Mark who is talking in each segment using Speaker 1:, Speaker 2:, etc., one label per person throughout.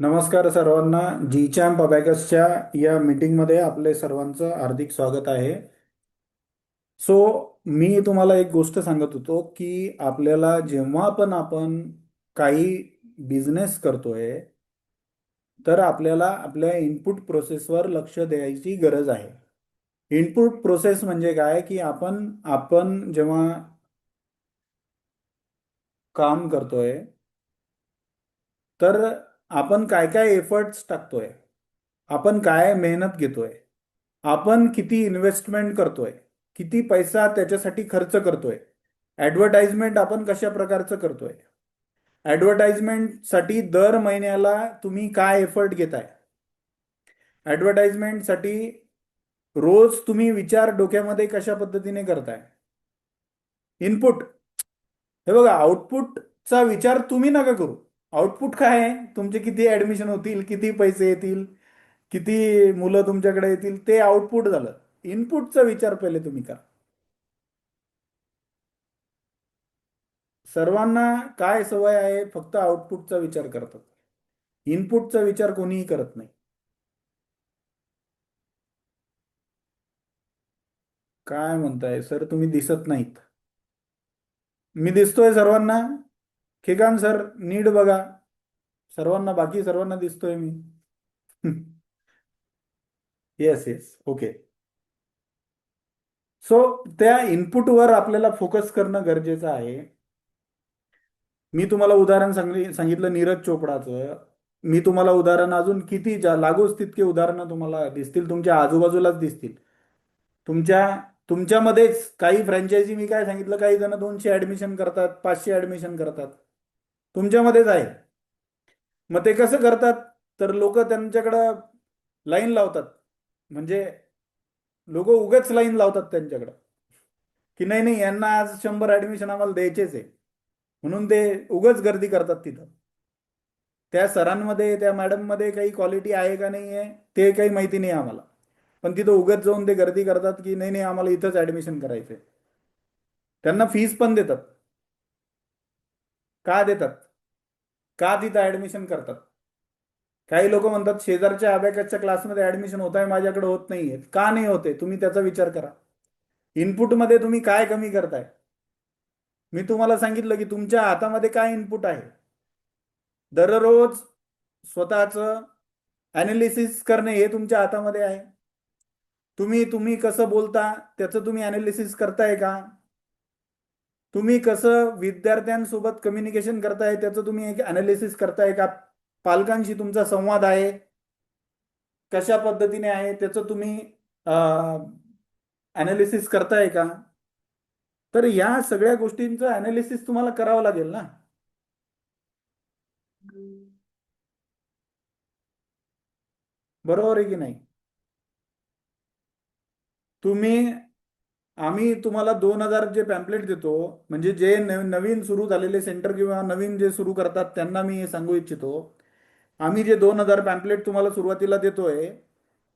Speaker 1: नमस्कार सर्वांना. जी चॅम्प अबॅकसच्या या मीटिंगमध्ये आपले सर्वांचं हार्दिक स्वागत आहे. सो मी तुम्हाला एक गोष्ट सांगत होतो की आपल्याला जेव्हा पण आपण काही बिझनेस करतोय तर आपल्याला आपल्या इनपुट प्रोसेसवर लक्ष द्यायची गरज आहे. इनपुट प्रोसेस म्हणजे काय की आपण जेव्हा काम करतोय तर आपण काय काय एफर्ट्स टाकतोय, आपण काय मेहनत घेतोय, आपण किती इन्व्हेस्टमेंट करतोय, किती पैसा त्याच्यासाठी खर्च करतोय, ऍडव्हर्टाइजमेंट आपण कशा प्रकारचं करतोय, ऍडव्हर्टाइजमेंटसाठी दर महिन्याला तुम्ही काय एफर्ट घेताय, ऍडव्हर्टाइजमेंटसाठी रोज तुम्ही विचार डोक्यामध्ये कशा पद्धतीने करताय. इनपुट, हे बघा, आउटपुटचा विचार तुम्ही नका करू. आउटपुट काय आहे, तुमचे किती ऍडमिशन होतील, किती पैसे येतील, किती मुलं तुमच्याकडे येतील, ते आउटपुट झालं. इनपुटचा विचार पहिले तुम्ही करा. सर्वांना काय सवय आहे, फक्त आउटपुटचा विचार करतात. इनपुटचा विचार कोणीही करत नाही. काय म्हणताय सर, तुम्ही दिसत नाहीत. मी दिसतोय सर्वांना. खेकान सर, नीट बघा. सर्वांना, बाकी सर्वांना दिसतोय मी. Yes yes, okay. सो त्या इनपुटवर आपल्याला फोकस करणं गरजेचं आहे. मी तुम्हाला उदाहरण सांगितलं नीरज चोपडाचं. मी तुम्हाला उदाहरण अजून किती लागूच तितके उदाहरणं तुम्हाला दिसतील, तुमच्या आजूबाजूलाच दिसतील. तुमच्या तुमच्यामध्येच काही फ्रँचायझी, मी काय सांगितलं, काही जण 200 ऍडमिशन करतात, 500 ऍडमिशन करतात. तुमच्यामध्येच आहे. मग ते कसं करतात, तर लोक त्यांच्याकडं लाईन लावतात. म्हणजे लोक उगाच लाईन लावतात त्यांच्याकडं, की नाही नाही, यांना आज 100 ऍडमिशन आम्हाला द्यायचेच आहे, म्हणून ते उगाच गर्दी करतात तिथं. त्या सरांमध्ये, त्या मॅडममध्ये काही क्वालिटी आहे का नाही आहे ते काही माहिती नाही आम्हाला. पण तिथं उगाच जाऊन ते गर्दी करतात की नाही नाही, आम्हाला इथंच ऍडमिशन करायचंय. त्यांना फीस पण देतात. का देतात? का तिथं ऍडमिशन करतात? काही लोक म्हणतात शेजारच्या अबॅकसच्या क्लासमध्ये ऍडमिशन होत आहे, माझ्याकडे होत नाहीये. का नाही होते, तुम्ही त्याचा विचार करा. इनपुटमध्ये तुम्ही काय कमी करताय? मी तुम्हाला सांगितलं की तुमच्या हातामध्ये काय इनपुट आहे. दररोज स्वतःचं अनालिसिस करणे हे तुमच्या हातामध्ये आहे. तुम्ही तुम्ही कसं बोलता त्याचं तुम्ही अनालिसिस करताय का? तुम्ही कसं विद्यार्थ्यांसोबत कम्युनिकेशन करताय त्याचं तुम्ही एक अनालिसिस करताय का? पालकांशी तुमचा संवाद आहे कशा पद्धतीने आहे त्याचं तुम्ही अनालिसिस करताय का? तर या सगळ्या गोष्टींचं अनालिसिस तुम्हाला करावं लागेल ना. बरोबर आहे की नाही? तुम्ही आम्ही तुम्हाला 2,000 जे पॅम्पलेट देतो, म्हणजे जे नवीन सुरू झालेले सेंटर किंवा नवीन जे सुरू करतात त्यांना मी हे सांगू इच्छितो. आम्ही जे 2,000 पॅम्पलेट तुम्हाला सुरुवातीला देतोय,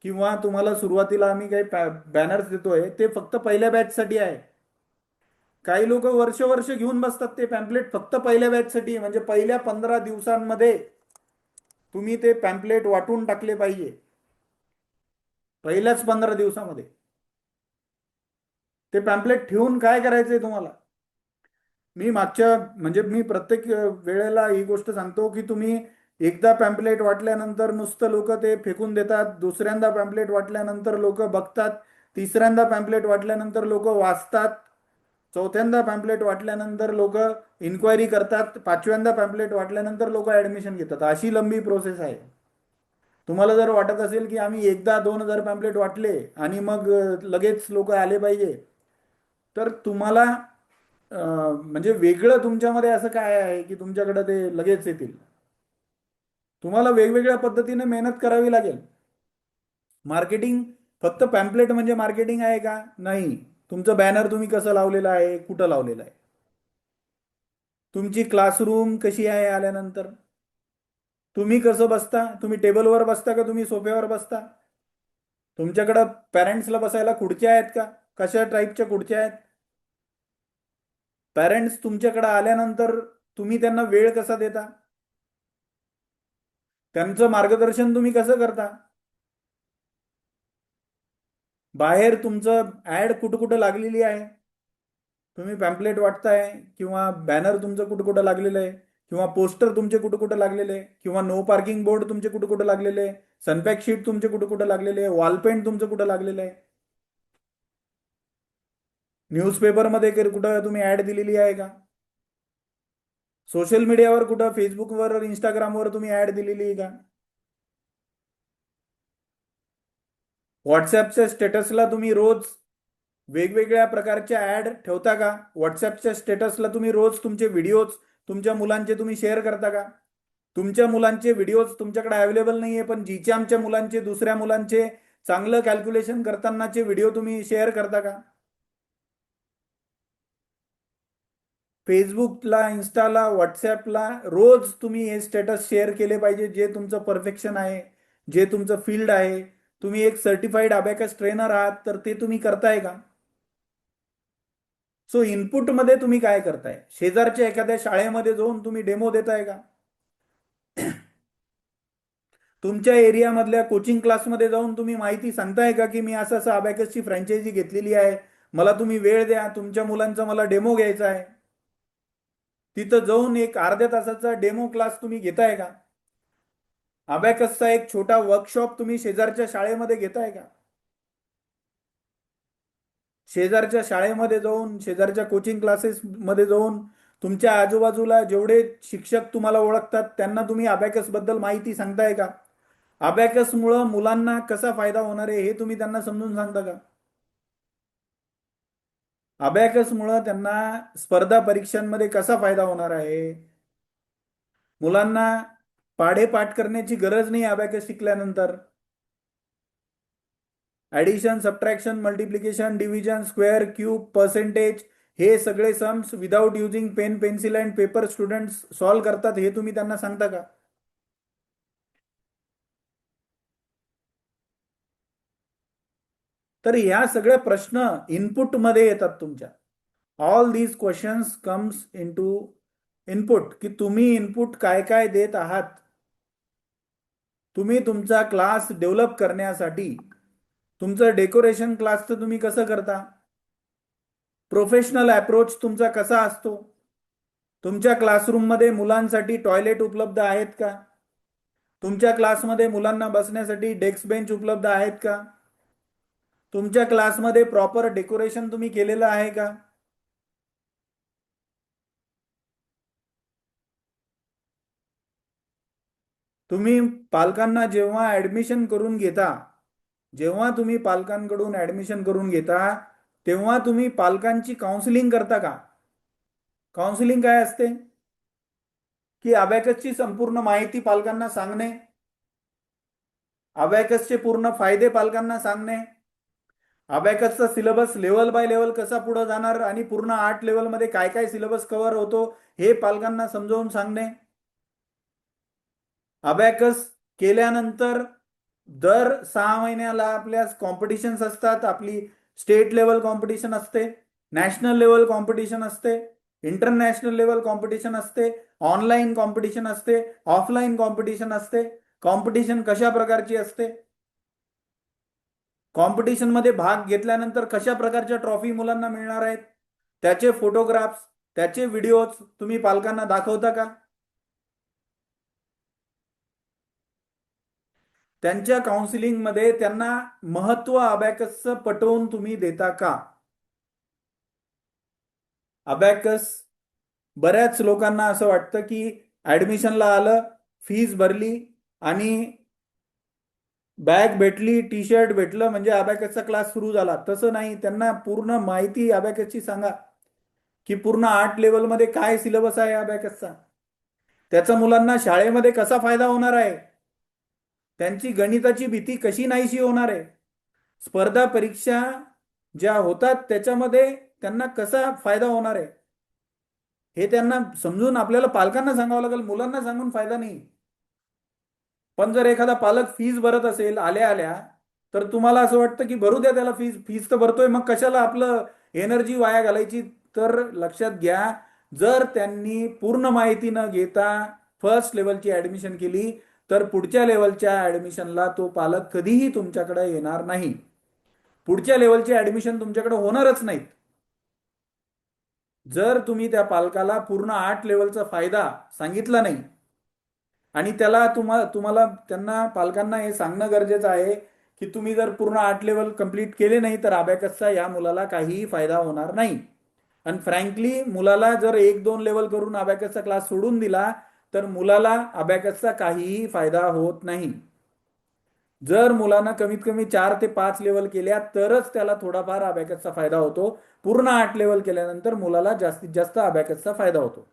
Speaker 1: किंवा तुम्हाला सुरुवातीला आम्ही काही बॅनर्स देतोय, ते फक्त पहिल्या बॅचसाठी आहे. काही लोक वर्ष वर्ष घेऊन बसतात ते पॅम्पलेट फक्त पहिल्या बॅचसाठी, म्हणजे पहिल्या 15 दिवसांमध्ये तुम्ही ते पॅम्पलेट वाटून टाकले पाहिजे. पहिल्याच 15 दिवसामध्ये ते पॅम्पलेट ठेवून काय करायचंय तुम्हाला? मी प्रत्येक वेळेला ही गोष्ट सांगतो की तुम्ही एकदा पॅम्पलेट वाटल्यानंतर नुसतं लोक ते फेकून देतात, दुसऱ्यांदा पॅम्पलेट वाटल्यानंतर लोक बघतात, तिसऱ्यांदा पॅम्पलेट वाटल्यानंतर लोक वाचतात, चौथ्यांदा पॅम्पलेट वाटल्यानंतर लोक इन्क्वायरी करतात, पाचव्यांदा पॅम्पलेट वाटल्यानंतर लोक ऍडमिशन घेतात. अशी लंबी प्रोसेस आहे. तुम्हाला जर वाटत असेल की आम्ही एकदा 2,000 पॅम्पलेट वाटले आणि मग लगेच लोक आले पाहिजे, तर तुम्हाला म्हणजे वेगळं तुमच्यामध्ये असं काय आहे की तुमच्याकडे ते लगेच येतील? तुम्हाला वेगवेगळ्या पद्धतीने मेहनत करावी लागेल. मार्केटिंग, फक्त पॅम्पलेट म्हणजे मार्केटिंग आहे का? नाही. तुमचं बॅनर तुम्ही कसं लावलेलं आहे, कुठं लावलेलं आहे, तुमची क्लासरूम कशी आहे आल्यानंतर, तुम्ही कसं बसता, तुम्ही टेबलवर बसता का तुम्ही सोफ्यावर बसता, तुमच्याकडं पॅरेंट्सला बसायला खुर्च्या आहेत का, कशा टाईपच्या खुर्च्या आहेत, पॅरेंट्स तुमच्याकडे आल्यानंतर तुम्ही त्यांना वेळ कसा देता, त्यांचं मार्गदर्शन तुम्ही कसं करता? बाहेर तुमचं ऍड कुठं कुठं लागलेली आहे? तुम्ही पॅम्पलेट वाटताय किंवा बॅनर तुमचं कुठं कुठं लागलेलं आहे, किंवा पोस्टर तुमचे कुठं कुठं लागलेले आहे, किंवा नो पार्किंग बोर्ड तुमचे कुठं कुठं लागलेले आहे, सनपॅक शीट तुमचे कुठं कुठं लागलेले आहे, वॉल पेंट तुमचं कुठं लागलेलं आहे? न्यूजपेपरमध्ये कुठं तुम्ही ऍड दिलेली आहे का? सोशल मीडियावर कुठं, फेसबुकवर, इंस्टाग्रामवर तुम्ही ऍड दिलेली आहे का? व्हॉट्सॲपच्या स्टेटसला तुम्ही रोज वेगवेगळ्या प्रकारच्या ऍड ठेवता का? व्हॉट्सॲपच्या स्टेटसला तुम्ही रोज तुमचे व्हिडिओज तुमच्या मुलांचे तुम्ही शेअर करता का? तुमच्या मुलांचे व्हिडिओज तुमच्याकडे अवेलेबल नाहीये, पण जिचे आमच्या मुलांचे, दुसऱ्या मुलांचे चांगलं कॅल्क्युलेशन करतानाचे व्हिडिओ तुम्ही शेअर करता का? फेसबुकला, इन्स्टाला, व्हॉट्सॲपला रोज तुम्ही हे स्टेटस शेअर केले पाहिजे, जे तुमचं परफेक्शन आहे, जे तुमचं फील्ड आहे. तुम्ही एक सर्टिफाईड अबॅकस ट्रेनर आहात, तर ते तुम्ही करताय का? सो इनपुटमध्ये तुम्ही काय करताय? शेजारच्या एखाद्या शाळेमध्ये जाऊन तुम्ही डेमो देताय का? तुमच्या एरियामधल्या कोचिंग क्लासमध्ये जाऊन तुम्ही माहिती सांगताय का, की मी असं असं अबॅकसची फ्रँचायझी घेतलेली आहे, मला तुम्ही वेळ द्या, तुमच्या मुलांचा मला डेमो घ्यायचा आहे? तिथं जाऊन एक अर्ध्या तासाचा डेमो क्लास तुम्ही घेताय का? अबॅकसचा एक छोटा वर्कशॉप तुम्ही शेजारच्या शाळेमध्ये घेताय का? शेजारच्या शाळेमध्ये जाऊन, शेजारच्या कोचिंग क्लासेसमध्ये जाऊन तुमच्या आजूबाजूला जेवढे शिक्षक तुम्हाला ओळखतात त्यांना तुम्ही अबॅकस बद्दल माहिती सांगताय का? अबॅकसमुळं मुलांना कसा फायदा होणार आहे हे तुम्ही त्यांना समजून सांगता का? अबॅकसमुळं त्यांना स्पर्धा परीक्षांमध्ये कसा फायदा होणार आहे? मुलांना पाढे-पाठ करण्याची गरज नाही अबॅकस शिकल्यानंतर. Addition, subtraction, multiplication, division, square, cube, percentage हे सगळे sums without using pen, pencil and paper students solve करतात, हे तुम्ही त्यांना सांगता का? तर ह्या सगळ्या प्रश्न इनपुटमध्ये येतात तुमच्या. All these questions comes into input, की तुम्ही इनपुट काय काय देत आहात. तुम्ही तुमचा क्लास डेव्हलप करण्यासाठी तुमचं डेकोरेशन क्लासचं तुम्ही कसं करता? प्रोफेशनल अप्रोच तुमचा कसा असतो? तुमच्या क्लासरूममध्ये मुलांसाठी टॉयलेट उपलब्ध आहेत का? तुमच्या क्लासमध्ये मुलांना बसण्यासाठी डेस्क बेंच उपलब्ध आहेत का? तुमच्या क्लासमध्ये प्रॉपर डेकोरेशन तुम्ही केलेलं आहे का? तुम्ही पालकांना जेव्हा ऍडमिशन करून घेता, जेव्हा तुम्ही पालकांकडून ऍडमिशन करून घेता, तेव्हा तुम्ही पालकांची काउन्सिलिंग करता का? काउन्सिलिंग काय असते? की अबॅकसची संपूर्ण माहिती पालकांना सांगणे, अबॅकसचे पूर्ण फायदे पालकांना सांगणे, अबॅकसचा सिलेबस लेवल बाय लेवल कसा पुढे जाणार आणि पूर्ण 8 लेवलमध्ये काय काय सिलेबस कव्हर होतो हे पालकांना समजावून सांगणे. अबॅकस केल्यानंतर दर 6 महिन्याला आपल्या कॉम्पिटिशन्स असतात. आपली स्टेट लेवल कॉम्पिटिशन असते, नॅशनल लेवल कॉम्पिटिशन असते, इंटरनॅशनल लेवल कॉम्पिटिशन असते, ऑनलाईन कॉम्पिटिशन असते, ऑफलाईन कॉम्पिटिशन असते. कॉम्पिटिशन कशा प्रकारची असते? कॉम्पिटिशन मध्ये भाग घेतल्यानंतर कशा प्रकारच्या ट्रॉफी मुलांना मिळणार आहेत, त्याचे फोटोग्राफ्स, त्याचे व्हिडिओज तुम्ही पालकांना दाखवता का? त्यांच्या काउन्सिलिंगमध्ये त्यांना महत्व अबॅकसचं पटवून तुम्ही देता का? अबॅकस, बऱ्याच लोकांना असं वाटतं की ऍडमिशनला आलं, फीस भरली आणि बॅग भेटली, टी शर्ट भेटलं म्हणजे अबॅकसचा क्लास सुरू झाला. तसं नाही. त्यांना पूर्ण माहिती अबॅकसची सांगा, की पूर्ण 8 लेवलमध्ये काय सिलेबस आहे अबॅकसचा, त्याचा मुलांना शाळेमध्ये कसा फायदा होणार आहे, त्यांची गणिताची भीती कशी नाहीशी होणार आहे, स्पर्धा परीक्षा ज्या होतात त्याच्यामध्ये त्यांना कसा फायदा होणार आहे, हे त्यांना समजून आपल्याला पालकांना सांगावं लागेल. मुलांना सांगून फायदा नाही. पण जर एखादा पालक फीस भरत असेल आल्या आल्या, तर तुम्हाला असं वाटतं की भरू द्या त्याला फीस, फीस तर भरतोय, मग कशाला आपलं एनर्जी वाया घालायची? तर लक्षात घ्या, जर त्यांनी पूर्ण माहिती न घेता फर्स्ट लेवलची ऍडमिशन केली तर पुढच्या लेवलच्या ऍडमिशनला तो पालक कधीही तुमच्याकडे येणार नाही. पुढच्या लेवलचे ऍडमिशन तुमच्याकडे होणारच नाहीत. जर तुम्ही त्या पालकाला पूर्ण 8 लेवलचा फायदा सांगितला नाही आणि त्याला तुम्हाला त्यांना पालकांना हे सांगणं गरजेचं आहे की तुम्ही जर पूर्ण 8 लेवल कंप्लीट केले नाही तर अबॅकसचा या मुलाला काहीही फायदा होणार नाही. आणि फ्रँकली मुलाला जर 1-2 लेवल करून अबॅकसचा क्लास सोडून दिला तर मुलाला अबॅकसचा काहीही फायदा होत नाही. जर मुलांना कमीत कमी 4 ते 5 लेवल केल्या तरच त्याला थोडाफार अबॅकसचा फायदा होतो. पूर्ण 8 लेवल केल्यानंतर मुलाला जास्तीत जास्त अबॅकसचा फायदा होतो.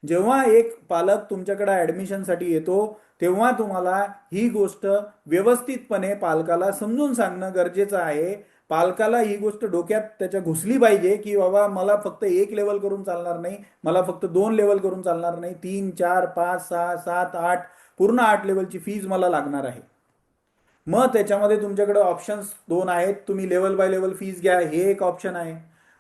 Speaker 1: जेव्हा एक पालक तुमच्याकडे ऍडमिशनसाठी येतो तेव्हा तुम्हाला ही गोष्ट व्यवस्थितपणे पालकाला समजून सांगणं गरजेचं आहे. पालकाला ही गोष्ट डोक्यात त्याच्या घुसली पाहिजे की बाबा मला फक्त 1 लेवल करून चालणार नाही, मला फक्त 2 लेवल करून चालणार नाही, 3, 4, 5, 6, 7, 8 पूर्ण 8 लेवलची फीज मला लागणार आहे. मग त्याच्यामध्ये तुमच्याकडे ऑप्शन्स 2 आहेत. तुम्ही लेवल बाय लेवल फीज घ्या, हे एक ऑप्शन आहे.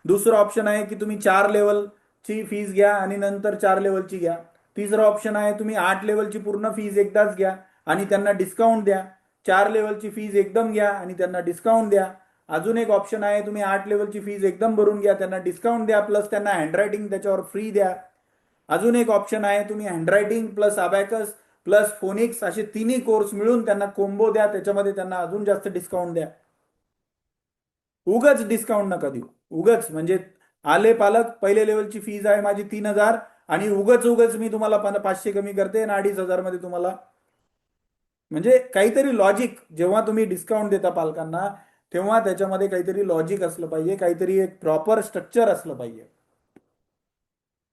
Speaker 1: दुसरं ऑप्शन आहे की तुम्ही 4 लेवलची फीज घ्या आणि नंतर 4 लेवलची घ्या. तिसरं ऑप्शन आहे तुम्ही 8 लेवलची पूर्ण फीज एकदाच घ्या आणि त्यांना डिस्काउंट द्या. 4 लेवलची फीज एकदम घ्या आणि त्यांना डिस्काउंट द्या. अजून एक ऑप्शन आहे तुम्ही 8 लेवलची फीज एकदम भरून घ्या, त्यांना डिस्काउंट द्या प्लस त्यांना हँडरायटिंग त्याच्यावर फ्री द्या. अजून एक ऑप्शन आहे तुम्ही handwriting plus abacus plus phoenix असे तिन्ही कोर्स मिळून त्यांना कोंबो द्या, त्याच्यामध्ये त्यांना अजून जास्त डिस्काउंट द्या. उगाच डिस्काउंट नका देऊ. उगाच म्हणजे आले पालक, पहिले लेवलची फीज आहे माझी 3,000 आणि उगाच उगाच मी तुम्हाला 500 कमी करते आणि 2,500 मध्ये तुम्हाला. म्हणजे काहीतरी लॉजिक, जेव्हा तुम्ही डिस्काउंट देता पालकांना तेव्हा त्याच्यामध्ये काहीतरी लॉजिक असलं पाहिजे, काहीतरी एक प्रॉपर स्ट्रक्चर असलं पाहिजे.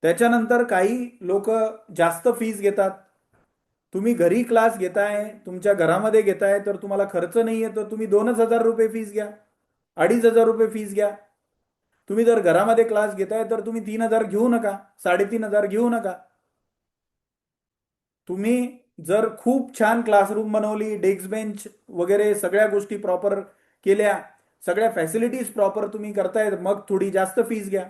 Speaker 1: त्याच्यानंतर काही लोक जास्त फीज घेतात. तुम्ही घरी क्लास घेताय, तुमच्या घरामध्ये घेताय तर तुम्हाला खर्च नाहीये तर तुम्ही 2,000 रुपये फीज घ्या, 2,500 रुपये फीज घ्या. तुम्ही जर घरामध्ये क्लास घेताय तर तुम्ही 3,000 घेऊ नका, 3,500 घेऊ नका. तुम्ही जर खूप छान क्लासरूम बनवली, डेस्क बेंच वगैरे सगळ्या गोष्टी प्रॉपर केल्या, सगळ्या फॅसिलिटीज प्रॉपर तुम्ही करताय मग थोडी जास्त फीज घ्या.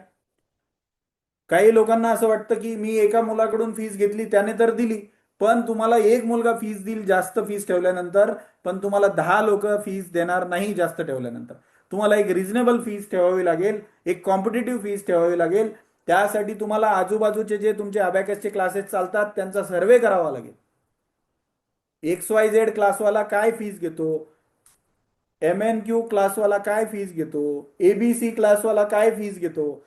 Speaker 1: काही लोकांना असं वाटतं की मी एका मुलाकडून फीस घेतली त्याने तर दिली, पण तुम्हाला एक मुलगा फीस देईल जास्त फीस ठेवल्यानंतर, पण तुम्हाला 10 लोक फीस देणार नाही जास्त ठेवल्यानंतर. तुम्हाला एक रिझनेबल फीस ठेवावी लागेल, एक कॉम्पिटेटिव्ह फीस ठेवावी लागेल. त्यासाठी तुम्हाला आजूबाजूचे जे तुमचे अबॅकसचे क्लासेस चालतात त्यांचा सर्वे करावा लागेल. XYZ क्लासवाला काय फीस घेतो, MNQ क्लासवाला काय फीस घेतो, ABC क्लासवाला काय फीस घेतो,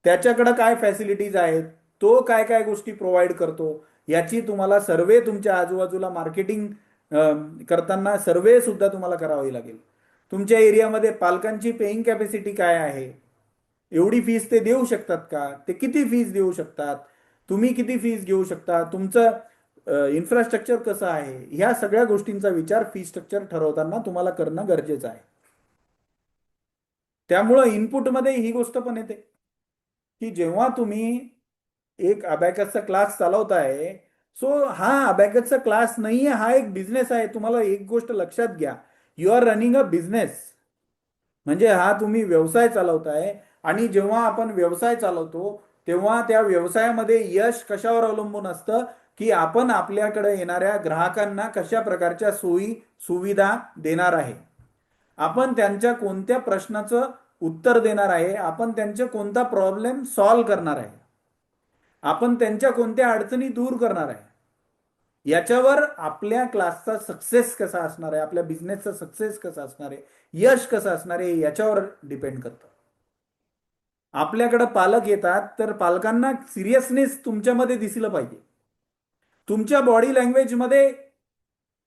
Speaker 1: त्याच्याकडे काय फॅसिलिटीज आहेत, तो काय काय गोष्टी प्रोव्हाइड करतो, याची तुम्हाला सर्वे तुमच्या आजूबाजूला मार्केटिंग करताना सर्वे सुद्धा तुम्हाला करावी लागेल. तुमच्या एरियामध्ये पालकांची पेईंग कॅपॅसिटी काय आहे, एवढी फीस ते देऊ शकतात का, ते किती फीस देऊ शकतात, तुम्ही किती फीस घेऊ शकता, तुमचं इन्फ्रास्ट्रक्चर कसं आहे, ह्या सगळ्या गोष्टींचा विचार फी स्ट्रक्चर ठरवताना तुम्हाला करणं गरजेचं आहे. त्यामुळं इनपुटमध्ये ही गोष्ट पण येते की जेव्हा तुम्ही एक अबॅकसचा क्लास चालवताय, सो हा अबॅकसचा क्लास नाहीये, हा एक बिझनेस आहे. तुम्हाला एक गोष्ट लक्षात घ्या, you are running a business. म्हणजे हा तुम्ही व्यवसाय चालवताय आणि जेव्हा आपण व्यवसाय चालवतो तेव्हा त्या व्यवसायामध्ये यश कशावर अवलंबून असतं की आपण आपल्याकडे येणाऱ्या ग्राहकांना कशा प्रकारच्या सोयी सुविधा देणार आहे, आपण त्यांच्या कोणत्या प्रश्नाचं उत्तर देणार आहे, आपण त्यांचे कोणता प्रॉब्लेम सॉल्व्ह करणार आहे, आपण त्यांच्या कोणत्या अडचणी दूर करणार आहे, याच्यावर आपल्या क्लासचा सक्सेस कसा असणार आहे, आपल्या बिझनेसचा सक्सेस कसा असणार आहे, यश कसं असणार आहे याच्यावर डिपेंड करतं. आपल्याकडे पालक येतात तर पालकांना सिरियसनेस तुमच्यामध्ये दिसलं पाहिजे. तुमच्या बॉडी लँग्वेजमध्ये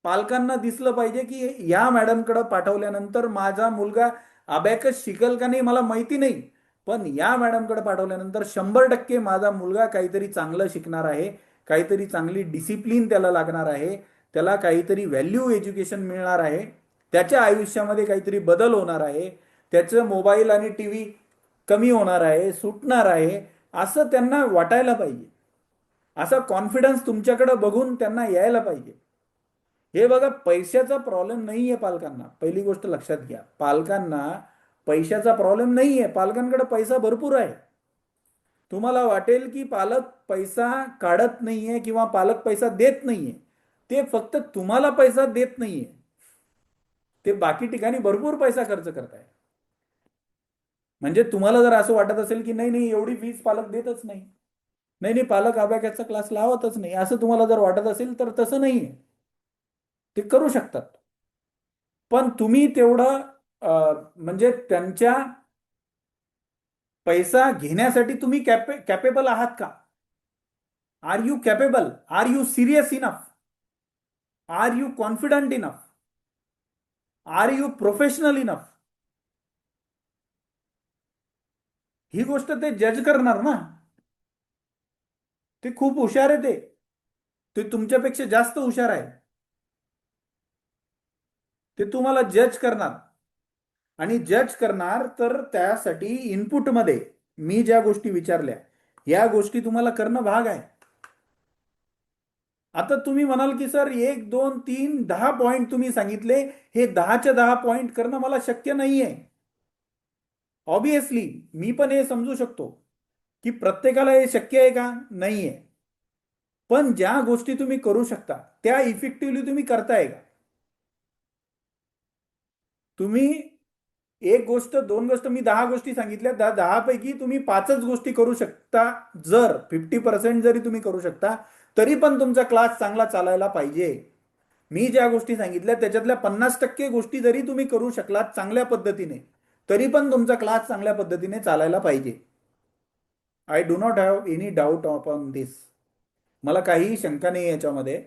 Speaker 1: पालकांना दिसलं पाहिजे की या मॅडमकडे पाठवल्यानंतर माझा मुलगा अबॅकस शिकल का नाही मला माहिती नाही, पण या मॅडमकडे पाठवल्यानंतर 100% माझा मुलगा काहीतरी चांगलं शिकणार आहे, काहीतरी चांगली डिसिप्लिन त्याला लागणार आहे, त्याला काहीतरी व्हॅल्यू एज्युकेशन मिळणार आहे, त्याच्या आयुष्यामध्ये काहीतरी बदल होणार आहे, त्याचं मोबाईल आणि टीव्ही कमी होणार आहे, सुटणार आहे, असं त्यांना वाटायला पाहिजे. असा कॉन्फिडन्स तुमच्याकडे बघून त्यांना यायला पाहिजे. हे बघा, पैशाचा प्रॉब्लेम नाहीये पालकांना, पहिली गोष्ट लक्षात घ्या. पालकांना पैशाचा प्रॉब्लेम नाहीये, पालकांकडे पैसा भरपूर आहे. तुम्हाला वाटेल की पालक पैसा काढत नाहीये किंवा पालक पैसा देत नाहीये, ते फक्त तुम्हाला पैसा देत नाहीये, ते बाकी ठिकाणी भरपूर पैसा खर्च करताय. म्हणजे तुम्हाला जर असं वाटत असेल की नाही नाही एवढी फीस पालक देतच नाही, नाही नाही पालक अबॅकसचा क्लास लावतच नाही, असं तुम्हाला जर वाटत असेल तर तसं नाहीये. ते करू शकतात. पण तुम्ही तेवढं म्हणजे त्यांच्या पैसा घेण्यासाठी तुम्ही कॅपेबल आहात का? Are you capable? Are you serious enough? Are you confident enough? Are you professional enough? ही गोष्ट ते जज करणार ना. ते खूप हुशार आहे ते. ते तुमच्यापेक्षा जास्त हुशार आहे. ते तुम्हाला जज करणार. आणि जज करणार तर त्यासाठी इनपुटमध्ये मी ज्या गोष्टी विचारल्या, या गोष्टी तुम्हाला करणं भाग आहे. आता तुम्ही म्हणाल की सर 1 2 3 10 पॉइंट तुम्ही सांगितले, हे 10च्या 10 पॉइंट करणं मला शक्य नाहीये. ऑब्विसली मी पण हे समजू शकतो की प्रत्येकाला हे शक्य आहे का? नाहीये. पण ज्या गोष्टी तुम्ही करू शकता त्या इफेक्टिव्हली तुम्ही करताय का? तुम्ही एक गोष्ट, दोन गोष्ट, मी 10 गोष्टी सांगितल्या, त्या 10 पैकी तुम्ही 5च गोष्टी करू शकता. जर 50% जरी तुम्ही करू शकता, तरी पण तुमचा क्लास चांगला चालायला पाहिजे. मी ज्या गोष्टी सांगितल्या त्याच्यातल्या 50% गोष्टी जरी तुम्ही करू शकलात चांगल्या पद्धतीने, तरी पण तुमचा क्लास चांगल्या पद्धतीने चालायला पाहिजे. I do not have any doubt upon this. मला काहीही शंका नाही याच्यामध्ये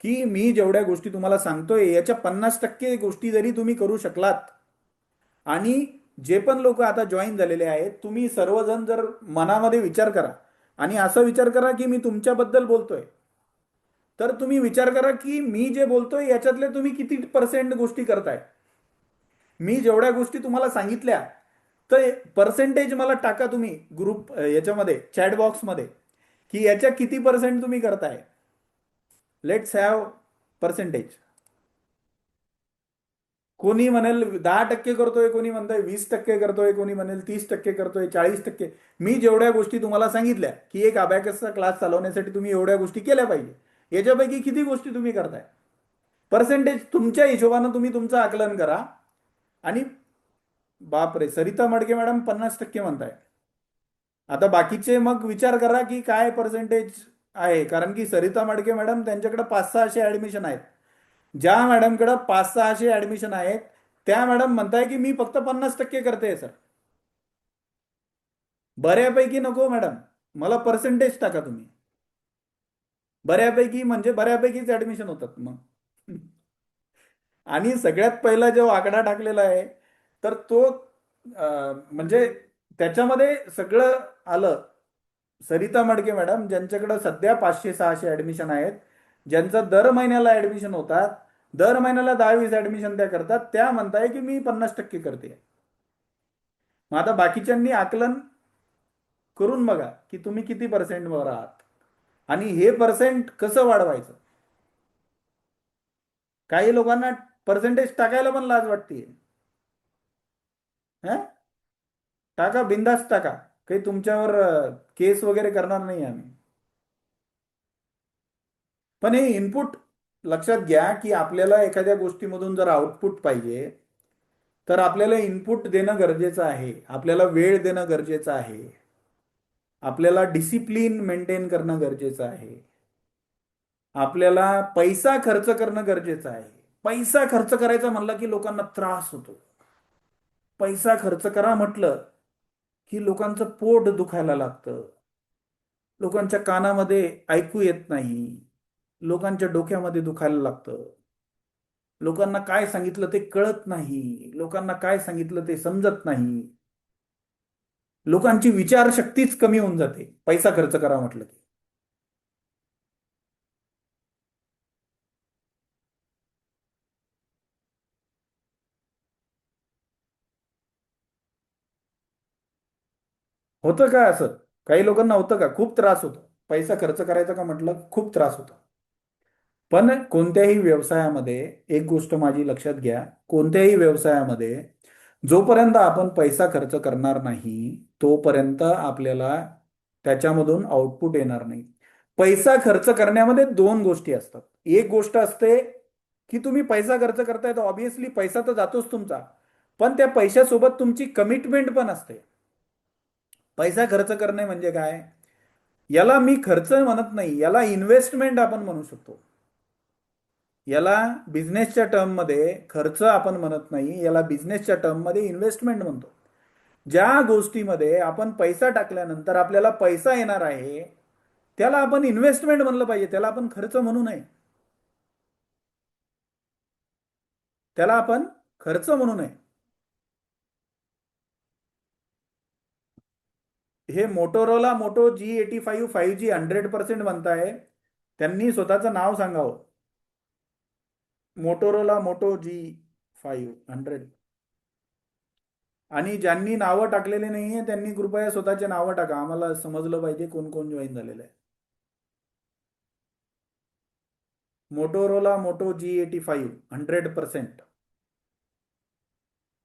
Speaker 1: की मी जेवढ्या गोष्टी तुम्हाला सांगतोय याच्या 50% गोष्टी जरी तुम्ही करू शकलात, आणि जे पण लोक आता जॉईन झालेले आहेत तुम्ही सर्वजण जर मनामध्ये विचार करा आणि असा विचार करा की मी तुमच्याबद्दल बोलतोय, तर तुम्ही विचार करा की मी जे बोलतोय याच्यातले तुम्ही किती पर्सेंट गोष्टी करताय. मी जेवढ्या गोष्टी तुम्हाला सांगितल्या, तर पर्सेंटेज मला टाका तुम्ही ग्रुप याच्यामध्ये चॅट बॉक्समध्ये, की याच्या किती पर्सेंट तुम्ही करताय. Let's have percentage. कोणी म्हणेल 10% करतोय, कोणी म्हणतोय 20% करतोय, कोणी म्हणेल 30% करतोय, 40%. मी जेवढ्या गोष्टी तुम्हाला सांगितल्या की एक अबॅकसचा क्लास चालवण्यासाठी तुम्ही एवढ्या गोष्टी केल्या पाहिजे, याच्यापैकी किती गोष्टी तुम्ही करताय? पर्सेंटेज तुमच्या हिशोबानं तुम्ही तुमचं आकलन करा. आणि बापरे, सरिता मडके मॅडम 50% म्हणताय. आता बाकीचे मग विचार करा की काय पर्सेंटेज आहे, कारण की सरिता मडके मॅडम त्यांच्याकडे 500-600 ऍडमिशन आहेत. ज्या मॅडमकडे 500-600 ऍडमिशन आहेत त्या मॅडम म्हणताय की मी फक्त 50% करते सर. बऱ्यापैकी नको मॅडम, मला पर्सेंटेज टाका तुम्ही. बऱ्यापैकी म्हणजे बऱ्यापैकीच ऍडमिशन होतात मग. आणि सगळ्यात पहिला जो आकडा टाकलेला आहे, तर तो म्हणजे त्याच्यामध्ये सगळं आलं. सरिता मडके मॅडम ज्यांच्याकडे सध्या 500-600 ऍडमिशन आहेत, ज्यांचं दर महिन्याला ऍडमिशन होतात, दर महिन्याला 10-20 ऍडमिशन त्या करतात, त्या म्हणताय की मी 50% करते. मग आता बाकीच्यांनी आकलन करून बघा की तुम्ही किती पर्सेंटवर आहात आणि हे पर्सेंट कसं वाढवायचं. काही लोकांना पर्सेंटेज टाकायला पण लाज वाटते. टाका, बिंदास टाका. काही तुमच्यावर केस वगैरे करणार नाही आम्ही. पण हे इनपुट लक्षात घ्या की आपल्याला एखाद्या गोष्टीमधून जर आउटपुट पाहिजे, तर आपल्याला इनपुट देणं गरजेचं आहे, आपल्याला वेळ देणं गरजेचं आहे, आपल्याला डिसिप्लिन मेंटेन करणं गरजेचं आहे, आपल्याला पैसा खर्च करणं गरजेचं आहे. पैसा खर्च करायचा म्हणला की लोकांना त्रास होतो. पैसा खर्च करा म्हटलं की लोकांचं पोट दुखायला लागतं, लोकांच्या कानामध्ये ऐकू येत नाही, लोकांच्या डोक्यामध्ये दुखायला लागतं, लोकांना काय सांगितलं ते कळत नाही, लोकांना काय सांगितलं ते समजत नाही, लोकांची विचारशक्तीच कमी होऊन जाते पैसा खर्च करा म्हटलं की. होतं का असं? काही लोकांना होतं का? खूप त्रास होतो पैसा खर्च करायचा का म्हटलं, खूप त्रास होतो. पण कोणत्याही व्यवसायामध्ये एक गोष्ट माझी लक्षात घ्या, कोणत्याही व्यवसायामध्ये जोपर्यंत आपण पैसा खर्च करणार नाही तोपर्यंत आपल्याला त्याच्यामधून आउटपुट येणार नाही. पैसा खर्च करण्यामध्ये दोन गोष्टी असतात. एक गोष्ट असते की तुम्ही पैसा खर्च करताय तर ऑब्विसली पैसा तर जातोच तुमचा, पण त्या पैशासोबत तुमची कमिटमेंट पण असते. पैसा खर्च करणे म्हणजे काय? याला मी खर्च म्हणत नाही, याला इन्व्हेस्टमेंट आपण म्हणू शकतो. याला बिझनेसच्या टर्ममध्ये खर्च आपण म्हणत नाही, याला बिझनेसच्या टर्ममध्ये इन्व्हेस्टमेंट म्हणतो. ज्या गोष्टीमध्ये आपण पैसा टाकल्यानंतर आपल्याला पैसा येणार आहे त्याला आपण इन्व्हेस्टमेंट म्हणलं पाहिजे, त्याला आपण खर्च म्हणू नये. त्याला आपण खर्च म्हणू नये. हे मोटोरोला मोटो G85 5G 100% बनताय. त्यांनी स्वतःचं नाव सांगावं. Motorola motor G5 100. आणि ज्यांनी नावं टाकलेले नाहीये त्यांनी कृपया स्वतःचे नावं टाका, आम्हाला समजलं पाहिजे कोण कोण जॉईन झालेलं आहे. Motorola motor G85 100%.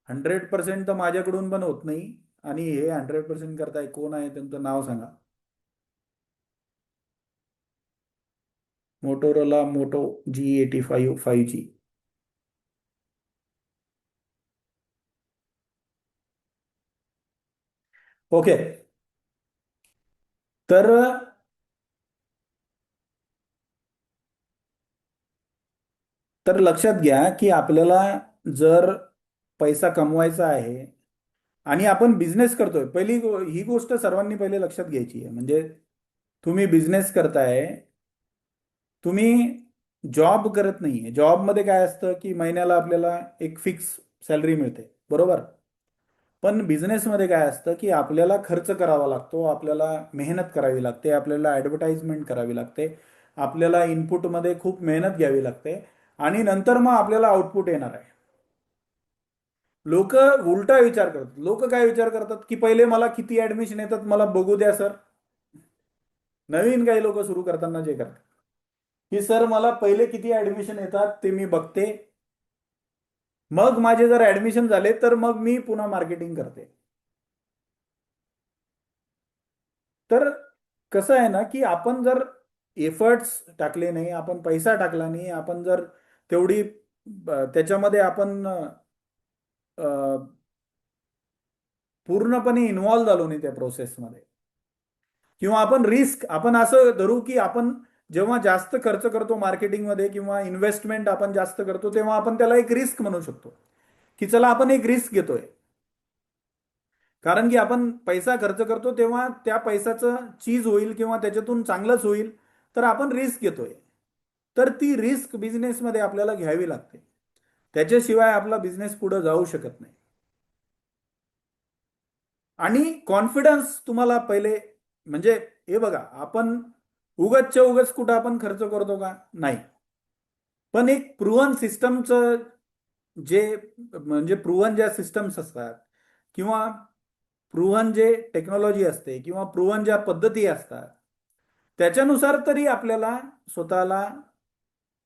Speaker 1: 100% तर माझ्याकडून पण होत नाही. आणि हे 100% करताय कोण आहे त्यांचं नाव सांगा. Motorola motor G85 5G. Okay. तर तर लक्षात घ्या की आपल्याला जर पैसा कमवायचा आहे आणि आपण बिझनेस करतोय, ही गोष्ट सर्वांनी पहिले लक्षात घ्यायची आहे. म्हणजे तुम्ही बिझनेस करताय, तुम्ही जॉब करत नाहीये. जॉबमध्ये काय असतं की महिन्याला आपल्याला एक फिक्स सॅलरी मिळते, बरोबर. पण बिझनेसमध्ये काय असतं की आपल्याला खर्च करावा लागतो, आपल्याला मेहनत करावी लागते, आपल्याला ॲडव्हर्टाइजमेंट करावी लागते, आपल्याला इनपुटमध्ये खूप मेहनत घ्यावी लागते आणि नंतर मग आपल्याला आउटपुट येणार आहे. लोक उलटा विचार करतात. लोक काय विचार करतात की पहिले मला किती ऍडमिशन येतात मला बघू द्या सर. नवीन काही लोक सुरू करताना जे करतात की सर मला पहिले किती ऍडमिशन येतात ते मी बघते, मग माझे जर ऍडमिशन झाले तर मग मी पुन्हा मार्केटिंग करते. तर कसं आहे ना की आपण जर एफर्ट्स टाकले नाही, आपण पैसा टाकला नाही, आपण जर तेवढी त्याच्यामध्ये आपण पूर्णपणे इन्व्हॉल्व झालो नाही त्या प्रोसेसमध्ये, किंवा आपण असं धरू की आपण जेव्हा जास्त खर्च करतो मार्केटिंगमध्ये किंवा इन्व्हेस्टमेंट आपण जास्त करतो तेव्हा आपण त्याला एक रिस्क म्हणू शकतो की चला आपण एक रिस्क घेतोय. कारण की आपण पैसा खर्च करतो तेव्हा त्या पैशाचं चीज होईल किंवा त्याच्यातून चांगलंच होईल, तर आपण रिस्क घेतोय. तर ती रिस्क बिझनेसमध्ये आपल्याला घ्यावी लागते, त्याच्याशिवाय आपला बिझनेस पुढे जाऊ शकत नाही. आणि कॉन्फिडन्स तुम्हाला पहिले, म्हणजे हे बघा, आपण उगचच्या उगच कुठं आपण खर्च करतो का? नाही. पण एक प्रूव्हन सिस्टमचं जे, म्हणजे प्रूव्हन ज्या सिस्टम्स असतात किंवा प्रूव्हन जे टेक्नॉलॉजी असते किंवा प्रूव्हन ज्या पद्धती असतात त्याच्यानुसार तरी आपल्याला स्वतःला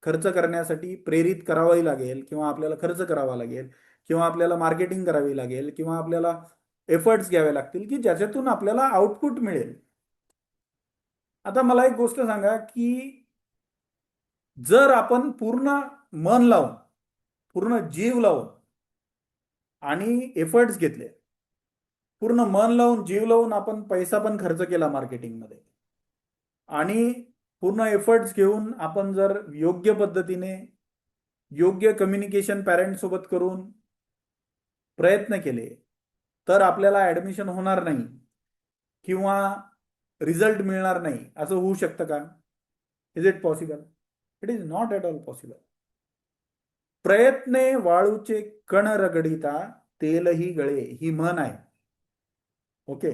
Speaker 1: खर्च करण्यासाठी प्रेरित करावाही लागेल किंवा आपल्याला खर्च करावा लागेल किंवा आपल्याला मार्केटिंग करावी लागेल किंवा आपल्याला एफर्ट्स घ्यावे लागतील की ज्याच्यातून आपल्याला आउटपुट मिळेल. आता मला एक गोष्ट सांगा की जर आपण पूर्ण मन लावून, पूर्ण जीव लावून आणि एफर्ट्स घेतले, पूर्ण मन लावून जीव लावून आपण पैसा पण खर्च केला मार्केटिंगमध्ये आणि पूर्ण एफर्ट्स घेऊन आपण जर योग्य पद्धतीने योग्य कम्युनिकेशन पॅरेंट सोबत करून प्रयत्न केले तर आपल्याला ऍडमिशन होणार नाही किंवा रिझल्ट मिळणार नाही, असं होऊ शकतं का? Is it possible? It is not at all possible. प्रयत्ने वाळूचे कण रगडिता तेलही गळे, ही म्हण आहे. ओके.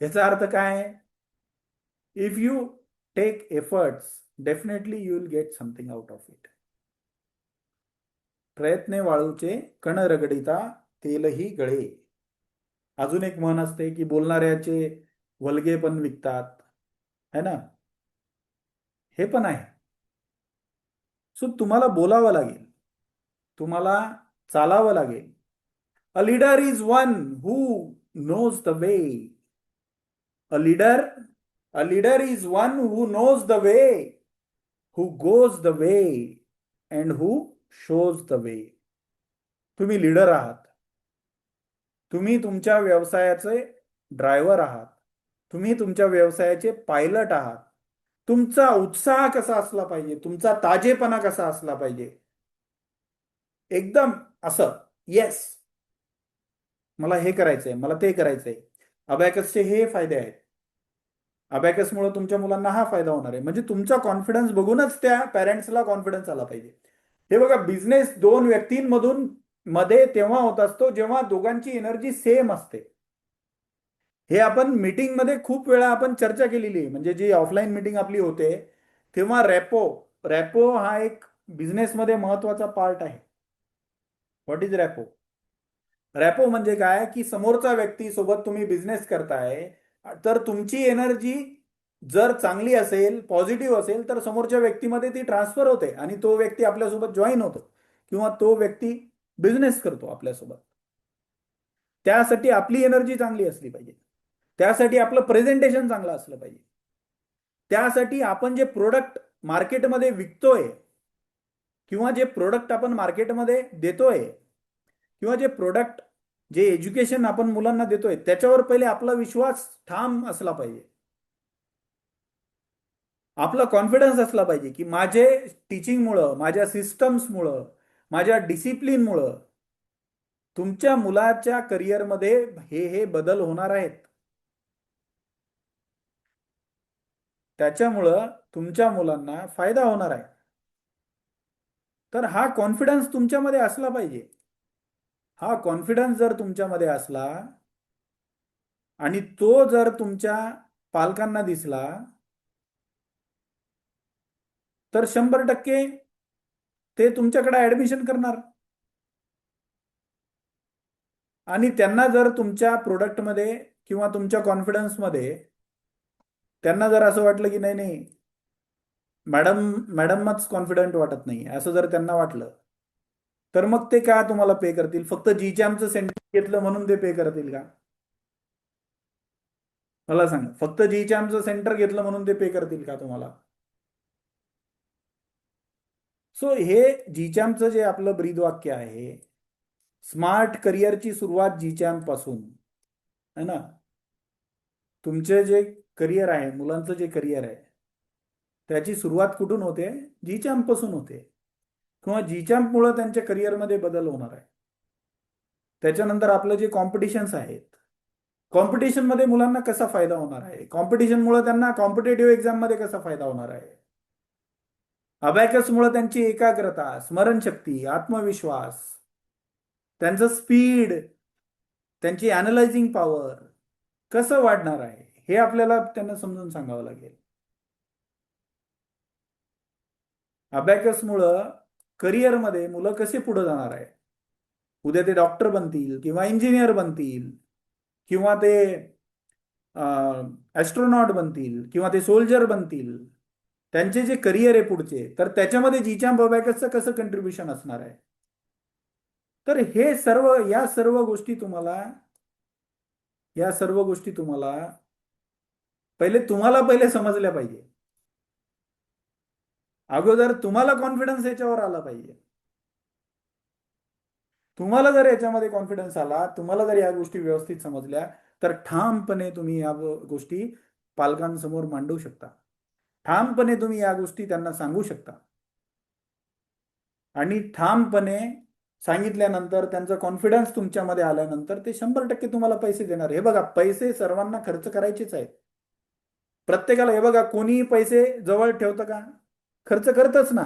Speaker 1: याचा अर्थ काय? If you take efforts definitely you will get something out of it. प्रयत्ने वाळूचे कण रगडिता तेलही गळे. अजून एक म्हण असते की बोलणाऱ्याचे वल्गे पण विकतात, है ना? हे पण आहे. सो तुम्हाला बोलावं लागेल, तुम्हाला चालावं लागेल. A leader is one who knows the way. A leader a leader is one who knows the way, who goes the way, and who shows the way. तुम्ही लीडर आहात. तुम्ही तुमच्या व्यवसायाचे ड्रायव्हर आहात. तुम्ही तुमच्या व्यवसायाचे पायलट आहात. तुमचा उत्साह कसा असला पाहिजे, तुमचा ताजेपणा कसा असला पाहिजे, एकदम असं, येस, मला हे करायचंय, मला ते करायचंय. अबॅकसचे हे फायदे आहेत. अबॅकसमुळे तुमच्या मुलांना हा फायदा होणार आहे. म्हणजे तुमचा कॉन्फिडन्स बघूनच त्या पॅरेंट्सला कॉन्फिडन्स आला पाहिजे. हे बघा, बिझनेस दोन व्यक्तींमधून मध्ये तेव्हा होत असतो जेव्हा दोघांची एनर्जी सेम असते. हे आपण मीटिंगमध्ये खूप वेळा आपण चर्चा केलेली आहे. म्हणजे जी ऑफलाईन मीटिंग आपली होते तेव्हा रॅपो, रॅपो हा एक बिझनेसमध्ये महत्वाचा पार्ट आहे. What is rapport? रॅपो म्हणजे काय, की समोरचा व्यक्ती सोबत तुम्ही बिझनेस करताय, तर तुमची एनर्जी जर चांगली असेल, पॉझिटिव्ह असेल, तर समोरच्या व्यक्तीमध्ये ती ट्रान्सफर होते आणि तो व्यक्ती आपल्यासोबत जॉईन होतो किंवा तो व्यक्ती बिझनेस करतो आपल्यासोबत. त्यासाठी आपली एनर्जी चांगली असली पाहिजे. त्यासाठी आपलं प्रेझेंटेशन चांगलं असलं पाहिजे. त्यासाठी आपण जे प्रोडक्ट मार्केटमध्ये विकतोय किंवा जे प्रोडक्ट आपण मार्केटमध्ये देतोय किंवा जे प्रोडक्ट, जे एज्युकेशन आपण मुलांना देतोय, त्याच्यावर पहिले आपला विश्वास ठाम असला पाहिजे. आपला कॉन्फिडन्स असला पाहिजे की माझे टीचिंगमुळं, माझ्या सिस्टम्समुळं, माझ्या डिसिप्लिनमुळं तुमच्या मुलाच्या करिअरमध्ये हे बदल होणार आहेत. त्याच्यामुळं तुमच्या मुलांना फायदा होणार आहे. तर हा कॉन्फिडन्स तुमच्यामध्ये असला पाहिजे. हा कॉन्फिडन्स जर तुमच्यामध्ये असला आणि तो जर तुमच्या पालकांना दिसला, तर 100% ते तुमच्याकडे ऍडमिशन करणार. आणि त्यांना जर तुमच्या प्रोडक्टमध्ये किंवा तुमच्या कॉन्फिडन्समध्ये त्यांना जर असं वाटलं की नाही नाही, मॅडम मॅडमच कॉन्फिडंट वाटत नाही, असं जर त्यांना वाटलं, तर मग ते का तुम्हाला पे करतील? फक्त जीचॅमचं सेंटर घेतलं म्हणून ते पे करतील का? मला सांगा, फक्त जीचॅमचं सेंटर घेतलं म्हणून ते पे करतील का तुम्हाला? सो हे जीचॅमचं जे आपलं ब्रीद वाक्य आहे, स्मार्ट करिअरची सुरुवात जीचॅम पासून है ना. तुमचे जे करिअर आहे, मुलांचं जे करिअर आहे, त्याची सुरुवात कुठून होते? जीचॅम्प पासून होते. किंवा जीचॅम्पमुळे त्यांच्या करिअरमध्ये बदल होणार आहे. त्याच्यानंतर आपलं जे कॉम्पिटिशन्स आहेत, कॉम्पिटिशनमध्ये मुलांना कसा फायदा होणार आहे, कॉम्पिटिशनमुळे त्यांना कॉम्पिटेटिव्ह एक्झाममध्ये कसा फायदा होणार आहे, अबॅकसमुळे त्यांची एकाग्रता, स्मरणशक्ती, आत्मविश्वास, त्यांचं स्पीड, त्यांची अनालायझिंग पॉवर कसं वाढणार आहे, हे आपल्याला त्यांना समजून सांगावं लागेल. अबॅकसमुळं करिअरमध्ये मुलं कसे पुढे जाणार आहे? उद्या ते डॉक्टर बनतील किंवा इंजिनियर बनतील किंवा ते ॲस्ट्रोनॉट बनतील किंवा ते सोल्जर बनतील. त्यांचे जे करिअर आहे पुढचे, तर त्याच्यामध्ये जीचॅम्प अबॅकसचं कसं कंट्रीब्युशन असणार आहे? तर हे सर्व, या सर्व गोष्टी तुम्हाला पहिले समजल्या पाहिजे. अगोदर तुम्हाला कॉन्फिडन्स याच्यावर आला पाहिजे. तुम्हाला जर याच्यामध्ये कॉन्फिडन्स आला, तुम्हाला जर या गोष्टी व्यवस्थित समजल्या, तर ठामपणे तुम्ही या गोष्टी पालकांसमोर मांडू शकता. ठामपणे तुम्ही या गोष्टी त्यांना सांगू शकता. आणि ठामपणे सांगितल्यानंतर त्यांचा कॉन्फिडन्स तुमच्यामध्ये आल्यानंतर ते 100% तुम्हाला पैसे देणार. हे बघा, पैसे सर्वांना खर्च करायचेच आहेत. प्रत्येकाला, हे बघा, कोणी पैसे जवळ ठेवतं का? खर्च करतच ना.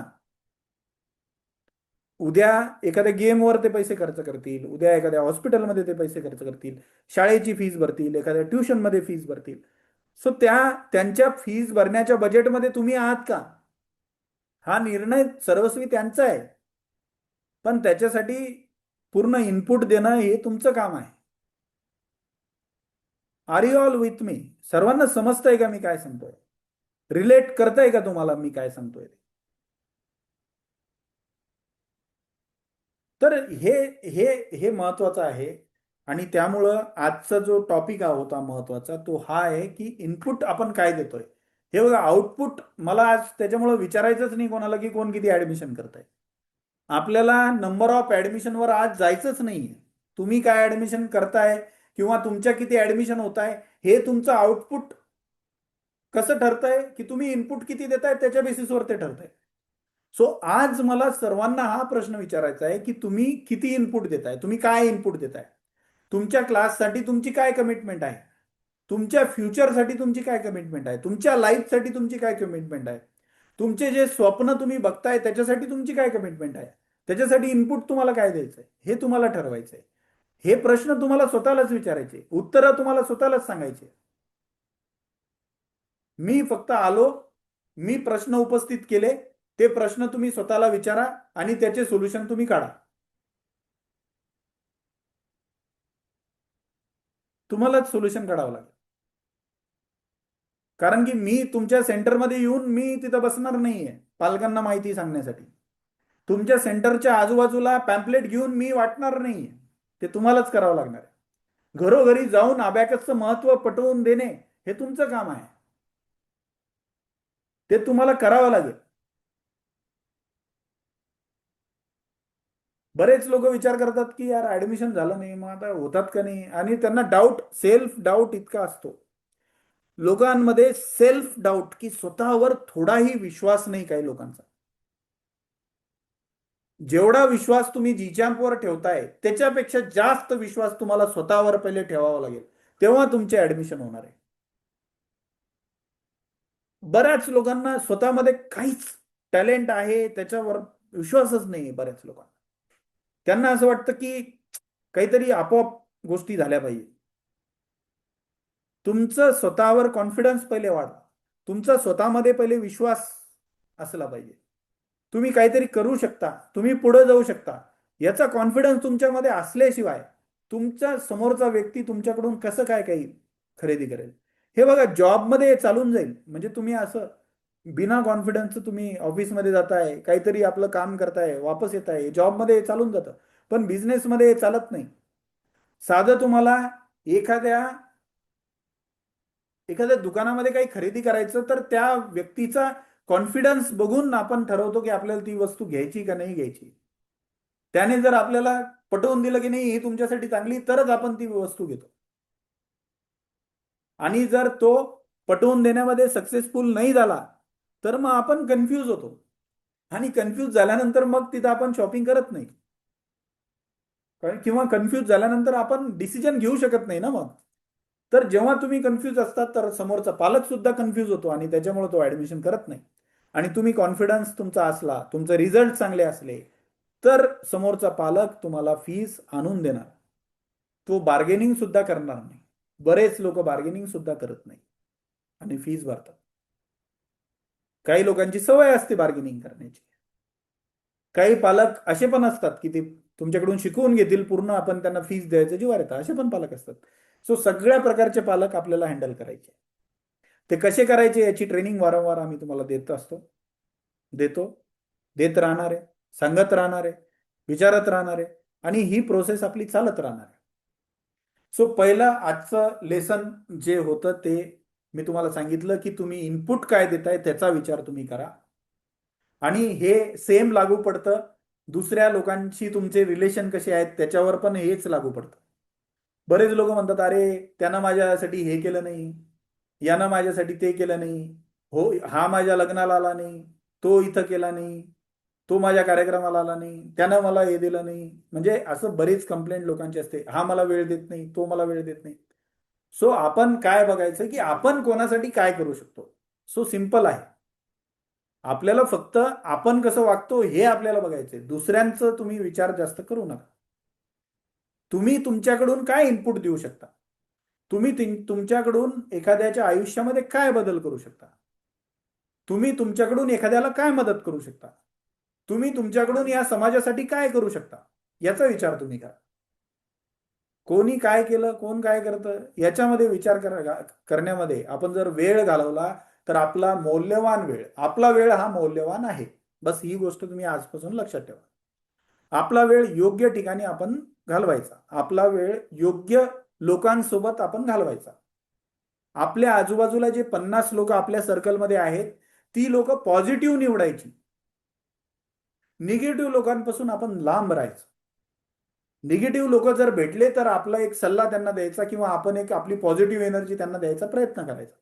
Speaker 1: उद्या एखाद्या गेमवर ते पैसे खर्च करतील, उद्या एखाद्या हॉस्पिटलमध्ये ते पैसे खर्च करतील, शाळेची फीस भरतील, एखाद्या ट्युशनमध्ये फीस भरतील. सो त्यांच्या फीस भरण्याच्या बजेटमध्ये तुम्ही आहात का? हा निर्णय सर्वस्वी त्यांचा आहे. पण त्याच्यासाठी पूर्ण इनपुट देणं हे तुमचं काम आहे. Are you all with me? सर्वांना समजतंय का मी काय सांगतोय? रिलेट करताय का तुम्हाला मी काय सांगतोय? तर हे हे हे महत्वाचं आहे. आणि त्यामुळं आजचा जो टॉपिक हा होता महत्वाचा तो हा आहे की इनपुट आपण काय देतोय. हे बघा, आउटपुट मला आज त्याच्यामुळे विचारायचंच नाही कोणाला की कोण किती ऍडमिशन करताय. आपल्याला नंबर ऑफ ऍडमिशनवर आज जायचंच नाहीये. तुम्ही काय ऍडमिशन करताय किंवा तुमच्या किती ऍडमिशन होत आहे हे तुमचं आउटपुट कसं ठरतंय की तुम्ही इनपुट किती देताय त्याच्या बेसिसवर ते ठरतंय. सो आज मला सर्वांना हा प्रश्न विचारायचा आहे की तुम्ही किती इनपुट देताय, तुम्ही काय इनपुट देताय. तुमच्या क्लाससाठी तुमची काय कमिटमेंट आहे, तुमच्या फ्युचरसाठी तुमची काय कमिटमेंट आहे, तुमच्या लाईफसाठी तुमची काय कमिटमेंट आहे, तुमचे जे स्वप्न तुम्ही बघताय त्याच्यासाठी तुमची काय कमिटमेंट आहे, त्याच्यासाठी इनपुट तुम्हाला काय द्यायचंय हे तुम्हाला ठरवायचंय. हे प्रश्न तुम्हाला स्वतःलाच विचारायचे, उत्तरं तुम्हाला स्वतःलाच सांगायचे. मी फक्त आलो, मी प्रश्न उपस्थित केले, ते प्रश्न तुम्ही स्वतःला विचारा आणि त्याचे सोल्युशन तुम्ही काढा. तुम्हालाच सोल्युशन काढावं लागेल. कारण की मी तुमच्या सेंटरमध्ये येऊन मी तिथं बसणार नाहीये पालकांना माहिती सांगण्यासाठी. तुमच्या सेंटरच्या आजूबाजूला पॅम्पलेट घेऊन मी वाटणार नाहीये. ते तुम्हालाच करावं लागणार आहे. घरोघरी जाऊन अबॅकसचं महत्व पटवून देणे हे तुमचं काम आहे. ते तुम्हाला करावं लागेल. बरेच लोक विचार करतात की यार ऍडमिशन झालं नाही मग आता होतात का नाही, आणि त्यांना डाऊट, सेल्फ डाऊट इतका असतो लोकांमध्ये, सेल्फ डाऊट की स्वतःवर थोडाही विश्वास नाही काही लोकांचा. जेवढा विश्वास तुम्ही जीचॅम्पवर ठेवताय त्याच्यापेक्षा जास्त विश्वास तुम्हाला स्वतःवर पहिले ठेवावा लागेल, तेव्हा तुमचे ऍडमिशन होणार आहे. बऱ्याच लोकांना स्वतःमध्ये काहीच टॅलेंट आहे त्याच्यावर विश्वासच नाही बऱ्याच लोकांना. त्यांना असं वाटतं की काहीतरी आपोआप गोष्टी झाल्या पाहिजे. तुमचं स्वतःवर कॉन्फिडन्स पहिले वाढवा. तुमचा स्वतःमध्ये पहिले विश्वास असला पाहिजे. तुम्ही काहीतरी करू शकता, तुम्ही पुढे जाऊ शकता, याचा कॉन्फिडन्स तुमच्यामध्ये असल्याशिवाय तुमच्या समोरचा व्यक्ती तुमच्याकडून कसं काय काही खरेदी करेल. हे बघा, जॉबमध्ये चालून जाईल, म्हणजे तुम्ही असं बिना कॉन्फिडन्स तुम्ही ऑफिसमध्ये जाताय, काहीतरी आपलं काम करताय, वापस येताय, जॉबमध्ये चालून जातं. पण बिझनेसमध्ये चालत नाही. साधं तुम्हाला एखाद्या एखाद्या दुकानामध्ये काही खरेदी करायचं तर त्या व्यक्तीचा कॉन्फिडन्स बघून आपण ठरवतो की आपल्याला ती वस्तू घ्यायची का नाही घ्यायची. त्याने जर आपल्याला पटवून दिलं की नाही ही तुमच्यासाठी चांगली, तरच आपण ती वस्तू घेतो. आणि जर तो पटवून देण्यामध्ये सक्सेसफुल नाही झाला तर मग आपण कन्फ्यूज होतो, आणि कन्फ्यूज झाल्यानंतर मग तिथं आपण शॉपिंग करत नाही. किंवा कन्फ्यूज झाल्यानंतर आपण डिसिजन घेऊ शकत नाही ना मग. तर जेव्हा तुम्ही कन्फ्यूज असतात तर समोरचा पालक सुद्धा कन्फ्यूज होतो आणि त्याच्यामुळे तो ऍडमिशन करत नाही. आणि तुम्ही कॉन्फिडन्स तुमचा असला, तुमचे रिझल्ट चांगले असले, तर समोरचा पालक तुम्हाला फीस आणून देणार. तो बार्गेनिंग सुद्धा करणार नाही. बरेच लोक बार्गेनिंग सुद्धा करत नाही आणि फीस भरतात. काही लोकांची सवय असते बार्गेनिंग करण्याची. काही पालक असे पण असतात की ते तुमच्याकडून शिकवून घेतील पूर्ण, आपण त्यांना फीस द्यायचं जीवावर येतं, असे पण पालक असतात. सो सगळ्या प्रकारचे पालक आपल्याला हँडल करायचे. ते कसे करायचे याची ट्रेनिंग वारंवार आम्ही तुम्हाला देत असतो, देतो, देत राहणार आहे, सांगत राहणार आहे, विचारत राहणार आहे, आणि ही प्रोसेस आपली चालत राहणार आहे. सो पहिलं आजचं लेसन जे होतं ते मी तुम्हाला सांगितलं की तुम्ही इनपुट काय देताय त्याचा विचार तुम्ही करा. आणि हे सेम लागू पडतं दुसऱ्या लोकांशी तुमचे रिलेशन कसे आहेत त्याच्यावर पण हेच लागू पडतं. बरेच लोक म्हणतात अरे त्यानं माझ्यासाठी हे केलं नाही, यानं माझ्यासाठी ते केलं नाही, हो हा माझ्या लग्नाला आला नाही, तो इथं केला नाही, तो माझ्या कार्यक्रमाला आला नाही, त्यानं मला हे दिलं नाही. म्हणजे असं बरीच कंप्लेंट लोकांची असते, हा मला वेळ देत नाही, तो मला वेळ देत नाही. सो आपण काय बघायचं की आपण कोणासाठी काय करू शकतो. सो सिंपल आहे. आपल्याला फक्त आपण कसं वागतो हे आपल्याला बघायचंय. दुसऱ्यांचं तुम्ही विचार जास्त करू नका. तुम्ही तुमच्याकडून काय इनपुट देऊ शकता, तुम्ही तुमच्याकडून एखाद्याच्या आयुष्यामध्ये काय बदल करू शकता, तुम्ही तुमच्याकडून एखाद्याला काय मदत करू शकता, तुम्ही तुमच्याकडून या समाजासाठी काय करू शकता, याचा विचार तुम्ही करा. कोणी काय केलं, कोण काय करतं याच्यामध्ये विचार करण्यामध्ये आपण जर वेळ घालवला तर आपला मौल्यवान वेळ, आपला वेळ हा मौल्यवान आहे. बस ही गोष्ट तुम्ही आजपासून लक्षात ठेवा. आपला वेळ योग्य ठिकाणी आपण घालवायचा, आपला वेळ योग्य लोकांसोबत आपण घालवायचा. आपल्या आजूबाजूला जे 50 लोक आपल्या सर्कलमध्ये आहेत, ती लोक पॉझिटिव्ह निवडायची. निगेटिव्ह लोकांपासून आपण लांब राहायचं. निगेटिव्ह लोक जर भेटले तर आपला एक सल्ला त्यांना द्यायचा किंवा आपण एक आपली पॉझिटिव्ह एनर्जी त्यांना द्यायचा प्रयत्न करायचा.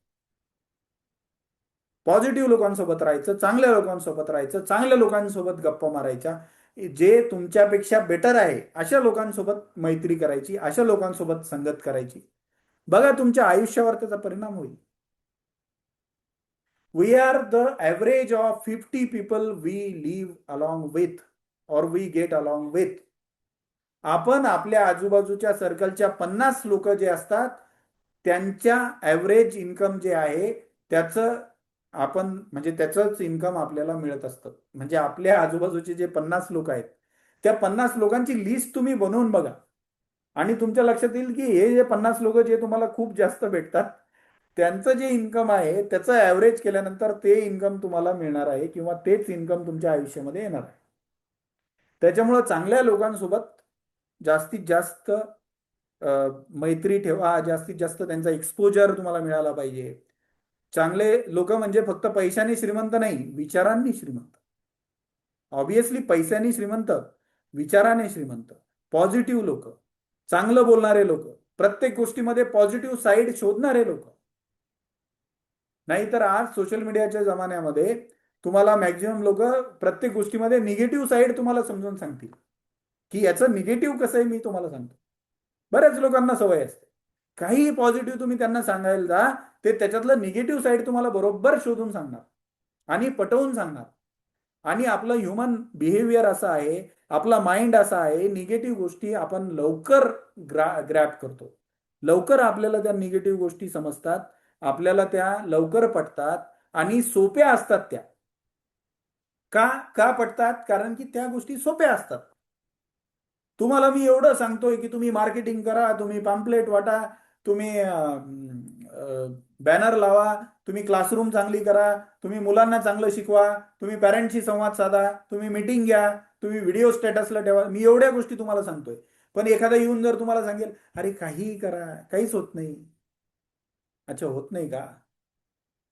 Speaker 1: पॉझिटिव्ह लोकांसोबत राहायचं, चांगल्या लोकांसोबत राहायचं, चांगल्या लोकांसोबत गप्पा मारायच्या. जे तुमच्यापेक्षा बेटर आहे अशा लोकांसोबत मैत्री करायची, अशा लोकांसोबत संगत करायची. बघा तुमच्या आयुष्यावर त्याचा परिणाम होईल. We are the average of 50 people we live along with or we get along with. आपण आपल्या आजूबाजूच्या सर्कलच्या 50 लोक जे असतात त्यांच्या ॲव्हरेज इन्कम जे आहे त्याचं आपण म्हणजे त्याचंच इन्कम आपल्याला मिळत असतं. म्हणजे आपल्या आजूबाजूचे जे 50 लोक आहेत त्या 50 लोकांची लिस्ट तुम्ही बनवून बघा आणि तुमच्या लक्षात येईल की हे जे 50 लोक जे तुम्हाला खूप जास्त भेटतात त्यांचं जे इन्कम आहे त्याचं ॲव्हरेज केल्यानंतर ते इन्कम तुम्हाला मिळणार आहे किंवा तेच इन्कम तुमच्या आयुष्यामध्ये येणार आहे. त्याच्यामुळं चांगल्या लोकांसोबत जास्तीत जास्त मैत्री ठेवा, जास्तीत जास्त त्यांचा एक्सपोजर तुम्हाला मिळाला पाहिजे. चांगले लोक म्हणजे फक्त पैशाने श्रीमंत नाही, विचारांनी श्रीमंत. ऑब्विसली पैशाने श्रीमंत, विचाराने श्रीमंत, पॉझिटिव्ह लोक, चांगलं बोलणारे लोक, प्रत्येक गोष्टीमध्ये पॉझिटिव्ह साईड शोधणारे लोक. नाहीतर आज सोशल मीडियाच्या जमान्यामध्ये तुम्हाला मॅक्झिमम लोक प्रत्येक गोष्टीमध्ये निगेटिव्ह साईड तुम्हाला समजून सांगतील की याचं निगेटिव्ह कसं आहे मी तुम्हाला सांगतो. बऱ्याच लोकांना सवय असते, काही पॉझिटिव्ह तुम्ही त्यांना सांगायला जा ते त्याच्यातलं निगेटिव्ह साईड तुम्हाला बरोबर शोधून सांगणार आणि पटवून सांगणार. आणि आपलं ह्युमन बिहेवियर असं आहे, आपला माइंड असा आहे, निगेटिव्ह गोष्टी आपण लवकर ग्रॅप करतो, लवकर आपल्याला त्या निगेटिव्ह गोष्टी समजतात, आपल्याला त्या लवकर पटतात आणि सोप्या असतात त्या. का का पटतात? कारण की त्या गोष्टी सोप्या असतात. तुम्हाला मी एवढं सांगतोय की तुम्ही मार्केटिंग करा, तुम्ही पॅम्पलेट वाटा, तुम्ही बॅनर लावा, तुम्ही क्लासरूम चांगली करा, तुम्ही मुलांना चांगलं शिकवा, तुम्ही पॅरेंटशी संवाद साधा, तुम्ही मीटिंग घ्या, तुम्ही व्हिडिओ स्टेटसला ठेवा. मी एवढ्या गोष्टी तुम्हाला सांगतोय. पण एखादा येऊन जर तुम्हाला सांगेल अरे काहीही करा काहीच होत नाही. अच्छा होत नाही का?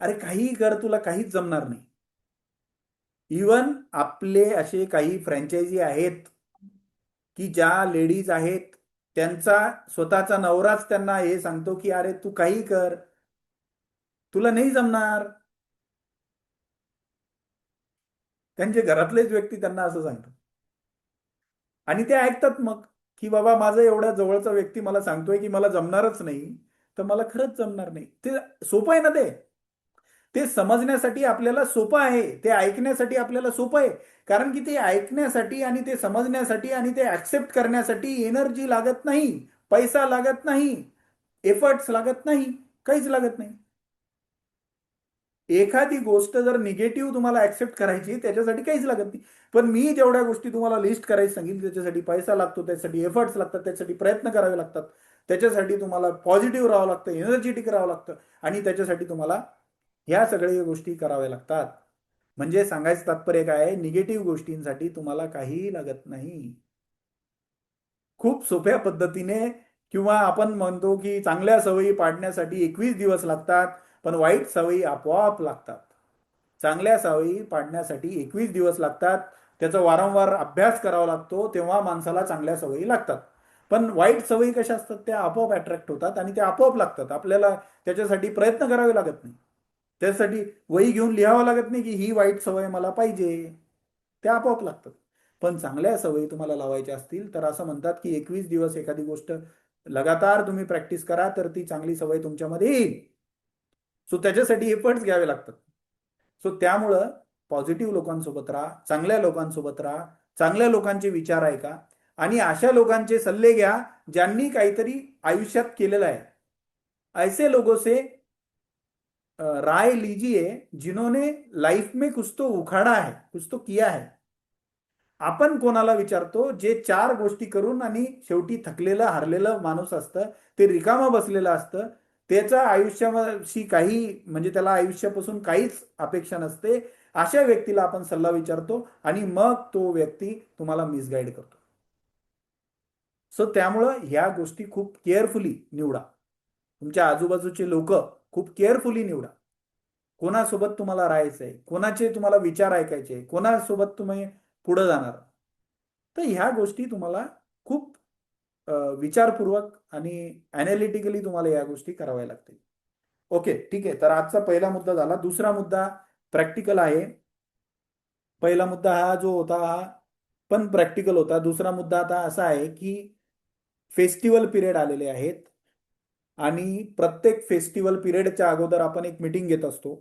Speaker 1: अरे काहीही कर तुला काहीच जमणार नाही. इवन आपले असे काही फ्रँचायझी आहेत की ज्या लेडीज आहेत त्यांचा स्वतःचा नवराच त्यांना हे सांगतो की अरे तू काही कर तुला नाही जमणार. त्यांचे घरातलेच व्यक्ती त्यांना असं सांगतात आणि ते ऐकतात मग की बाबा माझं एवढा जवळचा व्यक्ती मला सांगतोय की मला जमणारच नाही तर मला खरंच जमणार नाही. ते सोपं आहे ना, ते ते समजण्यासाठी आपल्याला सोपं आहे, ते ऐकण्यासाठी आपल्याला सोपं आहे. कारण की ते ऐकण्यासाठी आणि ते समजण्यासाठी आणि ते ऍक्सेप्ट करण्यासाठी एनर्जी लागत नाही, पैसा लागत नाही, एफर्ट्स लागत नाही, काहीच लागत नाही. एखादी गोष्ट जर निगेटिव्ह तुम्हाला ऍक्सेप्ट करायची त्याच्यासाठी काहीच लागत नाही. पण मी जेवढ्या गोष्टी तुम्हाला लिस्ट करायची सांगितली त्याच्यासाठी पैसा लागतो, त्याच्यासाठी एफर्ट्स लागतात, त्याच्यासाठी प्रयत्न करावे लागतात, त्याच्यासाठी तुम्हाला पॉझिटिव्ह राहावं लागतं, एनर्जेटिक राहावं लागतं आणि त्याच्यासाठी तुम्हाला ह्या सगळ्या गोष्टी कराव्या लागतात. म्हणजे सांगायचं तात्पर्य काय आहे, निगेटिव्ह गोष्टींसाठी तुम्हाला काहीही लागत नाही. खूप सोप्या पद्धतीने किंवा आपण म्हणतो की चांगल्या सवयी पाडण्यासाठी 21 दिवस लागतात, पण वाईट सवयी आपोआप लागतात. चांगल्या सवयी पाडण्यासाठी 21 दिवस लागतात, त्याचा वारंवार अभ्यास करावा लागतो, तेव्हा माणसाला चांगल्या सवयी लागतात. पण वाईट सवयी कशा असतात त्या आपोआप अट्रॅक्ट होतात आणि त्या आपोआप लागतात. आपल्याला त्याच्यासाठी प्रयत्न करावे लागत नाही, त्यासाठी वही घेऊन लिहावं लागत नाही की ही वाईट सवय मला पाहिजे, त्या आपोआप लागतात. पण चांगल्या सवयी तुम्हाला लावायच्या असतील तर असं म्हणतात की 21 दिवस एखादी गोष्ट लगातार तुम्ही प्रॅक्टिस करा तर ती चांगली सवय तुमच्यामध्ये येईल. सो त्याच्यासाठी एफर्ट्स घ्यावे लागतात. सो त्यामुळं पॉझिटिव्ह लोकांसोबत राहा, चांगल्या लोकांसोबत राहा, चांगल्या लोकांचे विचार ऐका आणि अशा लोकांचे सल्ले घ्या ज्यांनी काहीतरी आयुष्यात केलेलं आहे. ऐसे लोगों से राय लीजिए जिन्होंने लाईफ में कुछ तो उखाडा है, कुछ तो किया है. आपण कोणाला विचारतो जे चार गोष्टी करून आणि शेवटी थकलेलं हारलेलं माणूस असतं, ते रिकामं बसलेलं असतं, त्याच्या आयुष्याशी काही म्हणजे त्याला आयुष्यापासून काहीच अपेक्षा नसते, अशा व्यक्तीला आपण सल्ला विचारतो आणि मग तो व्यक्ती तुम्हाला मिसगाईड करतो. सो त्यामुळं ह्या गोष्टी खूप केअरफुली निवडा. तुमच्या आजूबाजूचे लोक खूप केअरफुली निवडा. कोणासोबत तुम्हाला राहायचंय, कोणाचे तुम्हाला विचार ऐकायचे, कोणासोबत तुम्ही पुढे जाणार. तर ह्या गोष्टी तुम्हाला खूप विचारपूर्वक आणि अनालिटिकली तुम्हाला या गोष्टी कराव्या लागतील. ओके, ठीक आहे. तर आजचा पहिला मुद्दा झाला. दुसरा मुद्दा प्रॅक्टिकल आहे. पहिला मुद्दा हा जो होता हा पण प्रॅक्टिकल होता. दुसरा मुद्दा आता असा आहे की फेस्टिवल पिरियड आलेले आहेत आणि प्रत्येक फेस्टिवल पिरियडच्या अगोदर आपण एक मीटिंग घेत असतो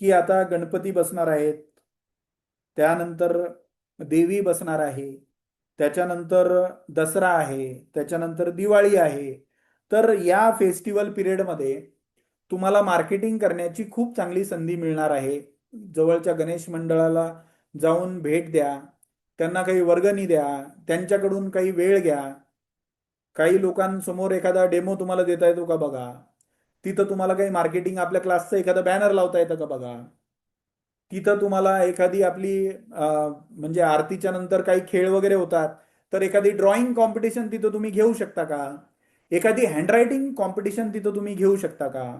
Speaker 1: की आता गणपती बसणार आहेत, त्यानंतर देवी बसणार आहे, त्याच्यानंतर दसरा आहे, त्याच्यानंतर दिवाळी आहे. तर या फेस्टिवल पिरियडमध्ये तुम्हाला मार्केटिंग करण्याची खूप चांगली संधी मिळणार आहे. जवळच्या गणेश मंडळाला जाऊन भेट द्या, त्यांना काही वर्गणी द्या, त्यांच्याकडून काही वेळ घ्या, काही लोकांसमोर एखादा डेमो तुम्हाला देता येतो का बघा, तिथं तुम्हाला काही मार्केटिंग आपल्या क्लासचं एखादा बॅनर लावता येतं का बघा, तिथं तुम्हाला एखादी आपली म्हणजे आरतीच्या नंतर काही खेळ वगैरे होतात, तर एखादी ड्रॉइंग कॉम्पिटिशन तिथं तुम्ही घेऊ शकता का, एखादी हँडरायटिंग कॉम्पिटिशन तिथं तुम्ही घेऊ शकता का,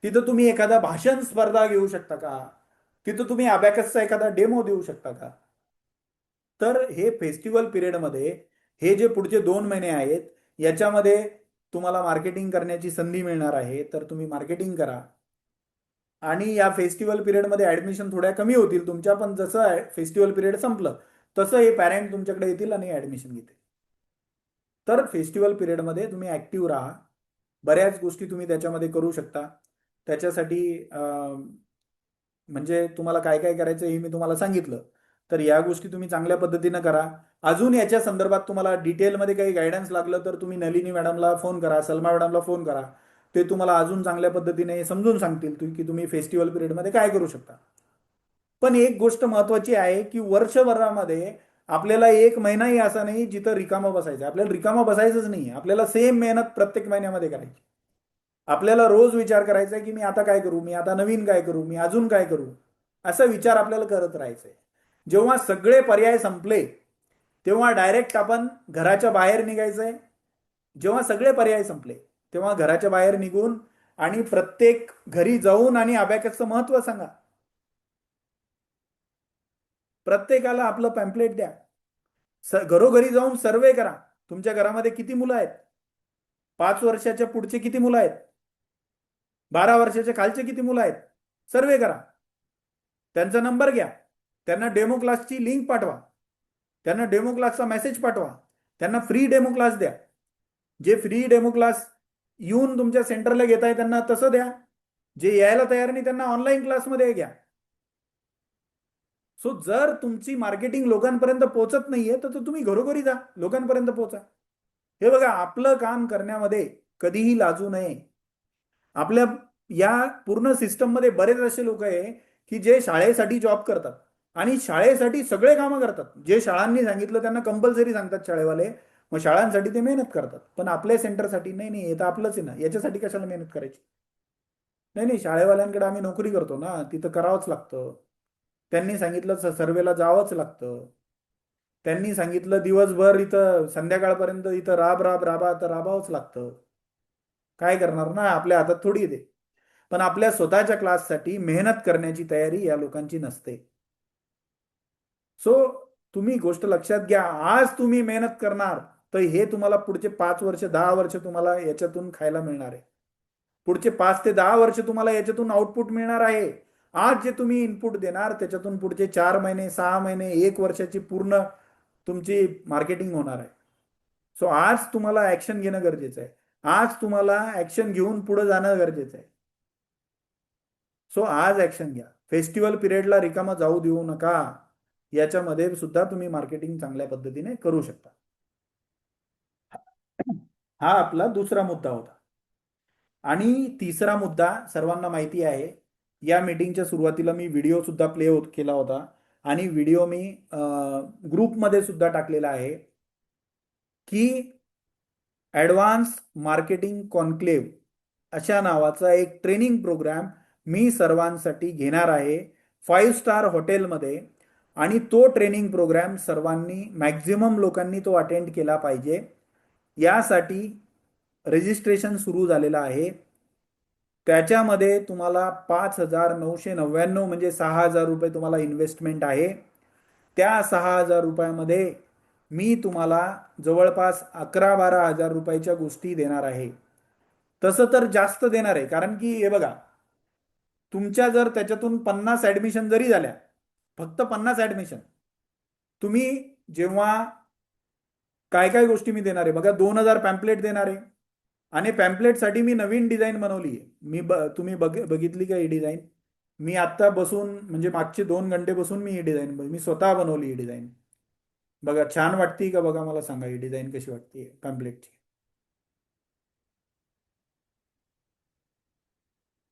Speaker 1: तिथं तुम्ही एखादा भाषण स्पर्धा घेऊ शकता का, तिथं तुम्ही अबॅकसचा एखादा डेमो देऊ शकता का. तर हे फेस्टिवल पिरियडमध्ये हे जे पुढचे 2 महिने आहेत याच्यामध्ये तुम्हाला मार्केटिंग करण्याची संधी मिळणार आहे. तर तुम्ही मार्केटिंग करा आणि या फेस्टिवल पिरियडमध्ये ऍडमिशन थोड्या कमी होतील तुमच्या, पण जसं फेस्टिवल पिरियड संपलं तसं हे पॅरेंट तुमच्याकडे येतील आणि ऍडमिशन घेतील. तर फेस्टिवल पिरियडमध्ये तुम्ही ऍक्टिव्ह राहा. बऱ्याच गोष्टी तुम्ही त्याच्यामध्ये करू शकता. त्याच्यासाठी म्हणजे तुम्हाला काय काय करायचं हे मी तुम्हाला सांगितलं. तर या गोष्टी तुम्ही चांगल्या पद्धतीनं करा. अजून याच्या संदर्भात तुम्हाला डिटेलमध्ये काही गायडन्स लागलं तर तुम्ही नलिनी मॅडमला फोन करा, सलमा मॅडमला फोन करा. ते तुम्हाला अजून चांगल्या पद्धतीने समजून सांगतील की तुम्ही फेस्टिवल पिरियडमध्ये काय करू शकता. पण एक गोष्ट महत्वाची आहे की वर्षभरामध्ये आपल्याला एक महिनाही असा नाही जिथं रिकामं बसायचं. आपल्याला रिकामं बसायचंच नाही. आपल्याला सेम मेहनत प्रत्येक महिन्यामध्ये करायची. आपल्याला रोज विचार करायचा आहे की मी आता काय करू, मी आता नवीन काय करू, मी अजून काय करू, असा विचार आपल्याला करत राहायचा आहे. जेव्हा सगळे पर्याय संपले तेव्हा डायरेक्ट आपण घराच्या बाहेर निघायचंय. जेव्हा सगळे पर्याय संपले तेव्हा घराच्या बाहेर निघून आणि प्रत्येक घरी जाऊन आणि अबॅकसचं महत्व सांगा. प्रत्येकाला आपलं पॅम्पलेट द्या. घरोघरी जाऊन सर्वे करा. तुमच्या घरामध्ये किती मुलं आहेत, 5 वर्षाच्या पुढचे किती मुलं आहेत, 12 वर्षाच्या खालचे किती मुलं आहेत, सर्वे करा. त्यांचा नंबर घ्या, त्यांना डेमो क्लासची लिंक पाठवा, त्यांना डेमो क्लासचा मेसेज पाठवा, त्यांना फ्री डेमो क्लास द्या. जे फ्री डेमो क्लास येऊन तुमच्या सेंटरला घेताय त्यांना तसं द्या. जे यायला तयार नाही त्यांना ऑनलाईन क्लासमध्ये घ्या. सो जर तुमची मार्केटिंग लोकांपर्यंत पोहोचत नाहीये तर तुम्ही घरोघरी जा, लोकांपर्यंत पोहोचा. हे बघा, आपलं काम करण्यामध्ये कधीही लाजू नये. आपल्या या पूर्ण सिस्टममध्ये बरेच असे लोक आहे की जे शाळेसाठी जॉब करतात आणि शाळेसाठी सगळे कामं करतात. जे शाळांनी सांगितलं त्यांना कंपल्सरी सांगतात शाळेवाले, मग शाळांसाठी ते मेहनत करतात. पण आपल्या सेंटरसाठी नाही, नाही हे तर आपलंच आहे ना, याच्यासाठी कशाला मेहनत करायची. नाही नाही, शाळेवाल्यांकडे आम्ही नोकरी करतो ना, तिथं करावंच लागतं. त्यांनी सांगितलं सर्वेला जावंच लागतं. त्यांनी सांगितलं दिवसभर इथं संध्याकाळपर्यंत इथं राब राब राबा, तर राबावंच लागतं. काय करणार ना, आपल्या हातात थोडी येते. पण आपल्या स्वतःच्या क्लाससाठी मेहनत करण्याची तयारी या लोकांची नसते. सो तुम्ही गोष्ट लक्षात घ्या, आज तुम्ही मेहनत करणार तर हे तुम्हाला पुढचे 5 वर्ष 10 वर्ष तुम्हाला याच्यातून खायला मिळणार आहे. पुढचे 5 ते 10 वर्ष तुम्हाला याच्यातून आउटपुट मिळणार आहे. आज जे तुम्ही इनपुट देणार त्याच्यातून पुढचे 4 महिने 6 महिने 1 वर्षाची पूर्ण तुमची मार्केटिंग होणार आहे. सो आज तुम्हाला ऍक्शन घेणं गरजेचं आहे. आज तुम्हाला ऍक्शन घेऊन पुढे जाणं गरजेचं आहे. सो आज ऍक्शन घ्या. फेस्टिवल पिरियडला रिकामा जाऊ देऊ नका. याच्यामध्ये सुद्धा तुम्ही मार्केटिंग चांगल्या पद्धतीने करू शकता. हा आपला दुसरा मुद्दा होता. आणि तिसरा मुद्दा सर्वांना माहिती आहे. या मीटिंगच्या सुरुवातीला मी व्हिडिओ सुद्धा प्ले केला होता आणि व्हिडिओ मी ग्रुपमध्ये सुद्धा टाकलेला आहे की ॲडव्हान्स मार्केटिंग कॉन्क्लेव्ह अशा नावाचा एक ट्रेनिंग प्रोग्राम मी सर्वांसाठी घेणार आहे 5 स्टार हॉटेलमध्ये. आणि तो ट्रेनिंग प्रोग्राम सर्वांनी मॅक्झिमम लोकांनी तो अटेंड केला पाहिजे. यासाठी रजिस्ट्रेशन सुरू झालेलं आहे. त्याच्यामध्ये तुम्हाला 5,999 म्हणजे 6,000 रुपये तुम्हाला इन्व्हेस्टमेंट आहे. त्या 6,000 रुपयामध्ये मी तुम्हाला जवळपास 11-12 हजार रुपयाच्या गोष्टी देणार आहे. तसं तर जास्त देणार आहे, कारण की हे बघा, तुमच्या जर त्याच्यातून 50 ऍडमिशन जरी झाल्या, फक्त 50 ऍडमिशन, तुम्ही जेव्हा काय काय गोष्टी मी देणार आहे बघा, 2,000 पॅम्पलेट देणार आहे. आणि पॅम्पलेटसाठी मी नवीन डिझाईन बनवली आहे. तुम्ही बघितली का ही डिझाईन? मी आत्ता बसून म्हणजे मागचे 2 घंटे बसून मी ही डिझाईन मी स्वतः बनवली ही डिझाईन. बघा छान वाटते का? बघा मला सांगा ही डिझाईन कशी वाटते पॅम्पलेटची.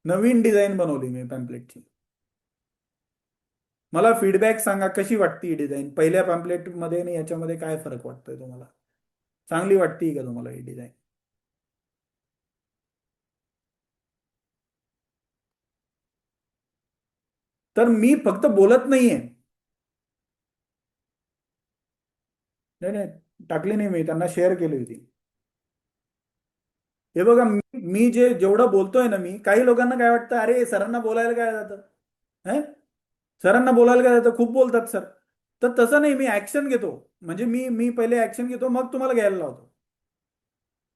Speaker 1: नवीन डिझाईन बनवली मी पॅम्पलेटची. मला फीडबॅक सांगा कशी वाटते ही डिझाईन. पहिल्या पॅम्पलेटमध्ये आणि याच्यामध्ये काय फरक वाटतोय तुम्हाला? चांगली वाटते का तुम्हाला ही डिझाईन? तर मी फक्त बोलत नाहीये. नाही नाही, टाकली नाही, मी त्यांना शेअर केली होती. हे बघा, मी जेवढं बोलतोय ना, मी काही लोकांना काय वाटतं, अरे सरांना बोलायला काय जातं, है सरांना बोलायला काय जातं, खूप बोलतात सर. तर तसं नाही, मी ऍक्शन घेतो. म्हणजे मी मी पहिले ऍक्शन घेतो, मग तुम्हाला घ्यायला लावतो.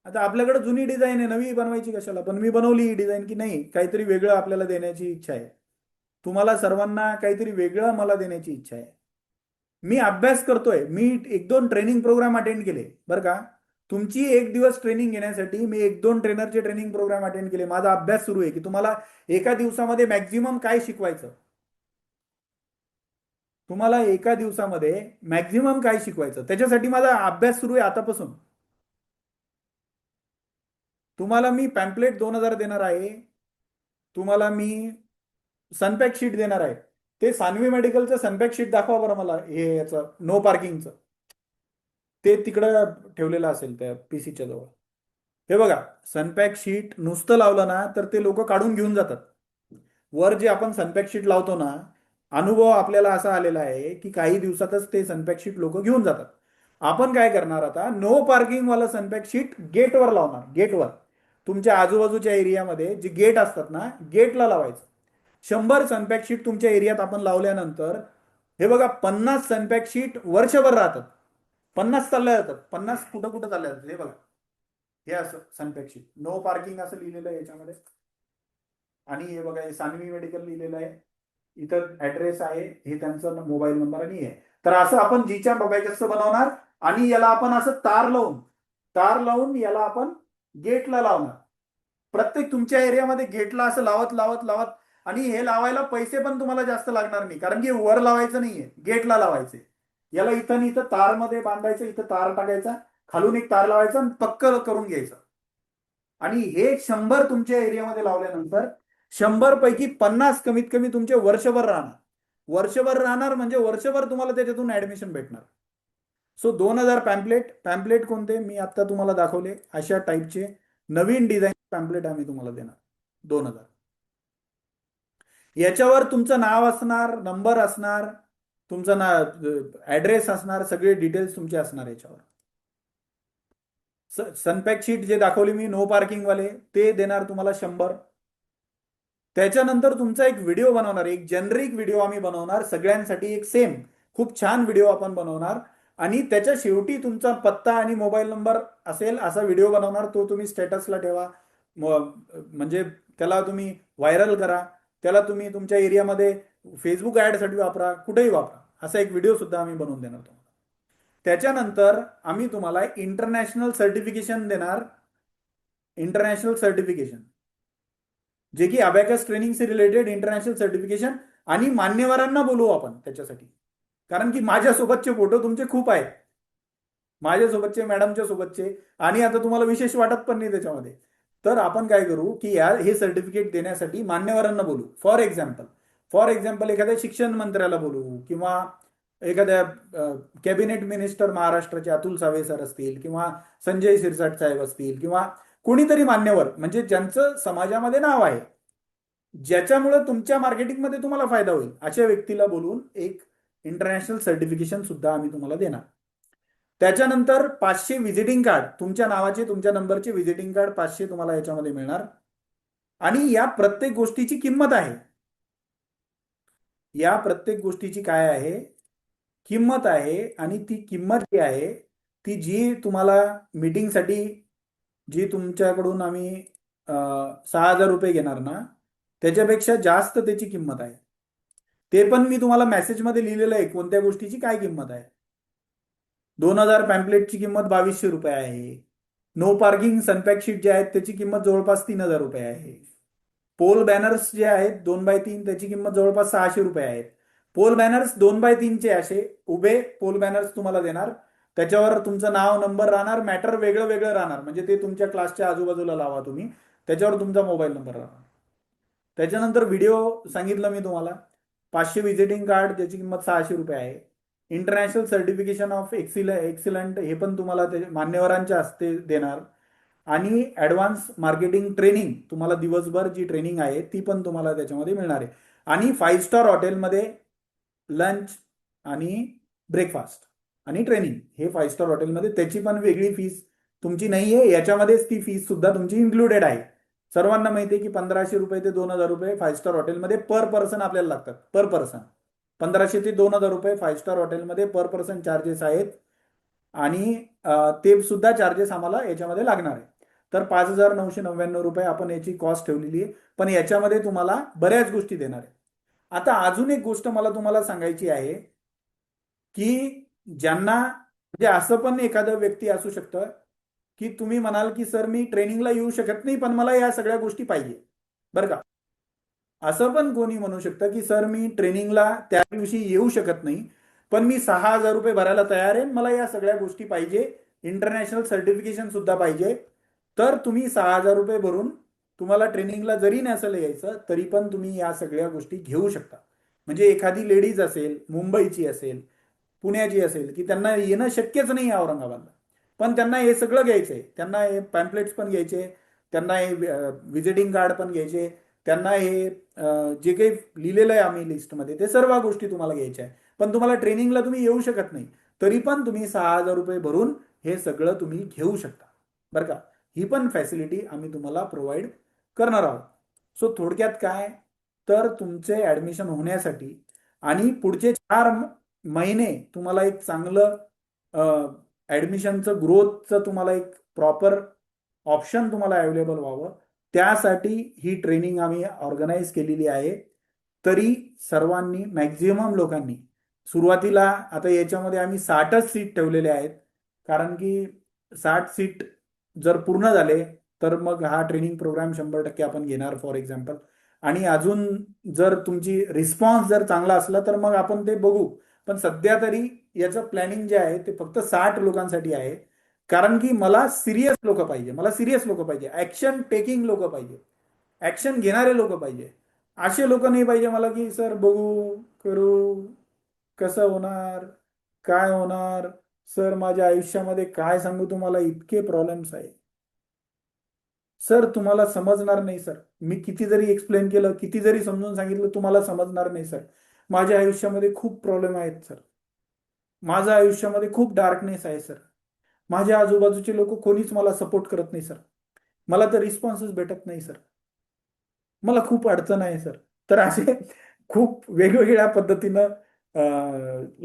Speaker 1: आता आपल्याकडे जुनी डिझाईन आहे, नवी बनवायची कशाला? पण मी बनवली ही डिझाईन की नाही, काहीतरी वेगळं आपल्याला देण्याची इच्छा आहे. तुम्हाला सर्वांना काहीतरी वेगळं मला देण्याची इच्छा आहे. मी अभ्यास करतोय. मी 1-2 ट्रेनिंग प्रोग्राम अटेंड केले बरं का. तुमची 1 दिवस ट्रेनिंग घेण्यासाठी मी 1-2 ट्रेनरचे ट्रेनिंग प्रोग्राम अटेंड केले. माझा अभ्यास सुरू आहे की तुम्हाला एका दिवसामध्ये मॅक्झिमम काय शिकवायचं. तुम्हाला एका दिवसामध्ये मॅक्झिमम काय शिकवायचं, त्याच्यासाठी माझा अभ्यास सुरू आहे आतापासून. तुम्हाला मी पॅम्पलेट 2,000 देणार आहे. तुम्हाला मी सनपॅक शीट देणार आहे. ते सान्वी मेडिकलचं सनपॅक शीट दाखवा बरं मला, हे याचं नो पार्किंगचं. ते तिकडं ठेवलेलं असेल त्या पीसीच्या जवळ. हे बघा, सनपॅक शीट नुसतं लावलं ना तर ते लोक काढून घेऊन जातात. वर जे आपण सनपॅक शीट लावतो ना, अनुभव आपल्याला असा आलेला आहे की काही दिवसातच ते सनपॅक शीट लोक घेऊन जातात. आपण काय करणार आता, नो पार्किंग वाला सनपॅक शीट गेटवर लावणार. गेटवर तुमच्या आजूबाजूच्या एरियामध्ये जे गेट असतात ना, गेटला लावायचं. 100 सनपॅक शीट तुमच्या एरियात आपण लावल्यानंतर, हे बघा, 50 सनपॅक शीट वर्षभर राहतात. 50 चालल्या जातात. 50 कुठं कुठं चालल्या जातात हे बघा. हे असं सनपॅक शीट नो पार्किंग असं लिहिलेलं आहे याच्यामध्ये. आणि हे बघा, हे सान्वी मेडिकल लिहिलेलं आहे. इथं ऍड्रेस आहे, हे त्यांचा मोबाईल नंबर आणि आहे. तर असं आपण जीच्या बघायचं बनवणार. आणि याला आपण असं तार लावून याला आपण गेटला लावणार. प्रत्येक तुमच्या एरियामध्ये गेटला असं लावत लावत लावत. आणि हे लावायला पैसे पण तुम्हाला जास्त लागणार नाही, कारण की वर लावायचं नाहीये, गेटला लावायचे. याला इथं आणि इथं तारमध्ये बांधायचं, इथं तार टाकायचा, खालून एक तार लावायचा आणि पक्क करून घ्यायचं. आणि हे 100 तुमच्या एरियामध्ये लावल्यानंतर 100 पैकी 50 कमीत कमी तुमचे वर्षभर राहणार. वर्षभर राहणार म्हणजे वर्षभर तुम्हाला त्याच्यातून ऍडमिशन भेटणार. So 2,000 pamphlet. पॅम्पलेट कोणते मी आता तुम्हाला दाखवले अशा टाईपचे नवीन डिझाईन पॅम्पलेट आम्ही तुम्हाला देणार. 2,000. याच्यावर तुमचं नाव असणार, नंबर असणार, तुमचा ऍड्रेस असणार, सगळे डिटेल्स तुमचे असणार याच्यावर. सनपॅक शीट जे दाखवली मी नो पार्किंग वाले, ते देणार तुम्हाला 100. त्याच्यानंतर तुमचा एक व्हिडिओ बनवणार, एक जेनरिक व्हिडिओ आम्ही बनवणार सगळ्यांसाठी, एक सेम खूप छान व्हिडिओ आपण बनवणार. आणि त्याच्या शेवटी तुमचा पत्ता आणि मोबाईल नंबर असेल असा व्हिडिओ बनवणार. तो तुम्ही स्टेटसला ठेवा. म्हणजे त्याला तुम्ही व्हायरल करा. त्याला तुम्ही तुमच्या एरियामध्ये फेसबुक ऍडसाठी वापरा, कुठेही वापरा. असा एक व्हिडिओ सुद्धा आम्ही बनवून देणार तुम्हाला. त्याच्यानंतर आम्ही तुम्हाला इंटरनॅशनल सर्टिफिकेशन देणार. इंटरनॅशनल सर्टिफिकेशन जे की अबॅकस ट्रेनिंग से रिलेटेड इंटरनॅशनल सर्टिफिकेशन. आणि मान्यवरांना बोलवू आपण त्याच्यासाठी, कारण की माझ्यासोबतचे फोटो तुमचे खूप आहेत. माझ्यासोबतचे, मॅडमच्या सोबतचे. आणि आता तुम्हाला विशेष वाटत पण नाही त्याच्यामध्ये. तर आपण काय करू की हे सर्टिफिकेट देण्यासाठी मान्यवरांना बोलू. फॉर एक्झाम्पल एखाद्या शिक्षण मंत्र्याला बोलू, किंवा एखाद्या कॅबिनेट मिनिस्टर महाराष्ट्राचे अतुल सावे सर असतील, किंवा संजय शिरसाट साहेब असतील, किंवा कोणीतरी मान्यवर म्हणजे ज्यांचं समाजामध्ये नाव आहे, ज्याच्यामुळे तुमच्या मार्केटिंगमध्ये तुम्हाला फायदा होईल, अशा व्यक्तीला बोलून एक इंटरनॅशनल सर्टिफिकेशन सुद्धा आम्ही तुम्हाला देणार. त्याच्यानंतर 500 व्हिजिटिंग कार्ड, तुमच्या नावाचे तुमच्या नंबरचे व्हिजिटिंग कार्ड 500 तुम्हाला याच्यामध्ये मिळणार. आणि या प्रत्येक गोष्टीची किंमत आहे. या प्रत्येक गोष्टीची काय आहे, किंमत आहे. आणि ती किंमत जी आहे ती जी तुम्हाला मीटिंगसाठी जी तुमच्याकडून आम्ही 6,000 रुपये घेणार ना, त्याच्यापेक्षा जास्त त्याची किंमत आहे. ते पण मी तुम्हाला मेसेजमध्ये लिहिलेलं आहे कोणत्या गोष्टीची काय किंमत आहे. 2,000 पॅम्पलेटची किंमत 2,200 रुपये आहे. नो पार्किंग सनपॅक शीट जे आहेत त्याची किंमत जवळपास 3,000 रुपये आहे. पोल बॅनर्स जे आहेत 2x3 त्याची किंमत जवळपास 600 रुपये आहेत. पोल बॅनर्स 2x3 असे उभे पोल बॅनर्स तुम्हाला देणार. त्याच्यावर तुमचं नाव नंबर राहणार, मॅटर वेगळं वेगळं राहणार, म्हणजे ते तुमच्या क्लासच्या आजूबाजूला लावा तुम्ही. त्याच्यावर तुमचा मोबाईल नंबर राहणार. त्याच्यानंतर व्हिडिओ सांगितलं मी तुम्हाला. 500 व्हिजिटिंग कार्ड ज्याची किंमत 600 रुपये आहे. इंटरनॅशनल सर्टिफिकेशन ऑफ एक्सिलंट हे पण तुम्हाला मान्यवरांच्या हस्ते देणार. आणि ॲडव्हान्स मार्केटिंग ट्रेनिंग तुम्हाला दिवसभर जी ट्रेनिंग आहे ती पण तुम्हाला त्याच्यामध्ये मिळणार आहे. आणि 5 स्टार हॉटेलमध्ये लंच आणि ब्रेकफास्ट आणि ट्रेनिंग हे 5 स्टार हॉटेलमध्ये, त्याची पण वेगळी फीस तुमची नाही आहे, याच्यामध्येच ती फीस सुद्धा तुमची इन्क्लुडेड आहे. सर्वांना माहिती आहे की 1,500 रुपये ते 2,000 रुपये 5 स्टार हॉटेलमध्ये पर पर्सन आपल्याला लागतात. पर पर्सन 1,500 ते 2,000 रुपये 5 स्टार हॉटेलमध्ये पर पर्सन चार्जेस आहेत. आणि ते सुद्धा चार्जेस आम्हाला याच्यामध्ये लागणार आहे. तर 5,999 रुपये आपण याची कॉस्ट ठेवलेली आहे. पण याच्यामध्ये तुम्हाला बऱ्याच गोष्टी देणार आहे. आता अजून एक गोष्ट मला तुम्हाला सांगायची आहे की ज्यांना म्हणजे असं पण एखादं व्यक्ती असू शकतं की तुम्ही म्हणाल की सर मी ट्रेनिंगला येऊ शकत नाही पण मला या सगळ्या गोष्टी पाहिजे, बरं का. असं पण कोणी म्हणू शकतं की सर मी ट्रेनिंगला त्या दिवशी येऊ शकत नाही पण मी 6,000 रुपये भरायला तयार आहे, मला या सगळ्या गोष्टी पाहिजे, इंटरनॅशनल सर्टिफिकेशन सुद्धा पाहिजे. तर तुम्ही 6,000 रुपये भरून तुम्हाला ट्रेनिंगला जरी नसेल यायचं तरी पण तुम्ही या सगळ्या गोष्टी घेऊ शकता. म्हणजे एखादी लेडीज असेल, मुंबईची असेल, पुण्याची असेल, की त्यांना येणं शक्यच नाही आहे औरंगाबादला, पण त्यांना हे सगळं घ्यायचंय, त्यांना हे पॅम्पलेट्स पण घ्यायचे, त्यांना हे व्हिजिटिंग कार्ड पण घ्यायचे, त्यांना हे जे काही लिहिलेलं आहे आम्ही लिस्टमध्ये ते सर्व गोष्टी तुम्हाला घ्यायच्या आहे. पण तुम्हाला ट्रेनिंगला तुम्ही येऊ शकत नाही तरी पण तुम्ही 6,000 रुपये भरून हे सगळं तुम्ही घेऊ शकता, बरं का. ही पण फॅसिलिटी आम्ही तुम्हाला प्रोव्हाइड करणार आहोत. सो थोडक्यात काय, तर तुमचे ऍडमिशन होण्यासाठी आणि पुढचे 4 महिने तुम्हाला एक चांगलं ऍडमिशनचं ग्रोथचं तुम्हाला एक प्रॉपर ऑप्शन तुम्हाला अवेलेबल व्हावं त्यासाठी ही ट्रेनिंग आम्ही ऑर्गनाईज केलेली आहे. तरी सर्वांनी मॅक्झिमम लोकांनी सुरुवातीला आता याच्यामध्ये आम्ही 60च सीट ठेवलेले आहेत. कारण की 60 सीट जर पूर्ण झाले तर मग हा ट्रेनिंग प्रोग्राम 100% आपण घेणार फॉर एक्झाम्पल. आणि अजून जर तुमची रिस्पॉन्स जर चांगला असला तर मग आपण ते बघू. पण सध्या तरी याचं प्लॅनिंग जे आहे ते फक्त 60 लोकांसाठी आहे. कारण की मला सिरियस लोक पाहिजे, मला सिरियस लोक पाहिजे, ऍक्शन टेकिंग लोक पाहिजे, ऍक्शन घेणारे लोक पाहिजे. असे लोक नाही पाहिजे मला की सर बघू करू कसं होणार काय होणार. सर माझ्या आयुष्यामध्ये काय सांगू तुम्हाला, इतके प्रॉब्लेम्स आहे सर, तुम्हाला समजणार नाही सर. मी किती जरी एक्सप्लेन केलं, किती जरी समजून सांगितलं तुम्हाला समजणार नाही सर. माझ्या आयुष्यामध्ये खूप प्रॉब्लेम आहेत सर. माझ्या आयुष्यामध्ये खूप डार्कनेस आहे सर. माझ्या आजूबाजूचे लोक कोणीच मला सपोर्ट करत नाही सर. मला तर रिस्पॉन्सच भेटत नाही सर. मला खूप अडचण आहे सर. तर असे खूप वेगवेगळ्या पद्धतीनं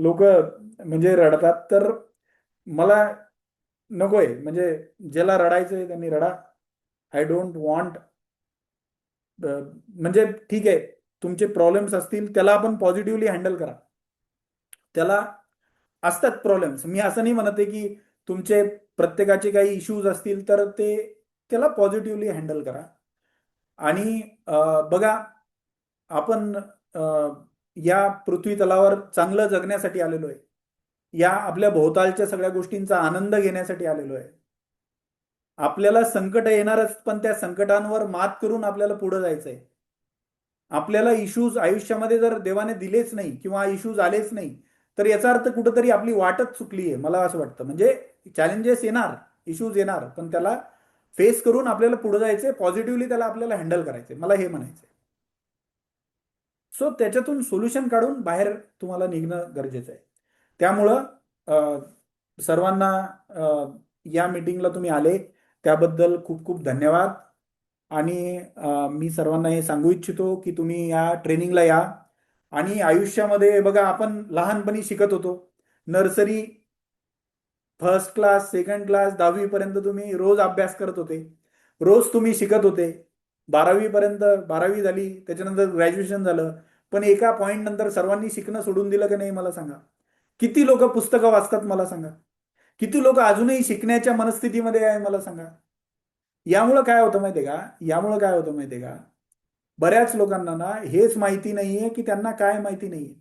Speaker 1: लोक म्हणजे रडतात. तर मला नकोय, म्हणजे ज्याला रडायचंय त्यांनी रडा. आय डोंट वॉन्ट, म्हणजे ठीक आहे तुमचे प्रॉब्लेम्स असतील त्याला आपण पॉझिटिव्हली हँडल करा. त्याला असतात प्रॉब्लेम्स, मी असं नाही म्हणत आहे की तुमचे प्रत्येकाचे काही इश्यूज असतील तर ते त्याला पॉझिटिव्हली हँडल करा. आणि बघा आपण या पृथ्वी तलावर चांगलं जगण्यासाठी आलेलो आहे. या आपल्या भोवतालच्या सगळ्या गोष्टींचा आनंद घेण्यासाठी आलेलो आहे. आपल्याला संकट येणारच पण त्या संकटांवर मात करून आपल्याला पुढे जायचंय. आपल्याला इश्यूज आयुष्यामध्ये जर देवाने दिलेच नाही किंवा इश्यूज आलेच नाही तर याचा अर्थ कुठंतरी आपली वाटच चुकली आहे, मला असं वाटतं. म्हणजे चॅलेंजेस येणार, इश्यूज येणार, पण त्याला फेस करून आपल्याला पुढे जायचंय, पॉझिटिव्हली त्याला आपल्याला हँडल करायचंय, मला हे म्हणायचंय. सो त्याच्यातून सोल्युशन काढून बाहेर तुम्हाला निघणं गरजेचं आहे. त्यामुळं सर्वांना अ, या मीटिंगला तुम्ही आले त्याबद्दल खूप खूप धन्यवाद. आणि मी सर्वांना हे सांगू इच्छितो की तुम्ही या ट्रेनिंगला या. आणि आयुष्यामध्ये बघा, आपण लहानपणी शिकत होतो. Nursery, first class, second class, 10वी पर्यंत तुम्ही रोज अभ्यास करत होते. रोज तुम्ही शिकत होते. 12वी पर्यंत, 12वी झाली, त्याच्यानंतर ग्रॅज्युएशन झालं. पण एका पॉइंट नंतर सर्वांनी शिकणं सोडून दिलं का नाही मला सांगा? किती लोक पुस्तकं वाचतात मला सांगा? किती लोक अजूनही शिकण्याच्या मनस्थितीमध्ये आहे मला सांगा? यामुळं काय होतं माहितीये का? यामुळं काय होतं माहितीये का? बऱ्याच लोकांना ना हेच माहिती नाहीये की त्यांना काय माहिती नाहीये.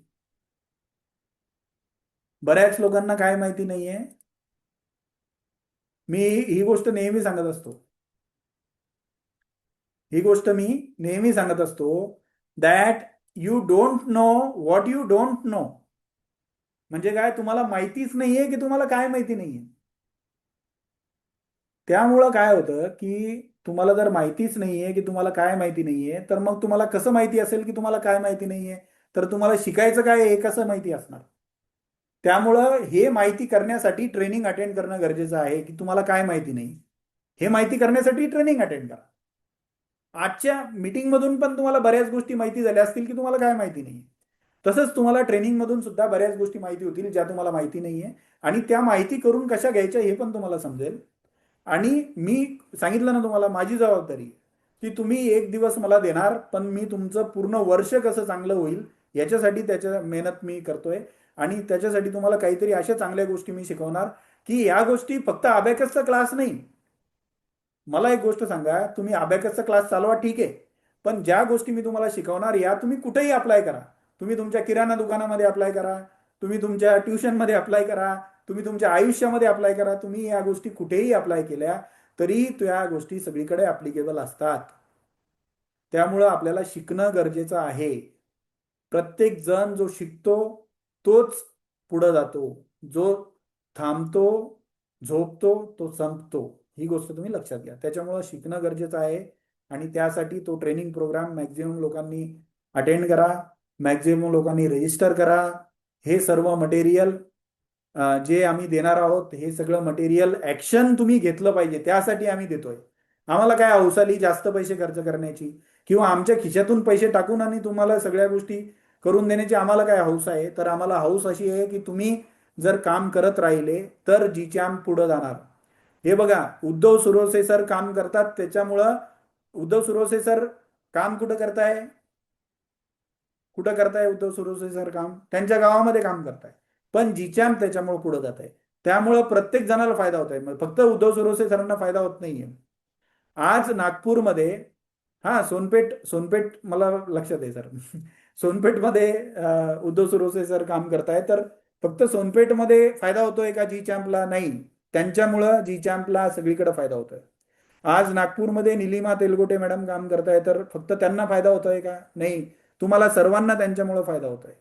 Speaker 1: बऱ्याच लोकांना काय माहिती नाहीये. मी ही गोष्ट नेहमी सांगत असतो. ही गोष्ट मी नेहमी सांगत असतो, that you don't know what you don't know. म्हणजे काय, तुम्हाला माहितीच नाहीये की तुम्हाला काय माहिती नाहीये. त्यामुळं काय होतं की तुम्हाला जर माहितीच नाहीये की तुम्हाला काय माहिती नाहीये, तर मग तुम्हाला कसं माहिती असेल की तुम्हाला काय माहिती नाहीये? तर तुम्हाला शिकायचं काय हे कसं माहिती असणार? त्यामुळं हे माहिती करण्यासाठी ट्रेनिंग अटेंड करणं गरजेचं आहे की तुम्हाला काय माहिती नाही. हे माहिती करण्यासाठी ट्रेनिंग अटेंड करा. आजच्या मीटिंगमधून पण तुम्हाला बऱ्याच गोष्टी माहिती झाल्या असतील की तुम्हाला काय माहिती नाही. तसंच तुम्हाला ट्रेनिंगमधून सुद्धा बऱ्याच गोष्टी माहिती होतील ज्या तुम्हाला माहिती नाहीये. आणि त्या माहिती करून कशा घ्यायच्या हे पण तुम्हाला समजेल. आणि मी सांगितलं ना तुम्हाला, माझी जबाबदारी की तुम्ही एक दिवस मला देणार, पण मी तुमचं पूर्ण वर्ष कसं चांगलं होईल याच्यासाठी त्याच्या मेहनत मी करतोय. आणि त्याच्यासाठी तुम्हाला काहीतरी अशा चांगल्या गोष्टी मी शिकवणार की या गोष्टी फक्त अबॅकसचा क्लास नाही. मला एक गोष्ट सांगा, तुम्ही अबॅकसचा क्लास चालवा ठीक आहे, पण ज्या गोष्टी मी तुम्हाला शिकवणार या तुम्ही कुठेही अप्लाय करा. तुम्ही तुमच्या किराणा दुकानामध्ये अप्लाय करा, तुम्ही तुमच्या ट्युशनमध्ये अप्लाय करा, तुम्ही तुमच्या आयुष्यामध्ये अप्लाय करा. तुम्ही या गोष्टी कुठेही अप्लाय केल्या तरी त्या गोष्टी सगळीकडे ॲप्लिकेबल असतात. त्यामुळं आपल्याला शिकणं गरजेचं आहे. प्रत्येक जण जो शिकतो तोच पुढे जातो. जो थांबतो, झोपतो, तो संपतो. ही गोष्ट तुम्ही लक्षात घ्या. त्याच्यामुळं शिकणं गरजेचं आहे. आणि त्यासाठी तो ट्रेनिंग प्रोग्राम मॅक्झिमम लोकांनी अटेंड करा, मॅक्झिमम लोकांनी रजिस्टर करा. हे सर्व मटेरियल जे आम्ही देणार आहोत, हे सगळं मटेरियल ऍक्शन तुम्ही घेतलं पाहिजे, त्यासाठी आम्ही देतोय. आम्हाला काय हौसाली जास्त पैसे खर्च करण्याची किंवा आमच्या खिशातून पैसे टाकून आणि तुम्हाला सगळ्या गोष्टी करून देण्याची आम्हाला काय हौस आहे? तर आम्हाला हौस अशी आहे की तुम्ही जर काम करत राहिले तर जीचॅम्प पुढे जाणार. हे बघा, उद्धव सुरवसे सर काम करतात, त्याच्यामुळं उद्धव सुरवसे सर काम कुठं करताय? कुठं करताय उद्धव सुरवसे सर काम? त्यांच्या गावामध्ये काम करताय. पण जीचॅम्प त्याच्यामुळे पुढे जात आहे. त्यामुळं प्रत्येक जणाला फायदा होत आहे, फक्त उद्धव सुरवसे सरांना फायदा होत नाहीये. आज नागपूरमध्ये, हा सोनपेठ, सोनपेठ मला लक्षात आहे सर. सोनपेठमध्ये उद्धव सुरवसे सर काम करताय, तर फक्त सोनपेठमध्ये फायदा होतोय का जी चॅम्पला? नाही. त्यांच्यामुळं जी चॅम्पला सगळीकडे फायदा होतोय. आज नागपूरमध्ये निलिमा तेलगोटे मॅडम काम करताय, तर फक्त त्यांना फायदा होतोय का? नाही. तुम्हाला सर्वांना त्यांच्यामुळे फायदा होतोय.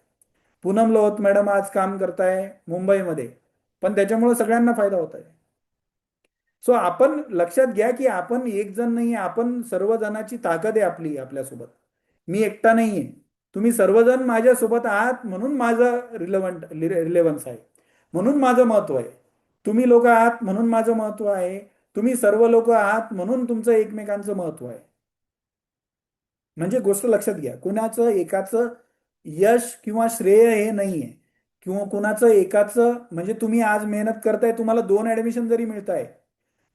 Speaker 1: पूनम लोहत मॅडम आज काम करताय मुंबईमध्ये, पण त्याच्यामुळे सगळ्यांना फायदा होतोय. सो आपण लक्षात घ्या की आपण एक जण नाही, आपण सर्वजणाची ताकद आहे आपली आपल्यासोबत. मी एकटा नाहीये. तुम्ही सर्वजण माझ्यासोबत आहात म्हणून माझं रिलेव्हन्स आहे, म्हणून माझं महत्व आहे. तुम्ही लोक आहात म्हणून माझं महत्व आहे. तुम्ही सर्व लोक आहात म्हणून तुमचं एकमेकांचं महत्व आहे. म्हणजे गोष्ट लक्षात घ्या, कुणाचं एकाचं यश किंवा श्रेय हे नाहीये. किंवा कुणाचं एकाचं, म्हणजे तुम्ही आज मेहनत करताय, तुम्हाला 2 ऍडमिशन जरी मिळत आहे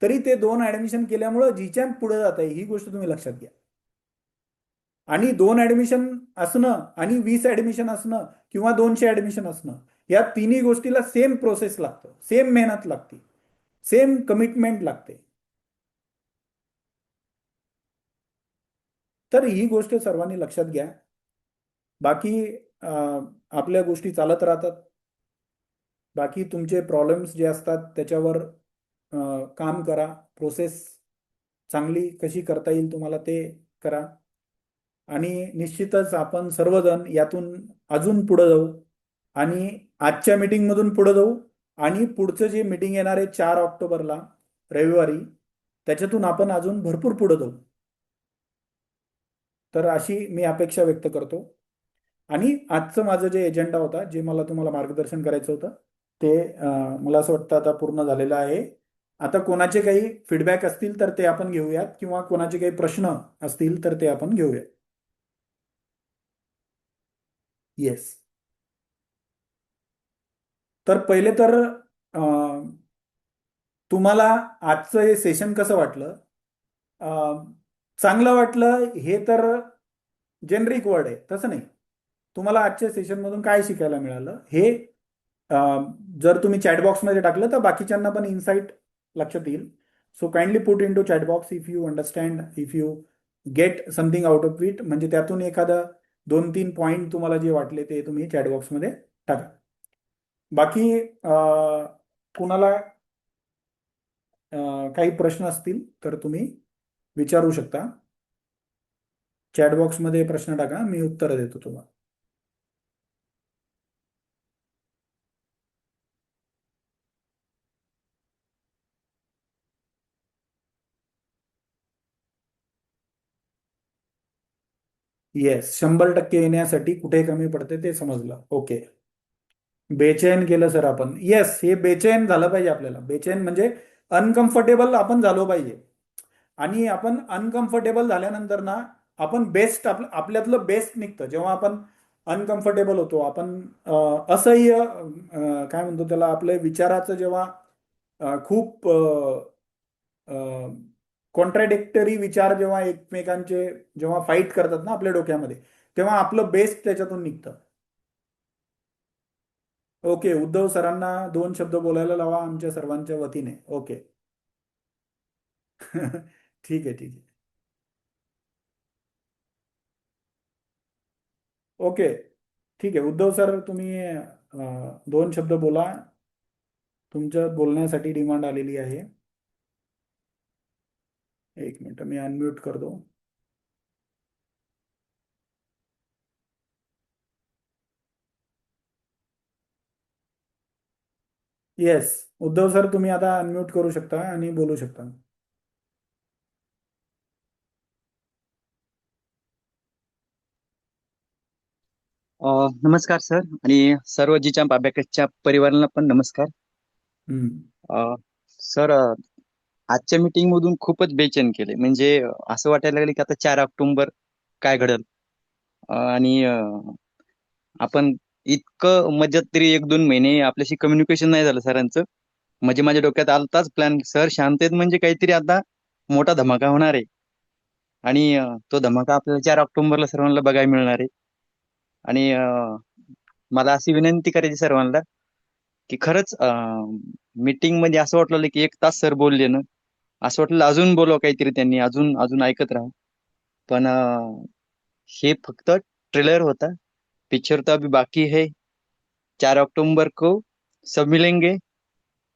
Speaker 1: तरी ते 2 ऍडमिशन केल्यामुळं जीचॅम्प पुढे जात आहे, ही गोष्ट तुम्ही लक्षात घ्या. आणि 2 ऍडमिशन असणं आणि 20 ऍडमिशन असणं किंवा 200 ऍडमिशन असणं, या तिन्ही गोष्टीला सेम प्रोसेस लागतं, सेम मेहनत लागते, सेम कमिटमेंट लागते. तर ही गोष्ट सर्वांनी लक्षात घ्या. बाकी आपल्या गोष्टी चालत राहतात. बाकी तुमचे प्रॉब्लेम्स जे असतात त्याच्यावर काम करा. प्रोसेस चांगली कशी करता येईल तुम्हाला ते करा. आणि निश्चितच आपण सर्वजण यातून अजून पुढे जाऊ. आणि आजच्या मीटिंगमधून पुढे जाऊ. आणि पुढचं जे मीटिंग येणार आहे 4 ऑक्टोबरला, रविवारी, त्याच्यातून आपण अजून भरपूर पुढे जाऊ. तर अशी मी अपेक्षा व्यक्त करतो. आणि आजचं माझं जे एजेंडा होता, जे मला तुम्हाला मार्गदर्शन करायचं होतं, ते मला असं वाटतं आता पूर्ण झालेलं आहे. आता कोणाचे काही फीडबॅक असतील तर ते आपण घेऊयात, किंवा कोणाचे काही प्रश्न असतील तर ते आपण घेऊयात. येस. तर पहिले तर तुम्हाला आजचं हे सेशन कसं वाटलं? चांगलं वाटलं हे तर जेनरिक वर्ड आहे, तसं नाही. तुम्हाला आजच्या सेशनमधून काय शिकायला मिळालं हे जर तुम्ही चॅटबॉक्समध्ये टाकलं तर बाकीच्यांना पण इन्साइट लक्षात येईल. So kindly put into chatbox if you understand, if you get something out of it, म्हणजे त्यातून एखादा 2-3 पॉईंट तुम्हाला जे वाटले ते तुम्ही चॅटबॉक्समध्ये टाका. बाकी कुणाला काही प्रश्न असतील तर तुम्ही विचारू शकता. चॅटबॉक्समध्ये प्रश्न टाका, मी उत्तर देतो तुम्हाला. येस, 100% येण्यासाठी कुठे कमी पडते ते समजलं. ओके. बेचैन केलं सर आपण. येस, हे बेचैन झालं पाहिजे आपल्याला. बेचैन म्हणजे अनकम्फर्टेबल आपण झालो पाहिजे. आणि आपण अनकम्फर्टेबल झाल्यानंतर ना, आपण बेस्ट आपल्यातलं बेस्ट निघतं. जेव्हा आपण अनकम्फर्टेबल होतो, आपण असह्य काय म्हणतो त्याला, आपल्या विचाराचं जेव्हा खूप कॉन्ट्राडिक्टरी विचार जेव्हा एकमेकांचे जेव्हा फाईट करतात ना आपल्या डोक्यामध्ये, तेव्हा आपलं बेस्ट त्याच्यातून निघतं. ओके, उद्धव सरांना 2 शब्द बोलायला लावा आमच्या सर्वांच्या वतीने. ओके. ठीक आहे, ठीक आहे. ओके, ठीक आहे. उद्धव सर, तुम्ही 2 शब्द बोला. तुमच्या बोलण्यासाठी डिमांड आलेली आहे. एक मिनिट, मी अनम्यूट करतो. येस, उद्धव सर, तुम्ही आता अनम्यूट करू शकता आणि बोलू शकता.
Speaker 2: नमस्कार सर आणि सर्व जीच्या अभ्यासच्या परिवाराला पण नमस्कार.
Speaker 1: हम्म.
Speaker 2: सर, आजच्या मीटिंग मधून खूपच बेचैन केले. म्हणजे असं वाटायला लागले की आता 4 ऑक्टोबर काय घडल. आणि आपण इतकं मध्यंतरी 1-2 महिने आपल्याशी कम्युनिकेशन नाही झालं सरांचं. म्हणजे माझ्या डोक्यात आलताच प्लॅन, सर शांत म्हणजे काहीतरी आता मोठा धमाका होणार आहे. आणि तो धमाका आपल्याला 4 ऑक्टोबरला सर्वांना बघायला मिळणार आहे. आणि मला अशी विनंती करायची सर्वांना की खरंच मीटिंग मध्ये असं वाटलं की 1 तास सर बोलले ना, असं वाटलं अजून बोलावं काहीतरी त्यांनी, अजून अजून ऐकत राहा. पण हे फक्त ट्रेलर होता. पिक्चर तो अभी बाकी है. 4 ऑक्टोबर को सब मिलेंगे.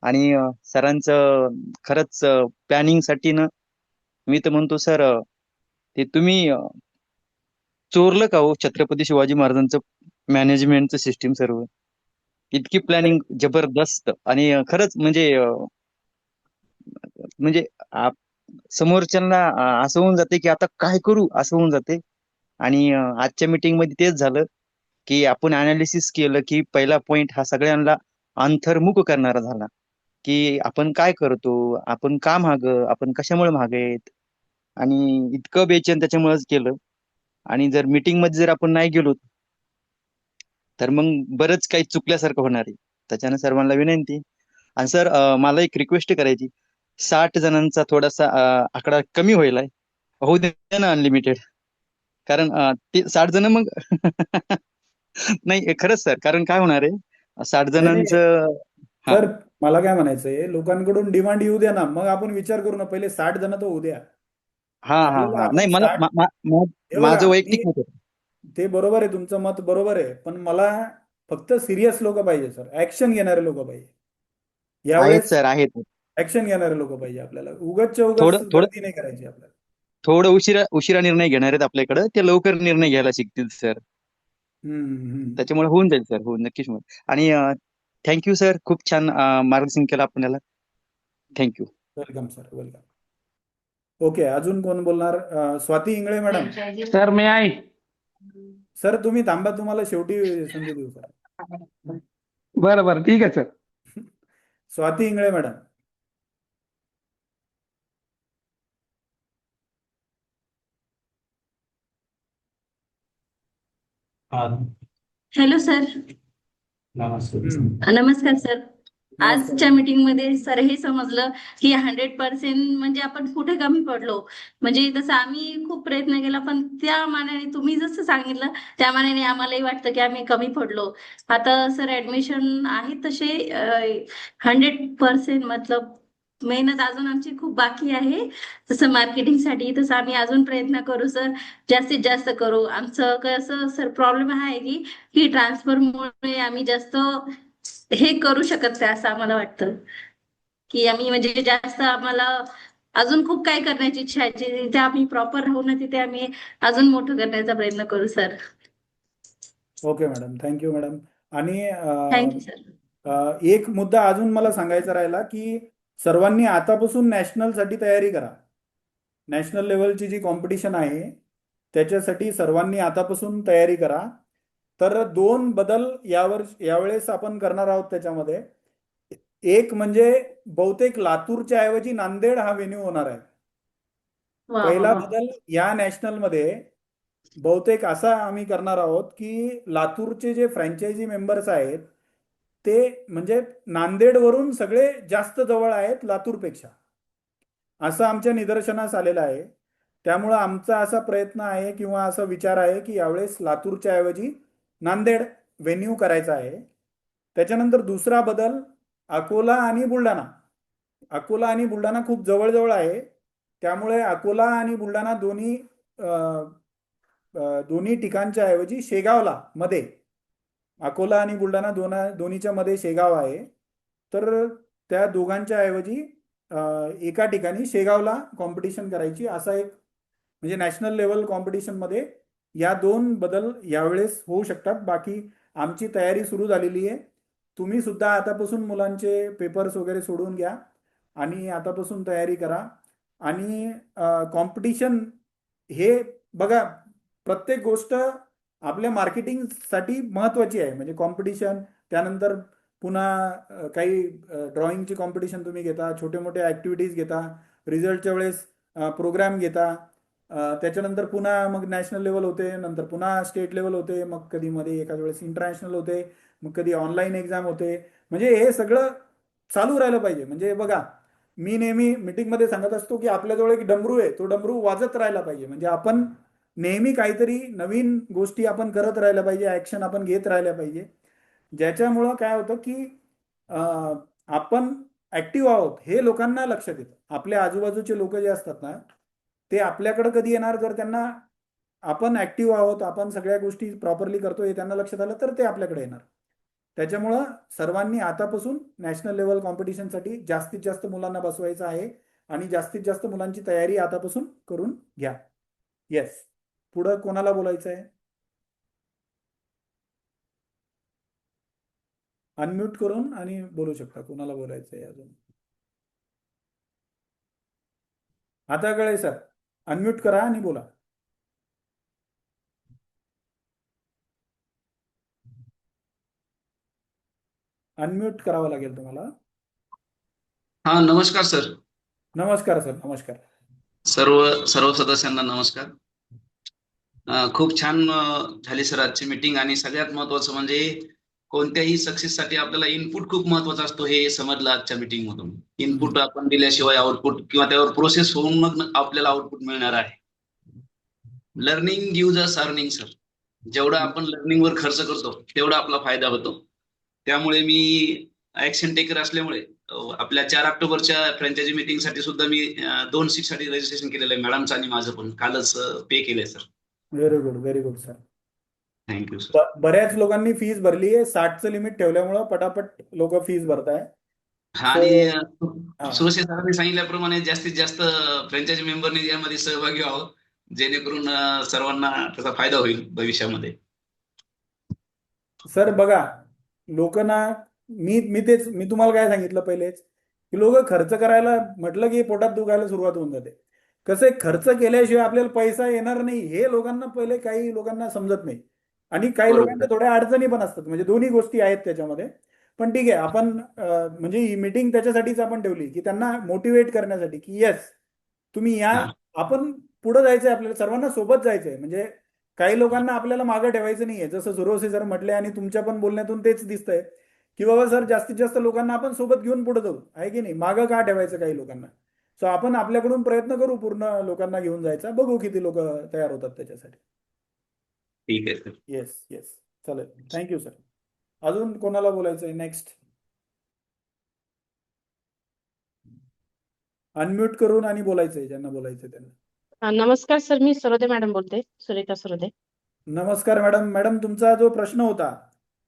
Speaker 2: आणि सरांचं खरंच प्लॅनिंग साठी ना, मी तर म्हणतो सर, ते तुम्ही चोरलं का हो छत्रपती शिवाजी महाराजांचं मॅनेजमेंटचं सिस्टीम सर्व. इतकी प्लॅनिंग जबरदस्त. आणि खरंच म्हणजे समोरच्यांना असं होऊन जाते की आता काय करू असं होऊन जाते. आणि आजच्या मीटिंग मध्ये तेच झालं की आपण अनालिसिस केलं की पहिला पॉइंट हा सगळ्यांना अंतर्मुख करणारा झाला की आपण काय करतो, आपण का माग, आपण कशामुळे मागे आहेत. आणि इतकं बेचैन त्याच्यामुळेच केलं. आणि जर मीटिंग मध्ये जर आपण नाही गेलो तर मग बरंच काही चुकल्यासारखं होणार आहे. त्याच्यानं सर्वांना विनंती. आणि सर, मला एक रिक्वेस्ट करायची. 60 जणांचा थोडासा आकडा कमी होईल. होऊ दे ना अनलिमिटेड. कारण ते 60 जण मग नाही खरंच सर, कारण काय होणार आहे 60
Speaker 1: नाही, नाही.
Speaker 2: जणांचं. हा
Speaker 1: सर, मला काय म्हणायचंय, लोकांकडून डिमांड येऊ द्या ना, मग आपण विचार करू ना. पहिले 60 जण तर होऊ द्या.
Speaker 2: हा हा
Speaker 1: आपल्याला
Speaker 2: हा
Speaker 1: आपण
Speaker 2: नाही मला
Speaker 1: 60. हे बघा,
Speaker 2: माझं
Speaker 1: मी
Speaker 2: वैयक्तिक मत होतं.
Speaker 1: ते बरोबर आहे, तुमचं मत बरोबर आहे, पण मला फक्त सिरियस लोक पाहिजे सर. ऍक्शन घेणारे लोक पाहिजे
Speaker 2: आहेत
Speaker 1: यावेळेस.
Speaker 2: सर, आहेत.
Speaker 1: ऍक्शन घेणारे लोक पाहिजे आपल्याला. उगाचच्या उगाच
Speaker 2: थोडं थोडं
Speaker 1: गर्दी नाही करायची आपल्याला.
Speaker 2: थोडं उशिरा उशिरा निर्णय घेणार आहेत आपल्याकडे, ते लवकर निर्णय घ्यायला शिकतील सर.
Speaker 1: हम्म.
Speaker 2: त्याच्यामुळे होऊन जाईल सर, हो नक्कीच होईल. आणि थँक्यू सर, खूप छान मार्गदर्शन केलं आपल्याला. Thank you.
Speaker 1: Welcome sir, welcome. Okay, अजून कोण बोलणार? स्वाती इंगळे मॅडम.
Speaker 3: सर, मैं आई
Speaker 1: सर तुम्ही थांबा, तुम्हाला शेवटी संधी देऊ सर.
Speaker 3: बरं बरं, ठीक आहे सर.
Speaker 1: स्वाती इंगळे मॅडम.
Speaker 4: हा.
Speaker 5: Hello sir.
Speaker 4: नमस्ते.
Speaker 5: नमस्कार सर.
Speaker 1: नमस्कार.
Speaker 5: आजच्या मीटिंगमध्ये सर हे समजलं की 100% म्हणजे आपण कुठे कमी पडलो. म्हणजे तसं आम्ही खूप प्रयत्न केला, पण त्या मानाने तुम्ही जसं सांगितलं त्या मानाने आम्हालाही वाटतं की आम्ही कमी पडलो. आता सर ऍडमिशन आहे तसे 100% मतलब मेहनत अजून आमची खूप बाकी आहे. तसं मार्केटिंगसाठी तसं आम्ही अजून प्रयत्न करू सर, जास्तीत जास्त करू. आमचं कसं सर प्रॉब्लेम हा आहे की ट्रान्सफरमुळे आम्ही जास्त हे करू शकत नाही असं आम्हाला वाटतं. की आम्ही म्हणजे जास्त आम्हाला अजून खूप काय करण्याची इच्छा आहे. जिथे आम्ही प्रॉपर राहू ना तिथे आम्ही अजून मोठं करण्याचा प्रयत्न करू sir.
Speaker 1: Okay madam, thank you madam. आणि
Speaker 5: थँक्यू सर.
Speaker 1: एक मुद्दा अजून मला सांगायचा राहिला की सर्वांनी आतापासून नॅशनलसाठी तयारी करा. नॅशनल लेवलची जी कॉम्पिटिशन आहे त्याच्यासाठी सर्वांनी आतापासून तयारी करा. तर दोन बदल यावेळेस आपण करणार आहोत त्याच्यामध्ये. एक म्हणजे बहुतेक लातूरच्या ऐवजी नांदेड हा व्हेन्यू होणार आहे.
Speaker 5: वा वा
Speaker 1: पहिला
Speaker 5: वा.
Speaker 1: बदल या नॅशनलमध्ये बहुतेक असा आम्ही करणार आहोत की लातूरचे जे फ्रँचायझी मेंबर्स आहेत ते म्हणजे नांदेडवरून सगळे जास्त जवळ आहेत लातूरपेक्षा, असं आमच्या निदर्शनास आलेलं आहे. त्यामुळं आमचा असा प्रयत्न आहे किंवा असा विचार आहे की यावेळेस लातूरच्या ऐवजी नांदेड व्हेन्यू करायचा आहे. त्याच्यानंतर दुसरा बदल, अकोला आणि बुलढाणा. अकोला आणि बुलढाणा खूप जवळजवळ आहे. त्यामुळे अकोला आणि बुलढाणा दोन्ही ठिकाणच्या ऐवजी शेगावला मध्ये, अकोला आणि बुलढाणा दोन्हीच्या मध्ये शेगाव आहे. तर त्या दोघांच्या ऐवजी एका ठिकाणी शेगावला कॉम्पिटिशन करायची, असा एक म्हणजे नॅशनल लेवल कॉम्पिटिशनमध्ये या दोन बदल यावेळेस होऊ शकतात. बाकी आमची तयारी सुरू झालेली आहे. तुम्ही सुद्धा आतापासून मुलांचे पेपर्स वगैरे सोडून घ्या आणि आतापासून तयारी करा. आणि कॉम्पिटिशन हे बघा, प्रत्येक गोष्ट आपल्या मार्केटिंगसाठी महत्त्वाची आहे. म्हणजे कॉम्पिटिशन, त्यानंतर पुन्हा काही ड्रॉइंगची कॉम्पिटिशन तुम्ही घेता, छोटे मोठे ॲक्टिव्हिटीज घेता, रिझल्टच्या वेळेस प्रोग्राम घेता, त्याच्यानंतर पुन्हा मग नॅशनल लेवल होते, नंतर पुन्हा स्टेट लेवल होते, मग कधी मध्ये एखाद्या वेळेस इंटरनॅशनल होते, मग कधी ऑनलाईन एक्झाम होते. म्हणजे हे सगळं चालू राहिलं पाहिजे. म्हणजे बघा, मी नेहमी मीटिंगमध्ये सांगत असतो की आपल्याजवळ एक डमरू आहे, तो डमरू वाजत राहिला पाहिजे. म्हणजे आपण नेहमी काहीतरी नवीन गोष्टी आपण करत राहिल्या पाहिजे, ॲक्शन आपण घेत राहिल्या पाहिजे. ज्याच्यामुळं काय होतं की आपण ॲक्टिव्ह आहोत हे लोकांना लक्षात येतं. आपल्या आजूबाजूचे लोक जे असतात ना, ते आपल्याकडे कधी येणार, जर त्यांना आपण ॲक्टिव्ह आहोत, आपण सगळ्या गोष्टी प्रॉपरली करतो हे त्यांना लक्षात आलं तर ते आपल्याकडे येणार. त्याच्यामुळं सर्वांनी आतापासून नॅशनल लेवल कॉम्पिटिशनसाठी जास्तीत जास्त मुलांना बसवायचं आहे आणि जास्तीत जास्त मुलांची तयारी आतापासून करून घ्या. येस. पुढं कोणाला बोलायचं आहे? अनम्यूट करून आणि बोलू शकता, कोणाला बोलायचं आहे अजून. आता कळे सर, अनम्यूट करा आणि बोला. अनम्यूट करावं लागेल तुम्हाला.
Speaker 4: हा, नमस्कार सर.
Speaker 1: नमस्कार सर, नमस्कार.
Speaker 4: सर्व सर्व सदस्यांना नमस्कार. खूप छान झाली सर आजची मीटिंग. आणि सगळ्यात महत्वाचं म्हणजे कोणत्याही सक्सेस साठी आपल्याला इनपुट खूप महत्वाचा असतो हे समजलं आजच्या मीटिंग मधून. इनपुट आपण दिल्याशिवाय आउटपुट किंवा त्यावर प्रोसेस होऊन मग आपल्याला आउटपुट मिळणार आहे. लर्निंग गिव्हज अस अर्निंग सर. जेवढा आपण लर्निंग वर खर्च करतो तेवढा आपला फायदा होतो. त्यामुळे मी ऍक्शन टेकर असल्यामुळे आपल्या 4 ऑक्टोबरच्या फ्रँचायझी मीटिंग साठी सुद्धा मी 2 सीट साठी रजिस्ट्रेशन केलेलं आहे. मॅडमचं आणि माझं पण कालच पे केलंय sir.
Speaker 1: Very good, very good sir.
Speaker 4: Thank you sir.
Speaker 1: बऱ्याच लोकांनी फीस भरली आहे. 60चं लिमिट ठेवल्यामुळं पटापट लोक फीस भरताय.
Speaker 4: हा,
Speaker 1: सो
Speaker 4: आणि
Speaker 1: हा
Speaker 4: सुरेश सरांनी सांगितल्याप्रमाणे जास्तीत जास्त फ्रँचायझी मेंबरनी यामध्ये सहभागी व्हावं, जेणेकरून सर्वांना त्याचा फायदा होईल भविष्यामध्ये.
Speaker 1: सर बघा, लोक ना, मी तुम्हाला काय सांगितलं पहिलेच की लोक खर्च करायला म्हटलं की पोटात दुखायला सुरुवात होऊन जाते. कसं आहे, खर्च केल्याशिवाय आपल्याला पैसा येणार नाही हे लोकांना पहिले काही लोकांना समजत नाही. आणि काही
Speaker 4: बरोबर
Speaker 1: लोकांच्या थोड्या अडचणी पण असतात, म्हणजे दोन्ही गोष्टी आहेत त्याच्यामध्ये. पण ठीक आहे, आपण म्हणजे ही मीटिंग त्याच्यासाठीच आपण ठेवली की त्यांना मोटिवेट करण्यासाठी की येस तुम्ही या,
Speaker 4: हा.
Speaker 1: आपण पुढे जायचंय, आपल्याला सर्वांना सोबत जायचंय. म्हणजे काही लोकांना आपल्याला मागे ठेवायचं नाहीये, जसं सुरवसे सर म्हटले आणि तुमच्या पण बोलण्यातून तेच दिसतंय की बाबा सर जास्तीत जास्त लोकांना आपण सोबत घेऊन पुढे जाऊ, आहे की नाही, मागं का ठेवायचं काही लोकांना. सो आपण आपल्याकडून प्रयत्न करू पूर्ण लोकांना घेऊन जायचा, बघू किती लोक तयार होतात त्याच्यासाठी.
Speaker 4: ठीक आहे सर.
Speaker 1: येस येस, चालेल, थँक्यू सर. अजून कोणाला बोलायचंय नेक्स्ट? अनम्यूट करून आणि बोलायचंय ज्यांना बोलायचंय त्यांना.
Speaker 6: नमस्कार सर, मी सरोदे मॅडम बोलते, सुरेखा सरोदे.
Speaker 1: नमस्कार मॅडम. मॅडम तुमचा जो प्रश्न होता,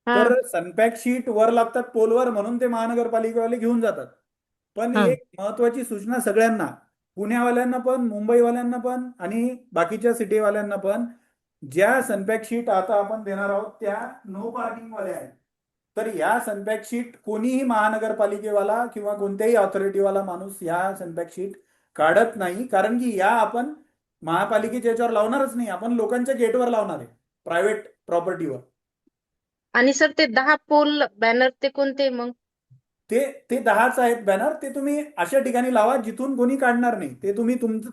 Speaker 6: हा
Speaker 1: तर सनपॅक शीट वर लागतात पोलवर म्हणून ते महानगरपालिकेवाले घेऊन जातात. पण
Speaker 6: हा
Speaker 1: एक महत्वाची सूचना सगळ्यांना, पुण्यावाल्यांना पण, मुंबईवाल्यांना पण आणि बाकीच्या सिटीवाल्यांना पण, ज्या सनपॅक शीट आता आपण देणार आहोत त्या नो पार्किंग वाल्या आहेत. तर या सनपॅक शीट कोणीही महानगरपालिकेवाला किंवा कोणत्याही ऑथॉरिटीवाला माणूस या सनपॅक शीट काढत नाही, कारण की या आपण महापालिकेच्या याच्यावर लावणारच नाही, आपण लोकांच्या गेटवर लावणार आहे, प्रायव्हेट प्रॉपर्टीवर.
Speaker 6: आणि सर ते 10 पोल बॅनर ते कोणते मग?
Speaker 1: ते ते 10च आहेत बॅनर, ते तुम्ही अशा ठिकाणी लावा जिथून कोणी काढणार नाही. ते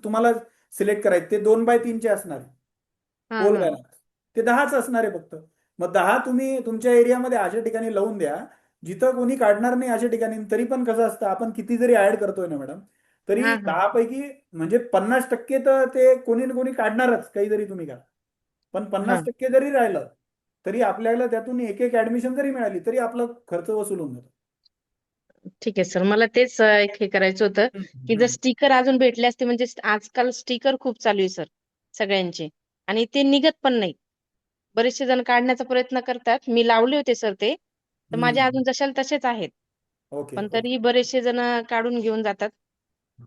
Speaker 1: तुम्हाला सिलेक्ट करायचे, ते 2x3 असणार
Speaker 6: हा
Speaker 1: पोल
Speaker 6: हा
Speaker 1: बॅनर. ते 10च असणार आहे फक्त. मग 10 तुम्ही तुमच्या एरियामध्ये अशा ठिकाणी लावून द्या जिथं कोणी काढणार नाही अशा ठिकाणी. तरी पण कसं असतं, आपण किती जरी ऍड करतोय ना मॅडम, तरी
Speaker 6: हा हा
Speaker 1: 10 पैकी म्हणजे 50% तर ते कोणी ना कोणी काढणारच, काही जरी तुम्ही करा. पण
Speaker 6: हा
Speaker 1: 50% जरी राहिलं तरी आपल्याला त्यातून एक एक ऍडमिशन जरी मिळाली तरी आपला खर्च वसूल होऊन जातो.
Speaker 6: ठीक आहे सर, मला तेच एक हे करायचं होतं की जर स्टिकर अजून भेटले असते, म्हणजे आजकाल स्टिकर खूप चालू आहे सर सगळ्यांचे, आणि ते निघत पण नाही. बरेचसे जण काढण्याचा प्रयत्न करतात, मी लावले होते सर ते, तर माझे अजून जशाल तसेच आहेत.
Speaker 1: ओके
Speaker 6: पण
Speaker 1: ओके.
Speaker 6: तरी बरेचसे जण काढून घेऊन जातात,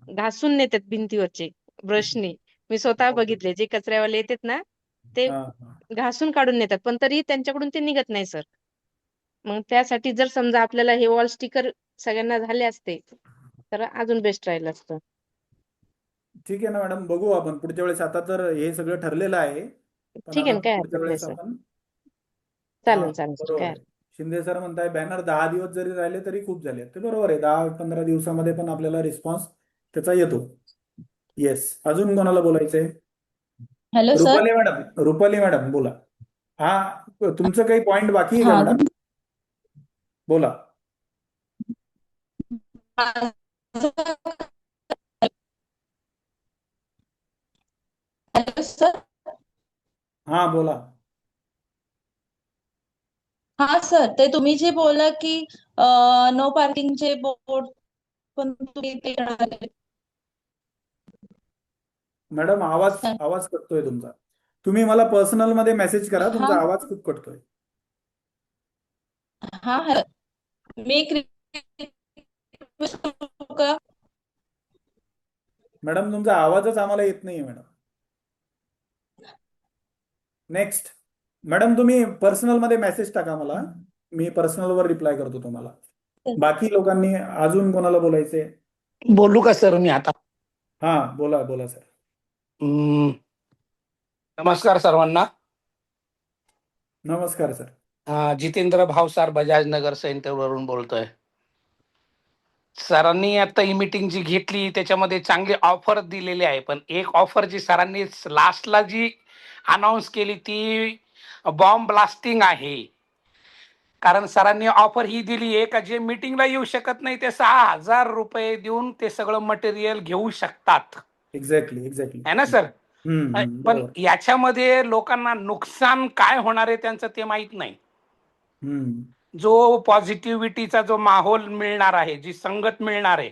Speaker 6: घासून नेतात भिंतीवरचे ब्रशने. मी स्वतः
Speaker 1: ओके.
Speaker 6: बघितले, जे कचऱ्यावाले येतात ना ते
Speaker 1: हा हा.
Speaker 6: घासून काढून नेतात, पण तरी त्यांच्याकडून ते निघत नाही सर. मग त्यासाठी जर समजा आपल्याला हे वॉल स्टिकर सगळ्यांना झाले असते तर अजून बेस्ट राहिलं असतं.
Speaker 1: ठीक आहे ना मॅडम, बघू आपण पुढच्या वेळेस. आता तर हे सगळं ठरलेलं आहे, पण
Speaker 6: ठीक आहे
Speaker 1: आता
Speaker 6: ना, काय
Speaker 1: पुढच्या
Speaker 6: हरकत नाही
Speaker 1: वेळेस
Speaker 6: सर.
Speaker 1: आपण. हा,
Speaker 6: चालेल चालेल सर,
Speaker 1: बरोबर
Speaker 6: काय
Speaker 1: आहे. शिंदे सर म्हणताय बॅनर 10 दिवस जरी राहिले तरी खूप झाले, ते बरोबर आहे. 10-15 दिवसामध्ये पण आपल्याला रिस्पॉन्स त्याचा येतो. येस, अजून कोणाला बोलायचंय?
Speaker 7: Hello sir.
Speaker 1: Rupali madam, Rupali madam बोला. हा, तुमचं काही पॉइंट बाकी आहे का
Speaker 7: हा
Speaker 1: मॅडम? बोला.
Speaker 7: Hello sir.
Speaker 1: हा बोला.
Speaker 7: हा सर, ते तुम्ही जे बोलला की नो पार्किंगचे बोर्ड पण तुम्ही ते करणार.
Speaker 1: मॅडम आवाज आवाज कटतोय तुमचा. तुम्ही मला पर्सनल मध्ये मेसेज करा,
Speaker 7: हा
Speaker 1: तुमचा आवाज खूप कटतोय.
Speaker 7: हा मी एक request करू का?
Speaker 1: मॅडम तुमचा आवाजच आम्हाला येत नाहीये मॅडम. नेक्स्ट. मॅडम तुम्ही पर्सनल मध्ये मेसेज टाका मला, मी पर्सनल वर रिप्लाय करतो तुम्हाला. बाकी लोकांनी अजून कोणाला बोलायचंय?
Speaker 3: बोलू का सर मी आता?
Speaker 1: हा बोला बोला सर.
Speaker 3: हम्म, नमस्कार सर्वांना.
Speaker 1: नमस्कार सर.
Speaker 3: जितेंद्र भावसार, बजाज नगर सेंटर वरून बोलतोय. सरांनी आता ही मीटिंग जी घेतली त्याच्यामध्ये चांगली ऑफर दिलेली आहे, पण एक ऑफर जी सरांनी लास्टला जी अनाऊन्स केली ती बॉम्ब ब्लास्टिंग आहे. कारण सरांनी ऑफर ही दिली आहे का जे मीटिंगला येऊ शकत नाही ते 6,000 रुपये देऊन ते सगळं मटेरियल घेऊ शकतात.
Speaker 1: Exactly exactly.
Speaker 3: है ना सर? पण
Speaker 1: बरोबर.
Speaker 3: याच्यामध्ये लोकांना नुकसान काय होणार आहे त्यांचं ते माहित नाही.
Speaker 1: हम्म.
Speaker 3: जो पॉझिटिव्हिटीचा जो माहोल मिळणार आहे, जी संगत मिळणार आहे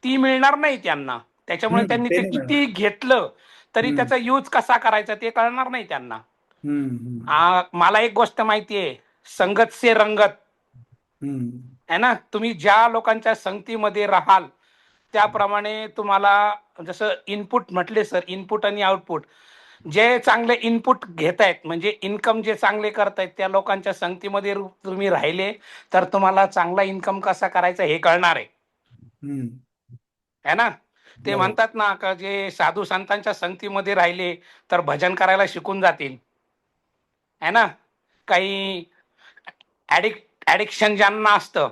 Speaker 3: ती मिळणार नाही त्यांना. त्याच्यामुळे त्यांनी
Speaker 1: ते
Speaker 3: ते
Speaker 1: नाही मॅडम.
Speaker 3: किती घेतलं तरी
Speaker 1: हम्म
Speaker 3: त्याचा यूज कसा करायचा ते कळणार नाही त्यांना.
Speaker 1: हम्म
Speaker 3: मला एक गोष्ट माहिती आहे, संगत से रंगत
Speaker 1: हम्म
Speaker 3: है ना. तुम्ही ज्या लोकांच्या संगतीमध्ये राहाल त्याप्रमाणे तुम्हाला, जसं इनपुट म्हटले सर, इनपुट आणि आउटपुट, जे चांगले इनपुट घेतायत म्हणजे इन्कम जे चांगले करतायत त्या लोकांच्या संगतीमध्ये तुम्ही राहिले तर तुम्हाला चांगला इन्कम कसा करायचा हे कळणार आहे,
Speaker 1: हम्म
Speaker 3: है ना. ते
Speaker 1: बरोबर.
Speaker 3: म्हणतात ना का जे साधू संतांच्या संगतीमध्ये राहिले तर भजन करायला शिकून जातील, है ना. काही ऍडिक्शन ज्यांना असतं,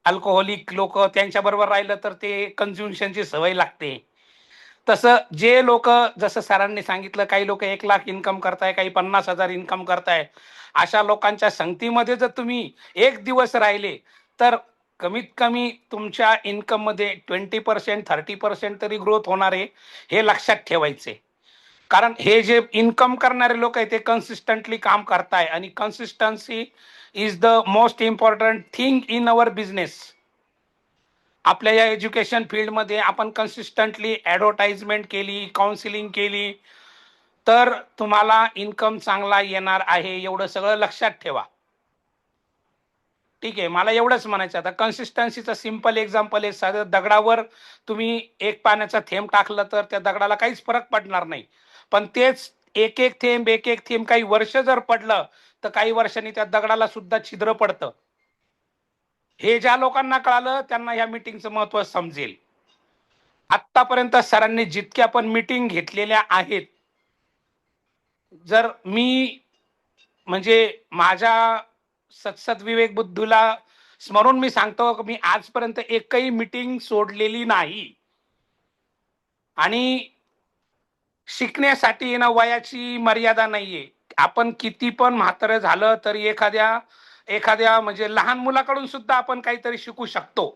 Speaker 3: अल्कोहोलिक लोक, त्यांच्या बरोबर राहिलं तर ते कन्झ्युम्शनची सवय लागते. तसं जे लोक, जसं सरांनी सांगितलं, काही लोक 1 लाख इन्कम करताय, काही 50,000 इन्कम करताय, अशा लोकांच्या संगतीमध्ये जर तुम्ही एक दिवस राहिले तर कमीत कमी तुमच्या इन्कम मध्ये 20% 30% तरी ग्रोथ होणार आहे, हे लक्षात ठेवायचे. कारण हे जे इन्कम करणारे लोक आहेत ते कन्सिस्टंटली काम करताय, आणि consistency is the most important thing in our business. आपल्या या एज्युकेशन फील्डमध्ये आपण कन्सिस्टंटली ॲडव्हर्टाइजमेंट केली, काउन्सिलिंग केली, तर तुम्हाला इन्कम चांगला येणार आहे, एवढं सगळं लक्षात ठेवा. ठीक आहे, मला एवढंच म्हणायचं. आता कन्सिस्टन्सीचं सिम्पल एक्झाम्पल आहे, साधं दगडावर तुम्ही एक पाण्याचा थेंब टाकलं तर त्या दगडाला काहीच फरक पडणार नाही, पण तेच एक एक थेंब काही वर्ष जर पडलं तर काही वर्षांनी त्या दगडाला सुद्धा छिद्र पडतं. हे ज्या लोकांना कळालं त्यांना या मीटिंगचं महत्व समजेल. आतापर्यंत सरांनी जितक्या पण मीटिंग घेतलेल्या आहेत, जर मी म्हणजे माझ्या सत्सद विवेक बुद्धीला स्मरून मी सांगतो की मी आजपर्यंत एकही मीटिंग सोडलेली नाही. आणि शिकण्यासाठी ना वयाची मर्यादा नाहीये. आपण किती पण म्हातारं झालं तरी एखाद्या म्हणजे लहान मुलाकडून सुद्धा आपण काहीतरी शिकू शकतो.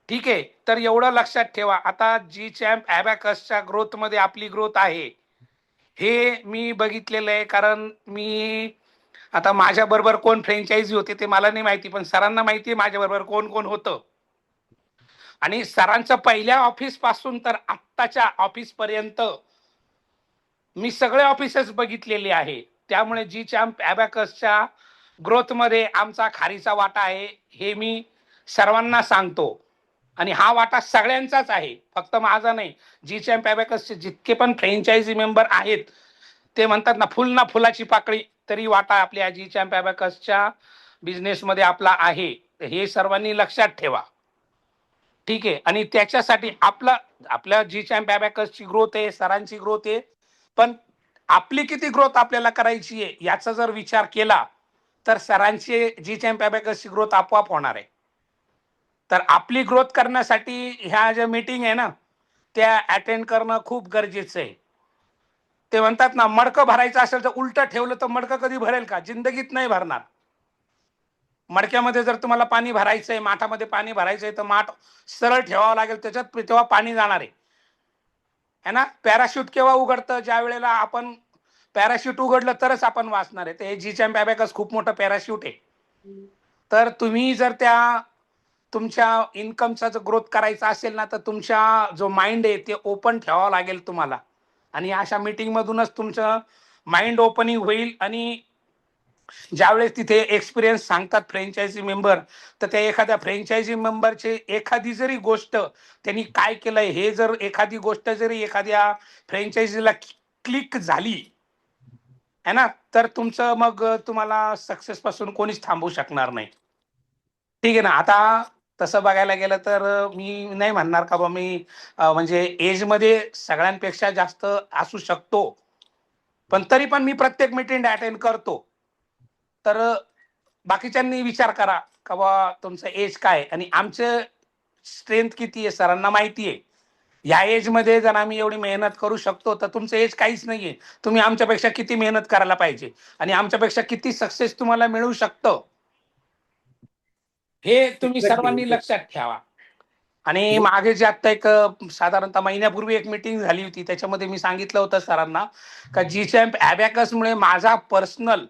Speaker 3: ठीक आहे, तर एवढं लक्षात ठेवा. आता जी चॅम्प ॲबॅकसच्या ग्रोथ मध्ये आपली ग्रोथ आहे हे मी बघितलेलं आहे. कारण मी आता माझ्या बरोबर कोण फ्रँचायझी होते ते मला नाही माहिती, पण सरांना माहिती आहे माझ्या बरोबर कोण कोण होतं. आणि सरांचं पहिल्या ऑफिस पासून तर आत्ताच्या ऑफिस पर्यंत मी सगळे ऑफिसेस बघितलेले आहे. त्यामुळे जी चॅम्प ॲबॅकसच्या ग्रोथ मध्ये आमचा खारीचा वाटा आहे हे मी सर्वांना सांगतो. आणि हा वाटा सगळ्यांचाच आहे, फक्त माझा नाही. जी चॅम्प ॲबॅकसचे जितके पण फ्रँचायझी मेंबर आहेत ते म्हणतात ना फुलाची पाकळी, तरी वाटा आपल्या जी चॅम्प ॲबॅकसच्या बिझनेसमध्ये आपला आहे, हे सर्वांनी लक्षात ठेवा. ठीक आहे, आणि त्याच्यासाठी आपल्या जी चॅम्प ॲबॅकसची ग्रोथ आहे, सरांची ग्रोथ आहे, पण आपली किती ग्रोथ आपल्याला करायची आहे याचा जर विचार केला तर सरांची जी चॅम्प ॲबॅकसची ग्रोथ आपोआप होणार आहे. तर आपली ग्रोथ करण्यासाठी ह्या ज्या मीटिंग आहे ना त्या अटेंड करणं खूप गरजेचं आहे. ते म्हणतात ना, मडकं भरायचं असेल तर उलटं ठेवलं तर मडकं कधी भरेल का? जिंदगीत नाही भरणार. मडक्यामध्ये जर तुम्हाला पाणी भरायचंय, माठामध्ये पाणी भरायचंय, तर माठ सरळ ठेवावं लागेल, त्याच्यात तेव्हा पाणी जाणार आहे ना. पॅराशूट केव्हा उघडतं? ज्या वेळेला आपण पॅराशूट उघडलं तरच आपण वाचणार आहे. तर हे जी चॅम्प ॲबॅकस खूप मोठं पॅराशूट आहे. तर तुम्ही जर तुमच्या इन्कमचा जर ग्रोथ करायचा असेल ना, तर तुमच्या जो माइंड आहे ते ओपन ठेवावं लागेल तुम्हाला. आणि अशा मीटिंग मधूनच तुमचं माइंड ओपनिंग होईल. आणि ज्यावेळेस तिथे एक्सपिरियन्स सांगतात फ्रँचायझी मेंबर, तर त्या एखाद्या फ्रँचायझी मेंबरचे एखादी जरी गोष्ट त्यांनी काय केलंय हे जर एखादी गोष्ट जरी एखाद्या फ्रँचायझीला क्लिक झाली है ना, तर तुमचं मग तुम्हाला सक्सेस पासून कोणीच थांबवू शकणार नाही. ठीक आहे ना. आता तसं बघायला गेलं तर मी नाही म्हणणार का बा मी म्हणजे एज मध्ये सगळ्यांपेक्षा जास्त असू शकतो, पण तरी पण मी प्रत्येक मीटिंग अटेंड करतो. तर बाकीच्यांनी विचार करा का बा तुमचं एज काय आणि आमचं स्ट्रेंथ किती आहे सरांना माहिती आहे. या एज मध्ये जर आम्ही एवढी मेहनत करू शकतो तर तुमचं एज काहीच नाहीये. तुम्ही आमच्यापेक्षा किती मेहनत करायला पाहिजे आणि आमच्यापेक्षा किती सक्सेस तुम्हाला मिळू शकतं हे तुम्ही सर्वांनी लक्षात ठेवा. आणि मागे जे आता एक साधारणतः महिन्यापूर्वी एक मीटिंग झाली होती, त्याच्यामध्ये मी सांगितलं होतं सरांना का जी चॅम्प ॲबॅकसमुळे माझा पर्सनल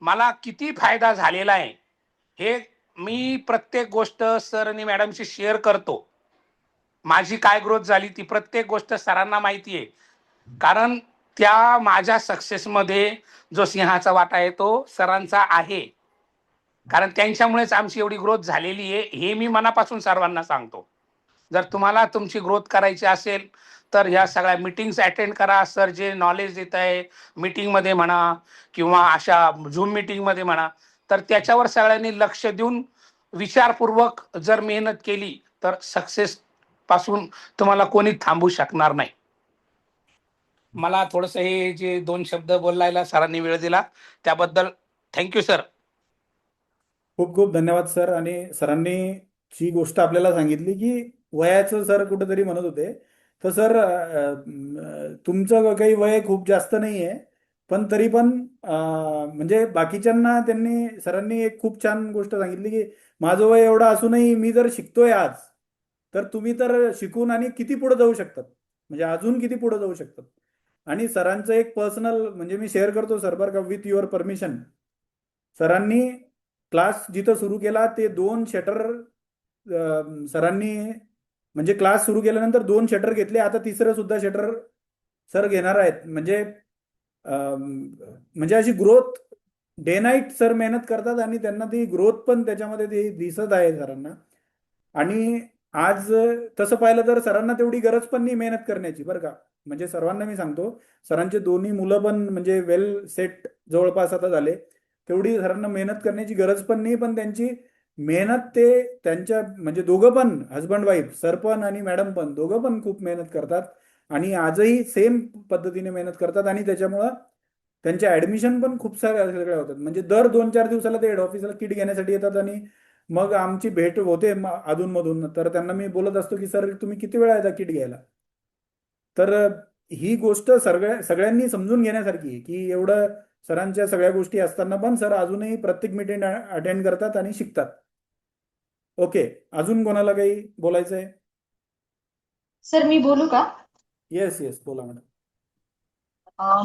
Speaker 3: मला किती फायदा झालेला आहे हे मी प्रत्येक गोष्ट सर आणि मॅडमशी शेअर करतो. माझी काय ग्रोथ झाली ती प्रत्येक गोष्ट सरांना माहिती आहे. कारण त्या माझ्या सक्सेसमध्ये जो सिंहाचा वाटा आहे तो सरांचा आहे. कारण त्यांच्यामुळेच आमची एवढी ग्रोथ झालेली आहे हे मी मनापासून सर्वांना सांगतो. जर तुम्हाला तुमची ग्रोथ करायची असेल तर ह्या सगळ्या मीटिंग्स अटेंड करा. सर जे नॉलेज देत आहे मीटिंगमध्ये म्हणा किंवा अशा झूम मीटिंगमध्ये म्हणा, तर त्याच्यावर सगळ्यांनी लक्ष देऊन विचारपूर्वक जर मेहनत केली तर सक्सेस पासून तुम्हाला कोणी थांबू शकणार नाही. मला थोडंसं हे जे 2 शब्द बोलायला सरांनी वेळ दिला त्याबद्दल थँक्यू सर.
Speaker 1: खूप खूप धन्यवाद सर. आणि सरांनी जी गोष्ट आपल्याला सांगितली की वयाचं सर कुठेतरी म्हणत होते, तर सर तुमचं काही वय खूप जास्त नाही आहे, पण तरी पण म्हणजे बाकीच्यांना सरांनी एक खूप छान गोष्ट सांगितली की माझं वय एवढं असूनही मी जर शिकतोय आज, तर तुम्ही तर शिकून आणि किती पुढे जाऊ शकतात, म्हणजे अजून किती पुढे जाऊ शकतात. आणि सरांचं एक पर्सनल म्हणजे मी शेअर करतो सर बरं का, विथ युअर परमिशन. सरांनी क्लास जिथं सुरू केला ते 2 शटर सरांनी म्हणजे क्लास सुरू केल्यानंतर 2 शटर घेतले, आता तिसरं सुद्धा शटर सर घेणार आहेत. म्हणजे अशी ग्रोथ डे नाईट सर मेहनत करतात आणि त्यांना ती ग्रोथ पण त्याच्यामध्ये ती दिसत आहे सरांना. आणि आज तसं पाहिलं तर सरांना तेवढी गरज पण नाही मेहनत करण्याची बरं का. म्हणजे सर्वांना मी सांगतो, सरांचे दोन्ही मुलं पण म्हणजे वेल सेट जवळपास आता झाले, तेवढी सरांना मेहनत करण्याची गरज पण नाही. पण त्यांची मेहनत ते त्यांच्या म्हणजे दोघं पण हजबंड वाईफ सर पण आणि मॅडम पण दोघं पण खूप मेहनत करतात आणि आजही सेम पद्धतीने मेहनत करतात. आणि त्याच्यामुळं त्यांच्या ऍडमिशन पण खूप साऱ्या सगळ्या होतात. म्हणजे दर 2-4 दिवसाला ते हेड ऑफिसला किट घेण्यासाठी येतात आणि मग आमची भेट होते अधूनमधून. तर त्यांना मी बोलत असतो की सर तुम्ही किती वेळा येता किट घ्यायला. तर ही गोष्ट सगळ्यांनी समजून घेण्यासारखी आहे की एवढं सरांच्या सगळ्या गोष्टी असताना पण सर अजूनही प्रत्येक मीटिंग अटेंड करतात आणि शिकतात. ओके, अजून कोणाला काही बोलायचं आहे?
Speaker 7: सर मी बोलू का?
Speaker 1: येस येस, बोला मॅडम.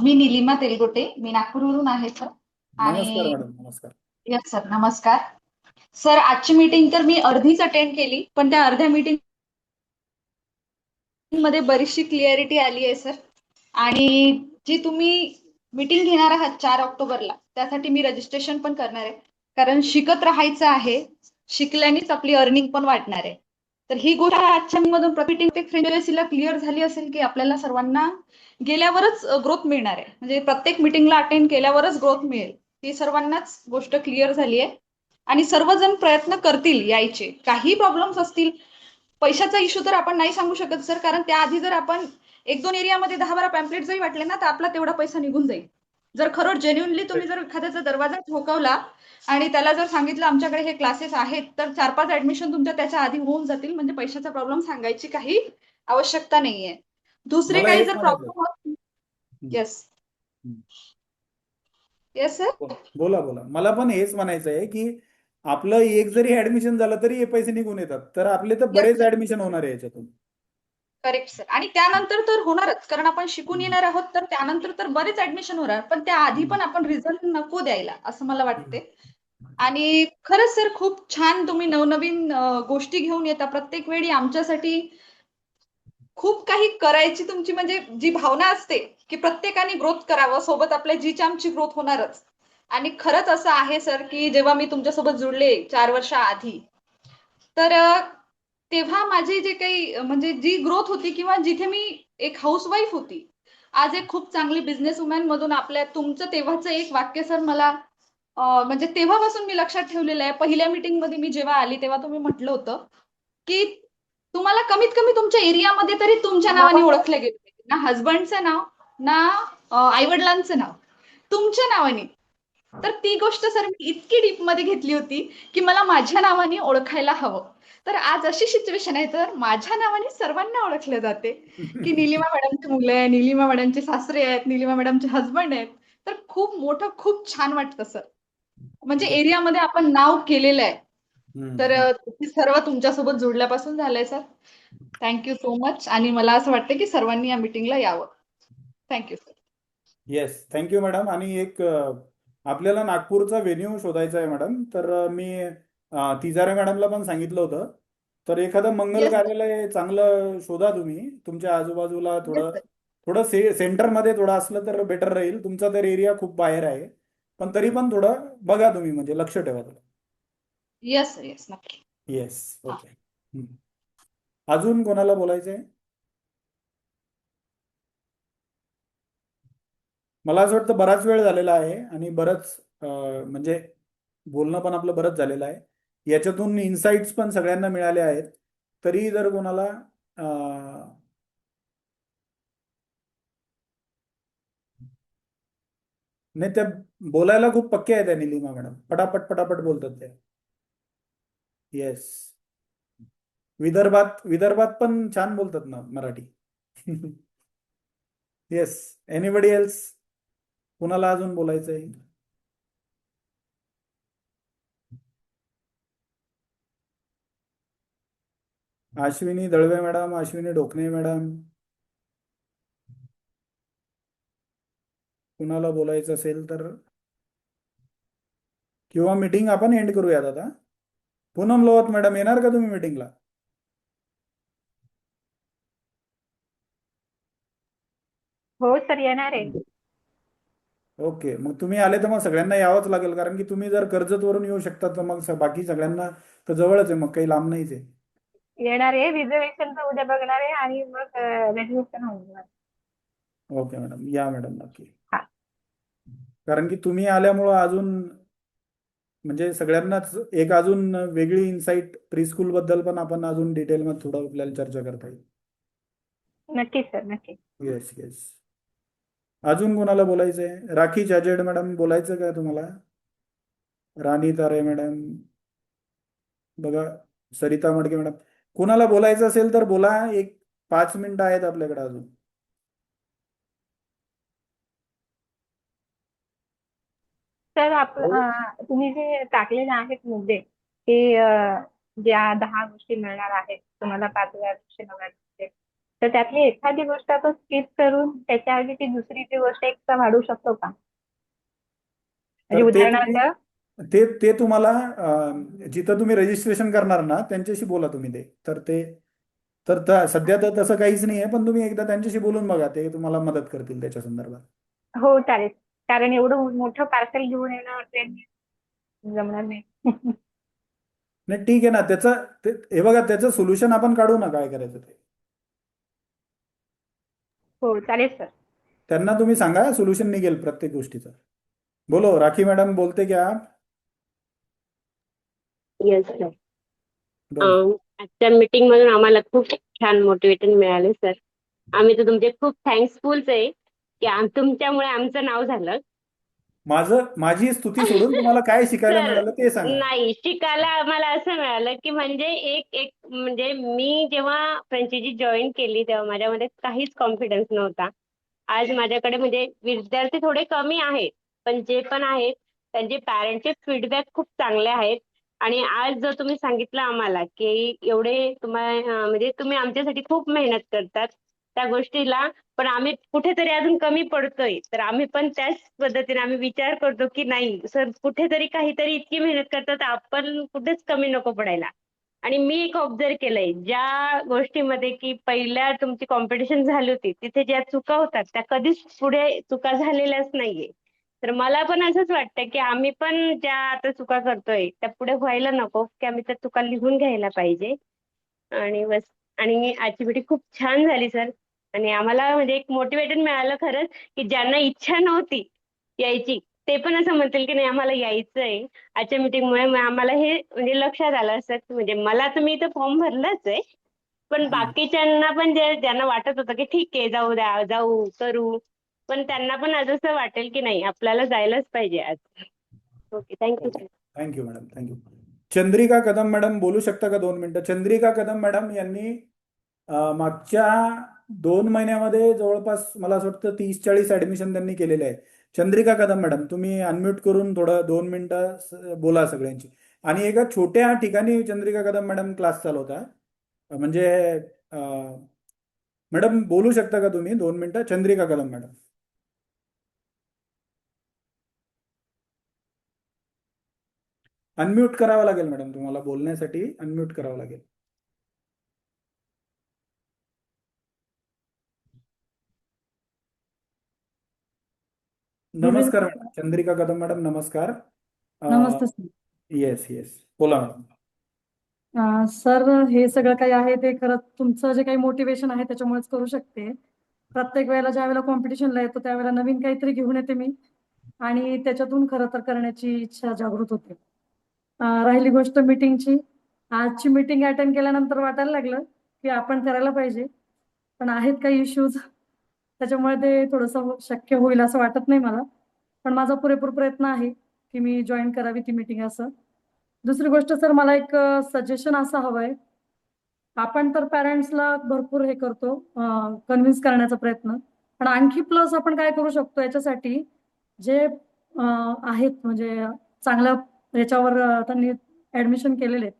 Speaker 7: मी निलिमा तेलगोटे, मी नागपूरवरून आहे सर.
Speaker 1: नमस्कार
Speaker 7: आणि
Speaker 1: मॅडम, नमस्कार.
Speaker 7: यस सर, नमस्कार. सर आजची मीटिंग तर मी अर्धीच अटेंड केली, पण त्या अर्ध्या मीटिंग मध्ये बरीचशी क्लिअरिटी आली आहे सर. आणि जी तुम्ही मीटिंग घेणार आहात 4 ऑक्टोबरला, त्यासाठी मी रजिस्ट्रेशन पण करणार आहे. कारण शिकत राहायचं आहे, शिकल्यानेच आपली अर्निंग पण वाढणार आहे. तर ही गोष्ट आजच्या मधून प्रत्येक फ्रेंचायझीला क्लिअर झाली असेल की आपल्याला सर्वांना गेल्यावरच ग्रोथ मिळणार आहे. म्हणजे प्रत्येक मीटिंगला अटेंड केल्यावरच ग्रोथ मिळेल, ही सर्वांनाच गोष्ट क्लिअर झाली आहे. आणि सर्वजण प्रयत्न करतील यायचे. काही प्रॉब्लेम्स असतील, पैशाचा इश्यू तर आपण नाही सांगू शकत सर, कारण त्याआधी जर आपण 1-2 एरियामध्ये 10-12 पॅम्पलेट जरी वाटले ना, तर आपला तेवढा पैसा निघून जाईल. जर खरं जेन्युइनली तुम्ही जर एखाद्याचा दरवाजा ठोकावला आणि त्याला जर सांगितलं आमच्याकडे हे क्लासेस आहेत, तर 4-5 ऍडमिशन तुमच्या त्याच्या आधी होऊन जातील. म्हणजे पैशाचा प्रॉब्लेम सांगायची काही आवश्यकता नाहीये. दुसरे
Speaker 1: मला
Speaker 7: काही
Speaker 1: हेच
Speaker 7: जर
Speaker 1: म्हणायचं आहे.
Speaker 7: प्रॉब्लेम
Speaker 1: हं,
Speaker 7: येस
Speaker 1: हं.
Speaker 7: Yes sir.
Speaker 1: बोला बोला. मला पण हेच म्हणायचं आहे की आपलं एक जरी ऍडमिशन झालं तरी हे पैसे निघून येतात, तर आपले तर
Speaker 7: येस
Speaker 1: बरेच
Speaker 7: सर.
Speaker 1: ऍडमिशन होणार आहे याच्यातून.
Speaker 7: Correct sir. आणि त्यानंतर तर होणारच, कारण आपण शिकून
Speaker 1: हं,
Speaker 7: येणार आहोत, तर त्यानंतर तर बरेच ऍडमिशन होणार. पण त्या आधी
Speaker 1: हं,
Speaker 7: पण आपण रिझल्ट नको द्यायला, असं मला
Speaker 1: हं.
Speaker 7: वाटते. आणि खरंच सर खूप छान तुम्ही नवनवीन गोष्टी घेऊन येता प्रत्येक वेळी आमच्यासाठी. खूप काही करायची तुमची म्हणजे जी भावना असते की प्रत्येकाने ग्रोथ करावं, सोबत आपल्या जीची आमची ग्रोथ होणारच. आणि खरंच असं आहे सर की जेव्हा मी तुमच्यासोबत जुळले 4 वर्ष आधी, तर तेव्हा माझी जे काही म्हणजे जी ग्रोथ होती किंवा जिथे मी एक हाऊसवाईफ होती, आज एक खूप चांगली बिझनेस वुमॅन मधून आपल्या तुमचं तेव्हाचं एक वाक्य सर मला म्हणजे तेव्हापासून मी लक्षात ठेवलेलं आहे. पहिल्या मीटिंग मध्ये मी जेव्हा आली तेव्हा तुम्ही म्हटलं होतं की तुम्हाला कमीत कमी तुमच्या एरियामध्ये तरी तुमच्या नावाने ओळखले गेले पाहिजे. ना हजबंडचं नाव, ना आई-वडिलांचं नाव, तुमच्या नावाने. तर ती गोष्ट सर मी इतकी डीप मध्ये घेतली होती की मला माझ्या नावाने ओळखायला हवं. तर आज अशी सिच्युएशन आहे, तर माझ्या नावाने सर्वांना ओळखले जाते की निलिमा मॅडमची मुलं आहे, निलिमा मॅडमचे सासरे आहेत, निलिमा मॅडमचे हजबंड आहेत. तर खूप मोठं, खूप छान वाटतं सर. म्हणजे एरियामध्ये आपण नाव केलेलं आहे.
Speaker 1: हं,
Speaker 7: तर
Speaker 1: हं.
Speaker 7: हे सर्व तुमच्यासोबत जोडल्यापासून झालंय सर. Thank you so much. आणि मला असं वाटतं की सर्वांनी या मीटिंगला यावं. Thank you sir.
Speaker 1: Yes, thank you madam. आणि एक आपल्याला नागपूरचा व्हेन्यू शोधायचा आहे मॅडम. तर मी तिजारे मॅडमला पण सांगितलं होतं. तर एखादं मंगल
Speaker 7: येस सर.
Speaker 1: कार्यालय चांगलं शोधा तुम्ही तुमच्या आजूबाजूला.
Speaker 7: येस
Speaker 1: थोडं
Speaker 7: सर.
Speaker 1: थोडं सेंटरमध्ये थोडं असलं तर बेटर राहील. तुमचा तर एरिया खूप बाहेर आहे, पण तरी पण थोडं बघा तुम्ही, म्हणजे लक्ष ठेवा थोडं.
Speaker 7: Yes sir. येस, नक्की.
Speaker 1: येस,
Speaker 7: हा.
Speaker 1: ओके. अजून कोणाला बोलायचं आहे? मला असं वाटतं बराच वेळ झालेला आहे आणि बरंच म्हणजे बोलणं पण आपलं बरंच झालेलं आहे. याच्यातून इन्साइट्स पण सगळ्यांना मिळाले आहेत. तरी जर कोणाला नाही, त्या बोलायला खूप पक्के आहेत त्या निलिमा मॅडम, पटापट पटापट बोलतात त्या. येस. विदर्भात विदर्भात पण छान बोलतात ना मराठी. येस. Anybody else? कुणाला अजून बोलायचंय? अश्विनी दळवे मॅडम, अश्विनी ढोकणे मॅडम, कुणाला बोलायचं असेल तर, किंवा मीटिंग आपण एंड करूयात आता. पूनम लोहात मॅडम, येणार का तुम्ही मीटिंगला?
Speaker 8: हो सर, येणार आहे.
Speaker 1: ओके, मग तुम्ही आले तर मग सगळ्यांना यावंच लागेल, कारण की तुम्ही जर कर्जतवरून येऊ शकता तर मग बाकी सगळ्यांना तर जवळच आहे, मग काही लांब नाहीच आहे.
Speaker 8: येणार आहे, रिझर्वेशन उद्या बघणार आहे आणि मग रेजिस्ट्रेशन होणार.
Speaker 1: ओके मॅडम, या मॅडम नक्की.
Speaker 8: हा.
Speaker 1: कारण की तुम्ही आल्यामुळं अजून म्हणजे सगळ्यांनाच एक अजून वेगळी इन्साइट प्री-स्कूल बद्दल पण आपण अजून डिटेलमध्ये थोडं आपल्याला चर्चा करता येईल.
Speaker 8: नक्की सर, नक्की.
Speaker 1: Yes yes. अजून कोणाला बोलायचंय? राखी जाजेड मॅडम, बोलायचं का तुम्हाला? राणी तारे मॅडम, बघा, सरिता मडके मॅडम, कोणाला बोलायचं असेल तर बोला. 5 मिनिटं आहेत आपल्याकडे अजून.
Speaker 8: सर तुम्ही जे टाकलेले आहेत मुद्दे, की ज्या 10 गोष्टी मिळणार आहेत तुम्हाला 5,000 शिक्षणामध्ये, तर त्यातली एखादी गोष्ट आपण स्किप करून त्याच्याऐवजी ती दुसरी ती गोष्ट एक्स्ट्रा वाढवू शकतो का? म्हणजे
Speaker 1: तर
Speaker 8: उदाहरणार्थ
Speaker 1: ते तुम्हाला जिथं तुम्ही रजिस्ट्रेशन करणार ना त्यांच्याशी बोला तुम्ही ते. सध्या तर तसं काहीच नाही आहे, पण तुम्ही एकदा त्यांच्याशी बोलून बघा, ते तुम्हाला मदत करतील त्याच्या संदर्भात.
Speaker 8: हो चालेल, कारण एवढं मोठं पार्सल घेऊन येणं ट्रेन जमणार नाही.
Speaker 1: नाही, ठीक आहे ना, हे बघा, त्याचं सोल्युशन आपण काढू ना, काय करायचं ते.
Speaker 8: हो चालेल सर.
Speaker 1: त्यांना तुम्ही सांगा, सोल्युशन निघेल प्रत्येक गोष्टीचं. बोलो, राखी मॅडम बोलते क्या आप?
Speaker 9: Yes sir.
Speaker 1: बोलो.
Speaker 9: आजच्या मीटिंग मधून आम्हाला खूप छान मोटिवेशन मिळाले सर. आम्ही तर तुमचे खूप थँक्सफुल आहे की तुमच्यामुळे आमचं नाव झालं.
Speaker 1: माझी स्तुती सोडून तुम्हाला काय शिकायला
Speaker 9: सर
Speaker 1: मिळालं ते सांगा.
Speaker 9: नाही, शिकायला आम्हाला असं मिळालं की म्हणजे एक म्हणजे मी जेव्हा फ्रँचायझी जॉईन केली तेव्हा माझ्यामध्ये काहीच कॉन्फिडन्स नव्हता. आज माझ्याकडे म्हणजे विद्यार्थी थोडे कमी आहेत, पण जे पण आहेत त्यांचे पॅरेंटचे फीडबॅक खूप चांगले आहेत. आणि आज जर तुम्ही सांगितलं आम्हाला की एवढे म्हणजे तुम्ही आमच्यासाठी खूप मेहनत करतात त्या गोष्टीला, पण आम्ही कुठेतरी अजून कमी पडतोय, तर आम्ही पण त्याच पद्धतीने आम्ही विचार करतो की नाही सर, कुठेतरी काहीतरी इतकी मेहनत करतात, आपण कुठेच कमी नको पडायला. आणि मी एक ऑब्झर्व केलंय, ज्या गोष्टीमध्ये की पहिल्या तुमची कॉम्पिटिशन झाली होती तिथे ज्या चुका होतात त्या कधीच पुढे चुका झालेल्याच नाहीये. तर मला पण असंच वाटतं की आम्ही पण ज्या आता चुका करतोय त्या पुढे व्हायला नको, की आम्ही त्या चुका लिहून घ्यायला पाहिजे. आणि बस. आणि आजची मीटिंग खूप छान झाली सर. आणि आम्हाला म्हणजे एक मोटिवेशन मिळालं खरंच, की ज्यांना इच्छा नव्हती यायची ते पण असं म्हणतील की नाही आम्हाला यायचंय. आजच्या मीटिंगमुळे आम्हाला हे म्हणजे लक्षात आलं असं, म्हणजे मला तर मी इथं फॉर्म भरलाच आहे, पण बाकीच्यांना पण ज्यांना वाटत होतं की ठीक आहे जाऊ द्या, जाऊ करू, पण त्यांना पण आज असं वाटेल की नाही आपल्याला जायलाच पाहिजे आज. Okay, thank you sir.
Speaker 1: Thank you madam, thank you. Chandrika Kadam madam, बोलू शकता का 2 मिनिटं? चंद्रिका कदम मॅडम यांनी मागच्या 2 महिन्यामध्ये जवळपास मला असं वाटतं 30-40 ऍडमिशन त्यांनी केलेले आहे. चंद्रिका कदम मॅडम, तुम्ही अनम्यूट करून थोडं 2 मिनिटं बोला सगळ्यांची. आणि एका छोट्या ठिकाणी चंद्रिका कदम मॅडम क्लास चालवता, म्हणजे मॅडम बोलू शकता का तुम्ही 2 मिनिटं? चंद्रिका कदम मॅडम. अनम्यूट करावं लागेल मॅडम, तुम्हाला बोलण्यासाठी अनम्यूट करावं लागेल. नमस्कार मॅडम, चंद्रिका कदम मॅडम, नमस्कार.
Speaker 10: नमस्ते सर.
Speaker 1: येस येस, बोला मॅडम.
Speaker 10: सर, हे सगळं काही आहे ते खरंच तुमचं जे काही मोटिवेशन आहे त्याच्यामुळेच करू शकते. प्रत्येक वेळेला ज्या वेळेला कॉम्पिटिशनला येतो त्यावेळेला नवीन काहीतरी घेऊन येते मी, आणि त्याच्यातून खरं तर करण्याची इच्छा जागृत होते. राहिली गोष्ट मीटिंगची, आजची मीटिंग अटेंड केल्यानंतर वाटायला लागलं की आपण करायला पाहिजे, पण आहेत काही इश्यूज, त्याच्यामुळे ते थोडंसं शक्य होईल असं वाटत नाही मला. पण माझा पुरेपूर प्रयत्न आहे की मी जॉईन करावी ती मीटिंग असं. दुसरी गोष्ट सर, मला एक सजेशन असं हवं आहे. आपण तर पॅरेंट्सला भरपूर हे करतो, कन्व्हिन्स करण्याचा प्रयत्न, पण आणखी प्लस आपण काय करू शकतो याच्यासाठी, जे आहेत म्हणजे चांगल्या याच्यावर त्यांनी ऍडमिशन केलेले आहेत,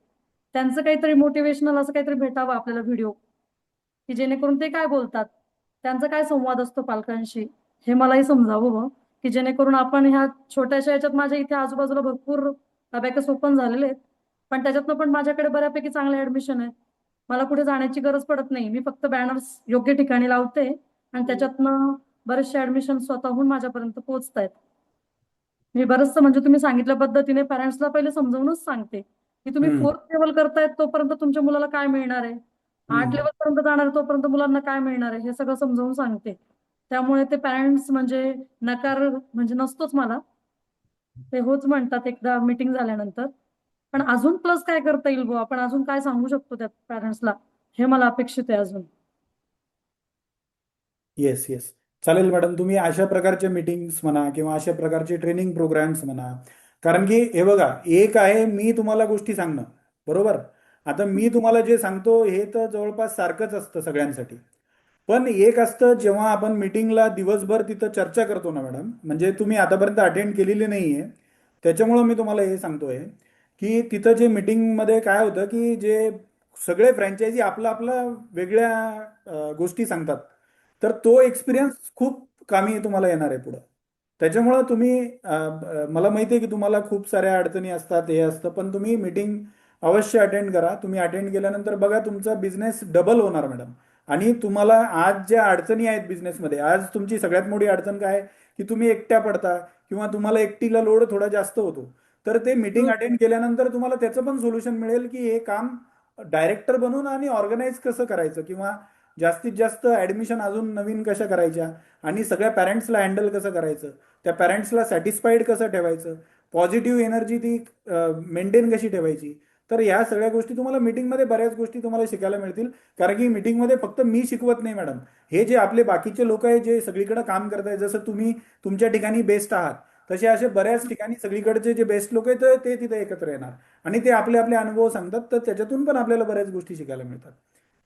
Speaker 10: त्यांचं काहीतरी मोटिवेशनल असं काहीतरी भेटावं आपल्याला व्हिडिओ, की जेणेकरून ते काय बोलतात, त्यांचा काय संवाद असतो पालकांशी, हे मलाही समजावं बुवा, की जेणेकरून आपण ह्या छोट्याशा याच्यात, माझ्या इथे आजूबाजूला भरपूर अबॅकस ओपन झालेले आहेत, पण त्याच्यातनं पण माझ्याकडे बऱ्यापैकी चांगले ऍडमिशन आहेत. मला कुठे जाण्याची गरज पडत नाही, मी फक्त बॅनर्स योग्य ठिकाणी लावते आणि त्याच्यातनं बरेचसे ऍडमिशन स्वतःहून माझ्यापर्यंत पोहोचत आहेत. मी बरंचसं म्हणजे तुम्ही सांगितल्या पद्धतीने पॅरेंट्सला पहिले समजावूनच सांगते की तुम्ही
Speaker 1: हम्म.
Speaker 10: 4th लेवल करतायत तोपर्यंत तुमच्या मुलाला काय मिळणार आहे, 8 लेवल पर्यंत जाणार आहे तोपर्यंत मुलांना काय मिळणार आहे, हे सगळं समजावून सांगते. त्यामुळे ते पॅरेंट्स म्हणजे नकार म्हणजे नसतोच मला, ते होच म्हणतात एकदा मीटिंग झाल्यानंतर. पण अजून प्लस काय करता येईल बुवा, आपण अजून काय सांगू शकतो त्या पॅरेंट्सला, हे मला अपेक्षित आहे अजून.
Speaker 1: येस येस, चालेल मॅडम. तुम्ही अशा प्रकारचे मीटिंग्स म्हणा किंवा अशा प्रकारचे ट्रेनिंग प्रोग्राम्स म्हणा, कारण की हे बघा, एक आहे मी तुम्हाला गोष्टी सांगणं, बरोबर. आता मी तुम्हाला जे सांगतो हे तर जवळपास सारखंच असतं सगळ्यांसाठी. पण एक असतं जेव्हा आपण मीटिंगला दिवसभर तिथं चर्चा करतो ना मॅडम, म्हणजे तुम्ही आतापर्यंत अटेंड केलेली नाहीये, त्याच्यामुळं मी तुम्हाला हे सांगतोय की तिथं जे मीटिंगमध्ये काय होतं की जे सगळे फ्रँचायझी आपलं आपलं वेगळ्या गोष्टी सांगतात, तर तो एक्सपिरियन्स खूप कामी तुम्हाला येणार आहे पुढं. त्याच्यामुळं तुम्ही मला माहिती आहे की तुम्हाला खूप साऱ्या अडचणी असतात, हे असतं, पण तुम्ही मीटिंग अवश्य अटेंड करा. तुम्ही अटेंड केल्यानंतर बघा तुमचा बिझनेस डबल होणार मॅडम. आणि तुम्हाला आज ज्या अडचणी आहेत बिझनेसमध्ये, आज तुमची सगळ्यात मोठी अडचण काय आहे की तुम्ही एकट्या पडता किंवा तुम्हाला एकटीला लोड थोडा जास्त होतो. तर ते मीटिंग अटेंड केल्यानंतर तुम्हाला त्याचं पण सोल्युशन मिळेल की हे काम डायरेक्टर बनून आणि ऑर्गनाईज कसं करायचं, किंवा जास्तीत जास्त ऍडमिशन अजून नवीन कशा करायच्या, आणि सगळ्या पॅरेंट्सला हँडल कसं करायचं, त्या पॅरेंट्सला सॅटिस्फाईड कसं ठेवायचं, पॉझिटिव्ह एनर्जी ती मेंटेन कशी ठेवायची. तर ह्या सगळ्या गोष्टी तुम्हाला मीटिंगमध्ये बऱ्याच गोष्टी तुम्हाला शिकायला मिळतील. कारण की मीटिंगमध्ये फक्त मी शिकवत नाही मॅडम, हे जे आपले बाकीचे लोक आहेत जे सगळीकडे काम करतायत, जसं तुम्ही तुमच्या ठिकाणी बेस्ट आहात, तसे असे बऱ्याच ठिकाणी सगळीकडचे जे बेस्ट लोक आहेत ते तिथे एकत्र येणार आणि ते आपले आपले अनुभव सांगतात. तर त्याच्यातून पण आपल्याला बऱ्याच गोष्टी शिकायला मिळतात.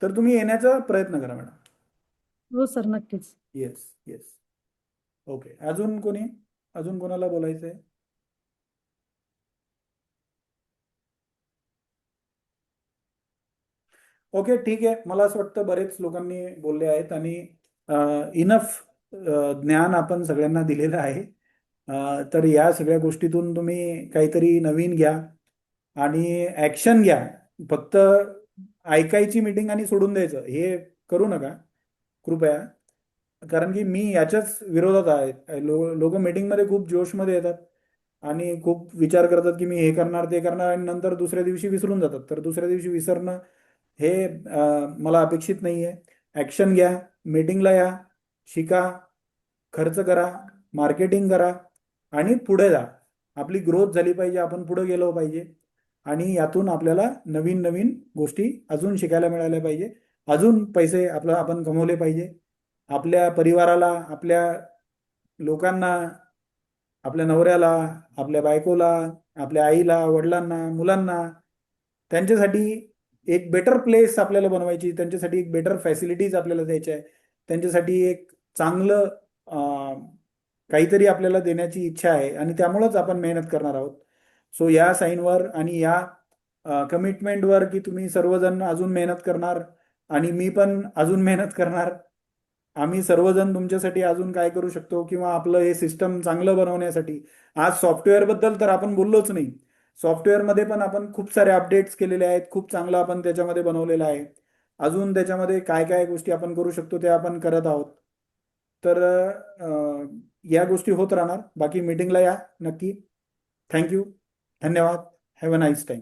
Speaker 1: तर तुम्ही येण्याचा प्रयत्न करा मॅडम.
Speaker 10: हो सर, नक्कीच.
Speaker 1: Yes yes. ओके, अजून कोणी, अजून कोणाला बोलायचं आहे? ओके, ठीक आहे. मला असं वाटतं बरेच लोकांनी बोलले आहेत आणि इनफ ज्ञान आपण सगळ्यांना दिलेलं आहे. तर या सगळ्या गोष्टीतून तुम्ही काहीतरी नवीन घ्या आणि ॲक्शन घ्या. फक्त ऐकायची मीटिंग आणि सोडून द्यायचं हे करू नका कृपया. कारण की मी याच्याच विरोधात आहे. लोक मीटिंगमध्ये खूप जोशमध्ये येतात आणि खूप विचार करतात की मी हे करणार ते करणार, आणि नंतर दुसऱ्या दिवशी विसरून जातात. तर दुसऱ्या दिवशी विसरणं हे मला अपेक्षित नाही आहे. ॲक्शन घ्या, मीटिंगला या, शिका, खर्च करा, मार्केटिंग करा आणि पुढे जा. आपली ग्रोथ झाली पाहिजे, आपण पुढे गेलो पाहिजे आणि यातून आपल्याला नवीन नवीन गोष्टी अजून शिकायला मिळाल्या पाहिजे, अजून पैसे आपण कमवले पाहिजे. आपल्या परिवाराला, आपल्या लोकांना, आपल्या नवऱ्याला, आपल्या बायकोला, आपल्या आईला, वडिलांना, मुलांना, त्यांच्यासाठी एक बेटर प्लेस आपल्याला बनवायची, त्यांच्यासाठी एक बेटर फॅसिलिटीज आपल्याला द्यायच्या आहे, त्यांच्यासाठी एक चांगलं काहीतरी आपल्याला देण्याची इच्छा आहे आणि त्यामुळंच आपण मेहनत करणार आहोत. सो या साईनवर आणि या कमिटमेंटवर की तुम्ही सर्वजण अजून मेहनत करणार आणि मी पण अजून मेहनत करणार, आम्ही सर्वजण तुमच्यासाठी अजून काय करू शकतो किंवा आपलं हे सिस्टम चांगलं बनवण्यासाठी. आज सॉफ्टवेअर बद्दल तर आपण बोललोच नाही. सॉफ्टवेअरमध्ये पण आपण खूप सारे अपडेट्स केलेले आहेत, खूप चांगलं आपण त्याच्यामध्ये बनवलेलं आहे. अजून त्याच्यामध्ये काय काय गोष्टी आपण करू शकतो ते आपण करत आहोत. तर या गोष्टी होत राहणार. बाकी मीटिंगला या नक्की. थँक्यू, धन्यवाद. Have a nice time.